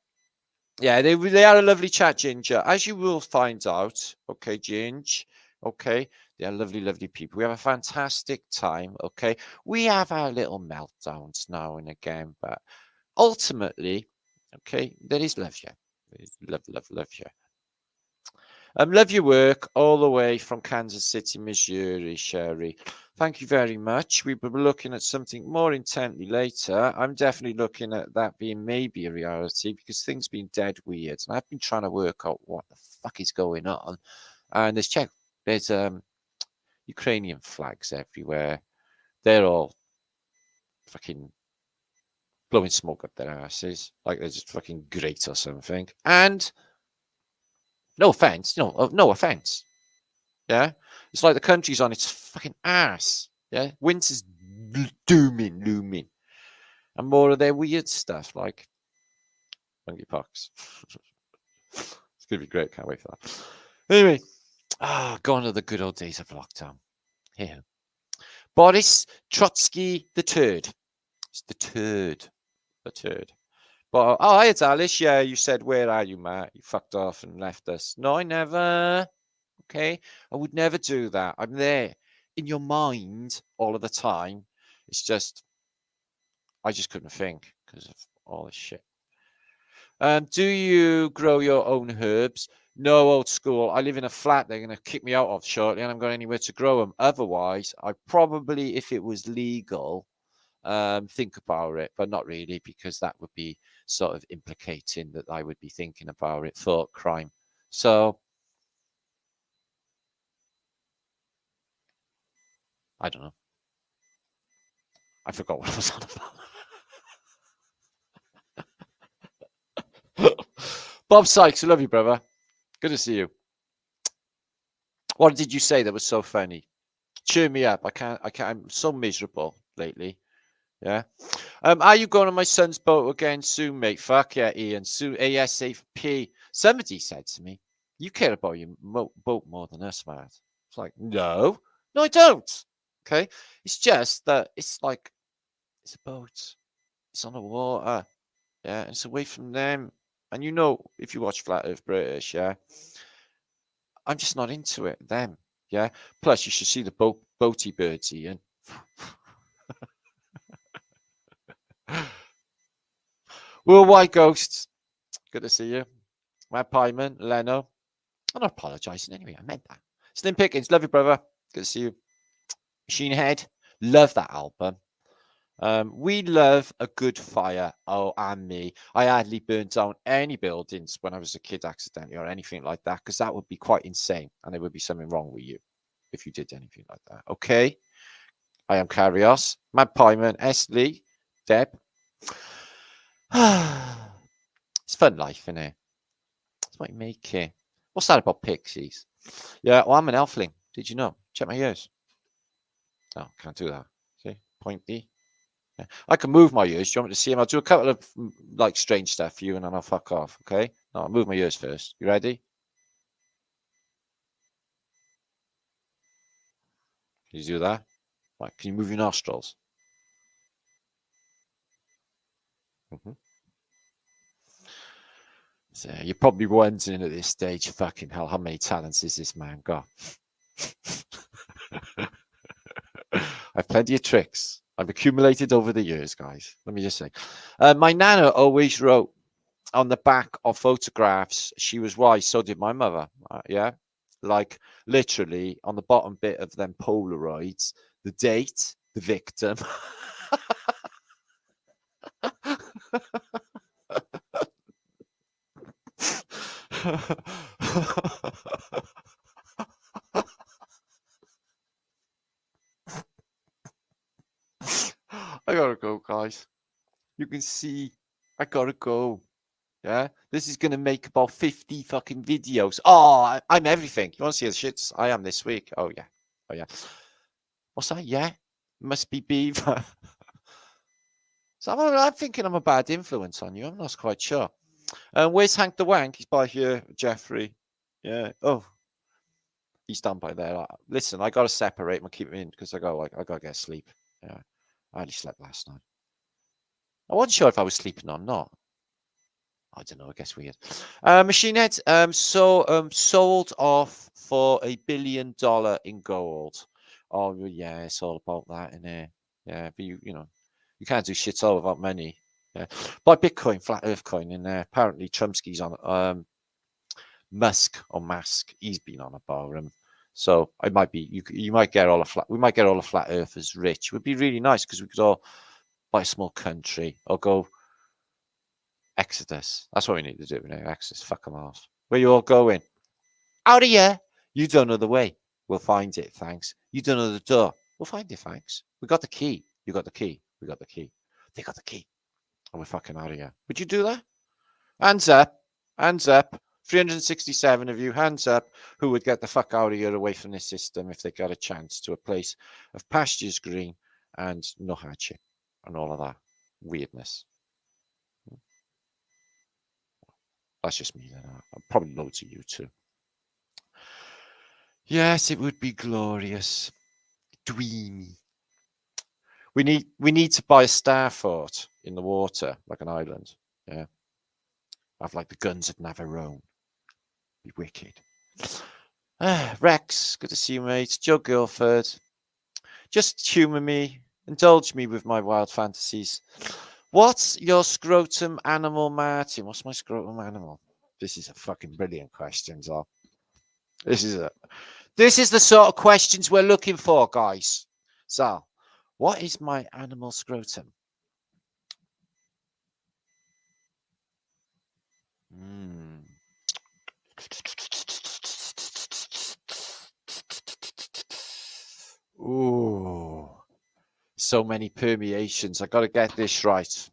yeah, they are a lovely chat, Ginger, as you will find out. Okay, Ginge. Okay, they are lovely, lovely people. We have a fantastic time. Okay, we have our little meltdowns now and again, but ultimately, okay, there is love here. There is love here. Love your work all the way from Kansas City, Missouri, Sherry. Thank you very much. We will be looking at something more intently later. I'm definitely looking at that being maybe a reality because things been dead weird. And I've been trying to work out what the fuck is going on. And there's Ukrainian flags everywhere. They're all fucking blowing smoke up their asses. Like they're just fucking great or something. And no offense. No offense. Yeah. It's like the country's on its fucking ass. Yeah. Winter's looming. And more of their weird stuff like monkeypox. It's going to be great. Can't wait for that. Anyway, gone are the good old days of lockdown. Here. Boris Trumpski the Turd. It's the turd. The turd. But, oh, hi, it's Alice. Yeah, you said, where are you, Matt? You fucked off and left us. No, I never. Okay? I would never do that. I'm there in your mind all of the time. It's just, I just couldn't think because of all this shit. Do you grow your own herbs? No, old school. I live in a flat they're going to kick me out of shortly, and I haven't got anywhere to grow them. Otherwise, I probably, if it was legal, think about it, but not really, because that would be sort of implicating that I would be thinking about it, thought crime. So, I don't know. I forgot what I was on about. Bob Sykes, I love you, brother. Good to see you. What did you say that was so funny? Cheer me up. I can't. I'm so miserable lately. Yeah. Are you going on my son's boat again soon, mate? Fuck yeah, Ian. Soon, ASAP. Somebody said to me, "You care about your boat more than us, man." It's like, no, I don't. Okay. It's just that it's like it's a boat. It's on the water. Yeah, and it's away from them. And you know, if you watch Flat Earth British, yeah, I'm just not into it. Them, yeah. Plus, you should see the boaty birds, Ian. Worldwide Ghosts, good to see you. Matt Pyman, Leno. I'm not apologising anyway. I meant that. Slim Pickens, love you, brother. Good to see you. Machine Head, love that album. We love a good fire. Oh, and me. I hardly burned down any buildings when I was a kid accidentally or anything like that, because that would be quite insane and there would be something wrong with you if you did anything like that. Okay. I am Carrios. Matt Pyman, S. Lee, Deb. It's fun life, isn't it? That's what you make it. What's that about pixies? Yeah, well, I'm an elfling. Did you know? Check my ears. Oh, can't do that. See? Pointy. Yeah. I can move my ears. Do you want me to see them? I'll do a couple of like strange stuff for you and then I'll fuck off, okay? No, I'll move my ears first. You ready? Can you do that? Right, can you move your nostrils? Mm-hmm. So you're probably wondering at this stage, fucking hell, how many talents has this man got? I've plenty of tricks. I've accumulated over the years, guys. Let me just say. My nana always wrote on the back of photographs, she was wise, so did my mother. Yeah. Like literally on the bottom bit of them Polaroids, the date, the victim. I gotta go, guys. You can see I gotta go. Yeah, this is gonna make about 50 fucking videos. Oh, I'm everything. You want to see the shits I am this week? Oh yeah, oh yeah. What's that? Yeah, must be Beaver. So I'm thinking I'm a bad influence on you. I'm not quite sure. Where's Hank the Wank? He's by here, Jeffrey. Yeah. Oh, he's done by there. Listen, I gotta separate him and keep him in because I gotta get sleep. Yeah, I only slept last night. I wasn't sure if I was sleeping or not. I don't know. I guess weird. Machine Head sold off for $1 billion in gold. Oh yeah, it's all about that in there. Yeah, but you know, you can't do shit all about money. Yeah, buy Bitcoin, flat Earth coin in there. Apparently, Trumpski's on Musk or Mask. He's been on about him. So it might be you might get all the flat. We might get all the flat Earthers rich. It would be really nice because we could all buy a small country or go. Exodus. That's what we need to do now. Exodus. Fuck them off. Where you all going? Out of here. You don't know the way. We'll find it. Thanks. You don't know the door. We'll find it. Thanks. We got the key. You got the key. We got the key. They got the key. And we're fucking out of here. Would you do that? Hands up. Hands up. 367 of you. Hands up. Who would get the fuck out of here away from this system if they got a chance to a place of pastures green and no hardship and all of that. weirdness. That's just me then. Probably loads of you too. Yes, it would be glorious. Dreamy. We need to buy a star fort in the water, like an island. Yeah. Have like the guns of Navarone. Be wicked. Rex, good to see you, mate. Joe Guilford. Just humour me. Indulge me with my wild fantasies. What's your scrotum animal, Martin? What's my scrotum animal? This is a fucking brilliant question, Zal. This is the sort of questions we're looking for, guys. Zal, what is my animal scrotum? Ooh, so many permeations. I got to get this right.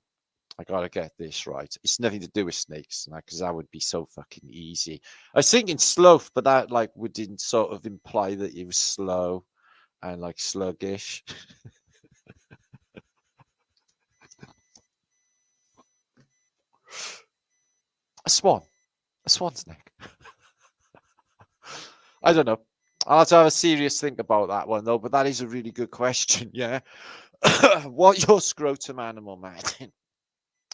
It's nothing to do with snakes, because that would be so fucking easy. I was thinking sloth, but that like didn't sort of imply that it was slow and like sluggish. A swan's neck. I don't know. I'll have to have a serious think about that one though. But that is a really good question. Yeah. What your scrotum animal, Martin?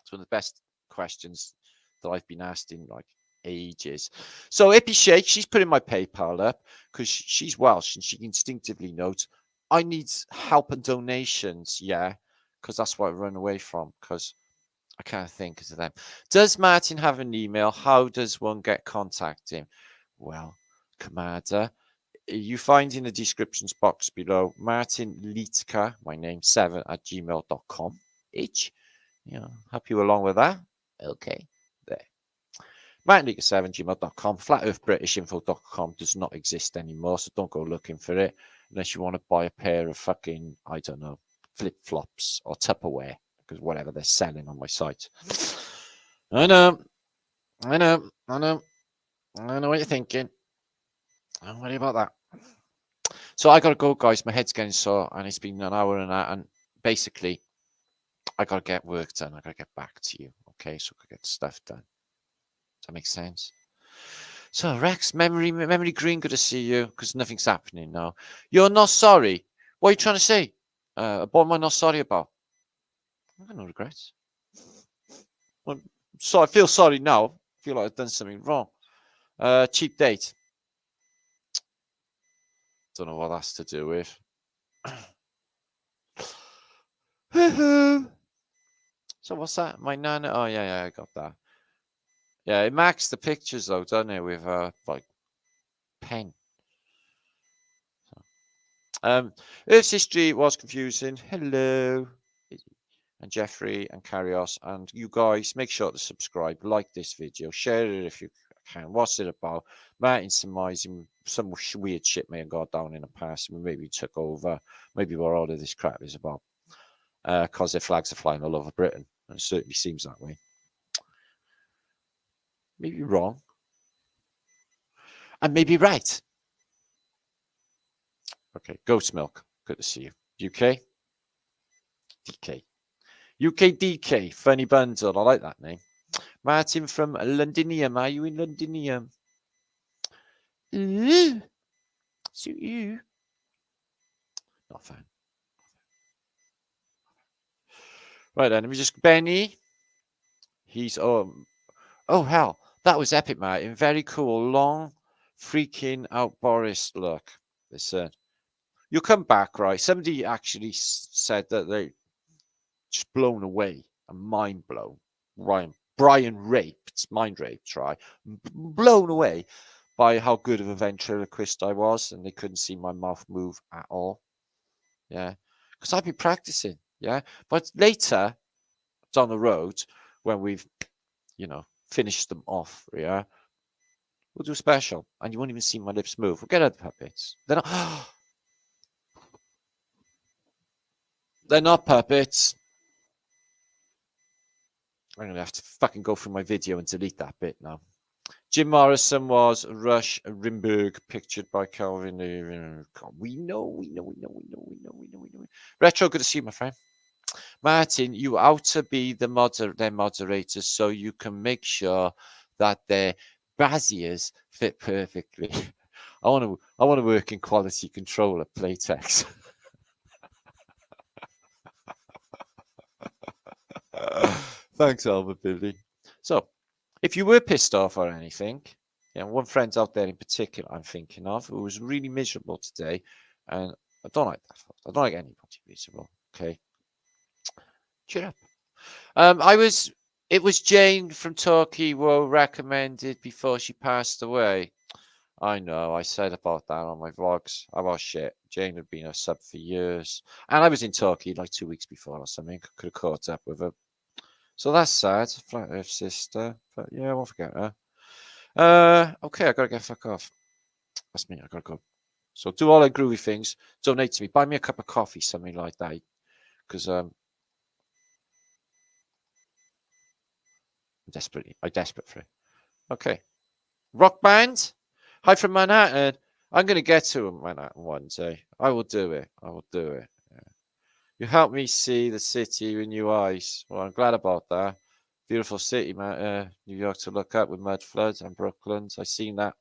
It's one of the best questions that I've been asked in like ages. So Ippy Shake, she's putting my PayPal up because she's Welsh and she instinctively knows I need help and donations. Yeah, because that's what I run away from because I can't think of them. Does Martin have an email? How does one get contact him? Well, Commander, you find in the descriptions box below martinliedtke, my name, 7@gmail.com. Help you along with that. Okay, there. martinliedtke7@gmail.com. flatearthbritishinfo.com does not exist anymore, so don't go looking for it unless you want to buy a pair of fucking, I don't know, flip-flops or Tupperware, because whatever they're selling on my site. I know what you're thinking. Don't worry about that. So I gotta go, guys. My head's getting sore, and it's been an hour and that, and basically, I gotta get work done. I gotta get back to you, okay? So I gotta get stuff done. Does that make sense? So Rex, memory green, good to see you, because nothing's happening now. You're not sorry. What are you trying to say? What am I not sorry about? I got no regrets. So I feel sorry now. I feel like I've done something wrong. Cheap date. Don't know what that's to do with. So what's that? My nana. Oh yeah, I got that. Yeah, it marks the pictures though, doesn't it? With like pen. Earth's history was confusing. Hello, and Jeffrey and Carrios, and you guys, make sure to subscribe, like this video, share it if you can. What's it about? Martin surmising some weird shit may have gone down in the past. Maybe we took over. Maybe what all of this crap is about. Because their flags are flying all over Britain. And it certainly seems that way. Maybe wrong. And maybe right. Okay, Ghost Milk. Good to see you. UK? DK. UK DK. Funny bundle. I like that name. Martin from Londinium. Are you in Londinium? Suit you. Not a fan. Right then, let me just Benny. He's hell, that was epic, Martin. Very cool. Long freaking out Boris look. Listen. You'll come back, right? Somebody actually said that they just blown away and mind blown. Brian raped, mind raped, right? Blown away by how good of a ventriloquist I was, and they couldn't see my mouth move at all. Yeah, because I've been practicing. Yeah, but later down the road, when we've, finished them off, yeah, we'll do a special, and you won't even see my lips move. We'll get other puppets. They're not puppets. I'm gonna have to fucking go through my video and delete that bit now. Jim Morrison was Rush Rimberg, pictured by Calvin. We know. Retro, good to see you, my friend. Martin, you ought to be their moderators so you can make sure that their braziers fit perfectly. I want to work in quality control at Playtex. Thanks, Albert Billy. So, if you were pissed off or anything, one friend out there in particular I'm thinking of who was really miserable today, and I don't like that. I don't like anybody miserable. Okay, cheer up. It was Jane from Turkey who recommended before she passed away. I know, I said about that on my vlogs. I was shit. Jane had been a sub for years. And I was in Turkey like 2 weeks before or something. Could have caught up with her. So that's sad. Flat Earth sister. But yeah, I won't forget her. Okay, I gotta get fuck off. That's me, I gotta go. So do all the groovy things. Donate to me. Buy me a cup of coffee, something like that. Because I'm desperate for it. Okay. Rock band. Hi from Manhattan. I'm going to get to Manhattan one day. I will do it. Yeah. You helped me see the city with new eyes. Well, I'm glad about that. Beautiful city, man. New York to look at with mud floods and Brooklyn. I seen that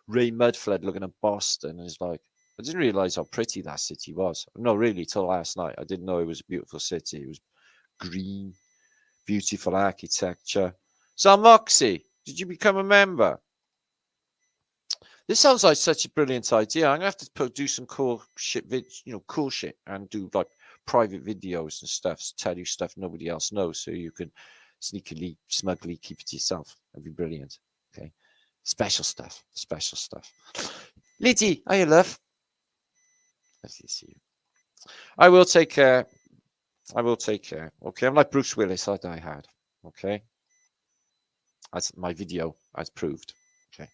rain mud flood looking at Boston. And it's like, I didn't realize how pretty that city was. No, really, till last night. I didn't know it was a beautiful city. It was green, beautiful architecture. So, Moxie, did you become a member? This sounds like such a brilliant idea. I'm gonna have to do some cool shit, cool shit, and do like private videos and stuff. Tell you stuff nobody else knows, so you can sneakily, smugly keep it to yourself. That'd be brilliant. Okay, special stuff. Liddy, how you love? Let's see you. I will take care. Okay, I'm like Bruce Willis. I die hard. Okay, that's my video as proved. Okay.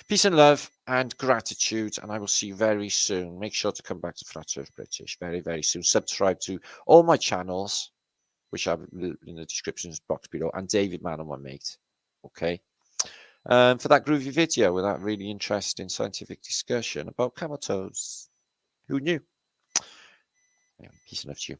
Peace and love and gratitude, and I will see you very soon. Make sure to come back to Flat Earth British very, very soon. Subscribe to all my channels, which are in the description box below, and David Man and my mate. Okay. For that groovy video with that really interesting scientific discussion about camel toes. Who knew? Anyway, peace and love to you.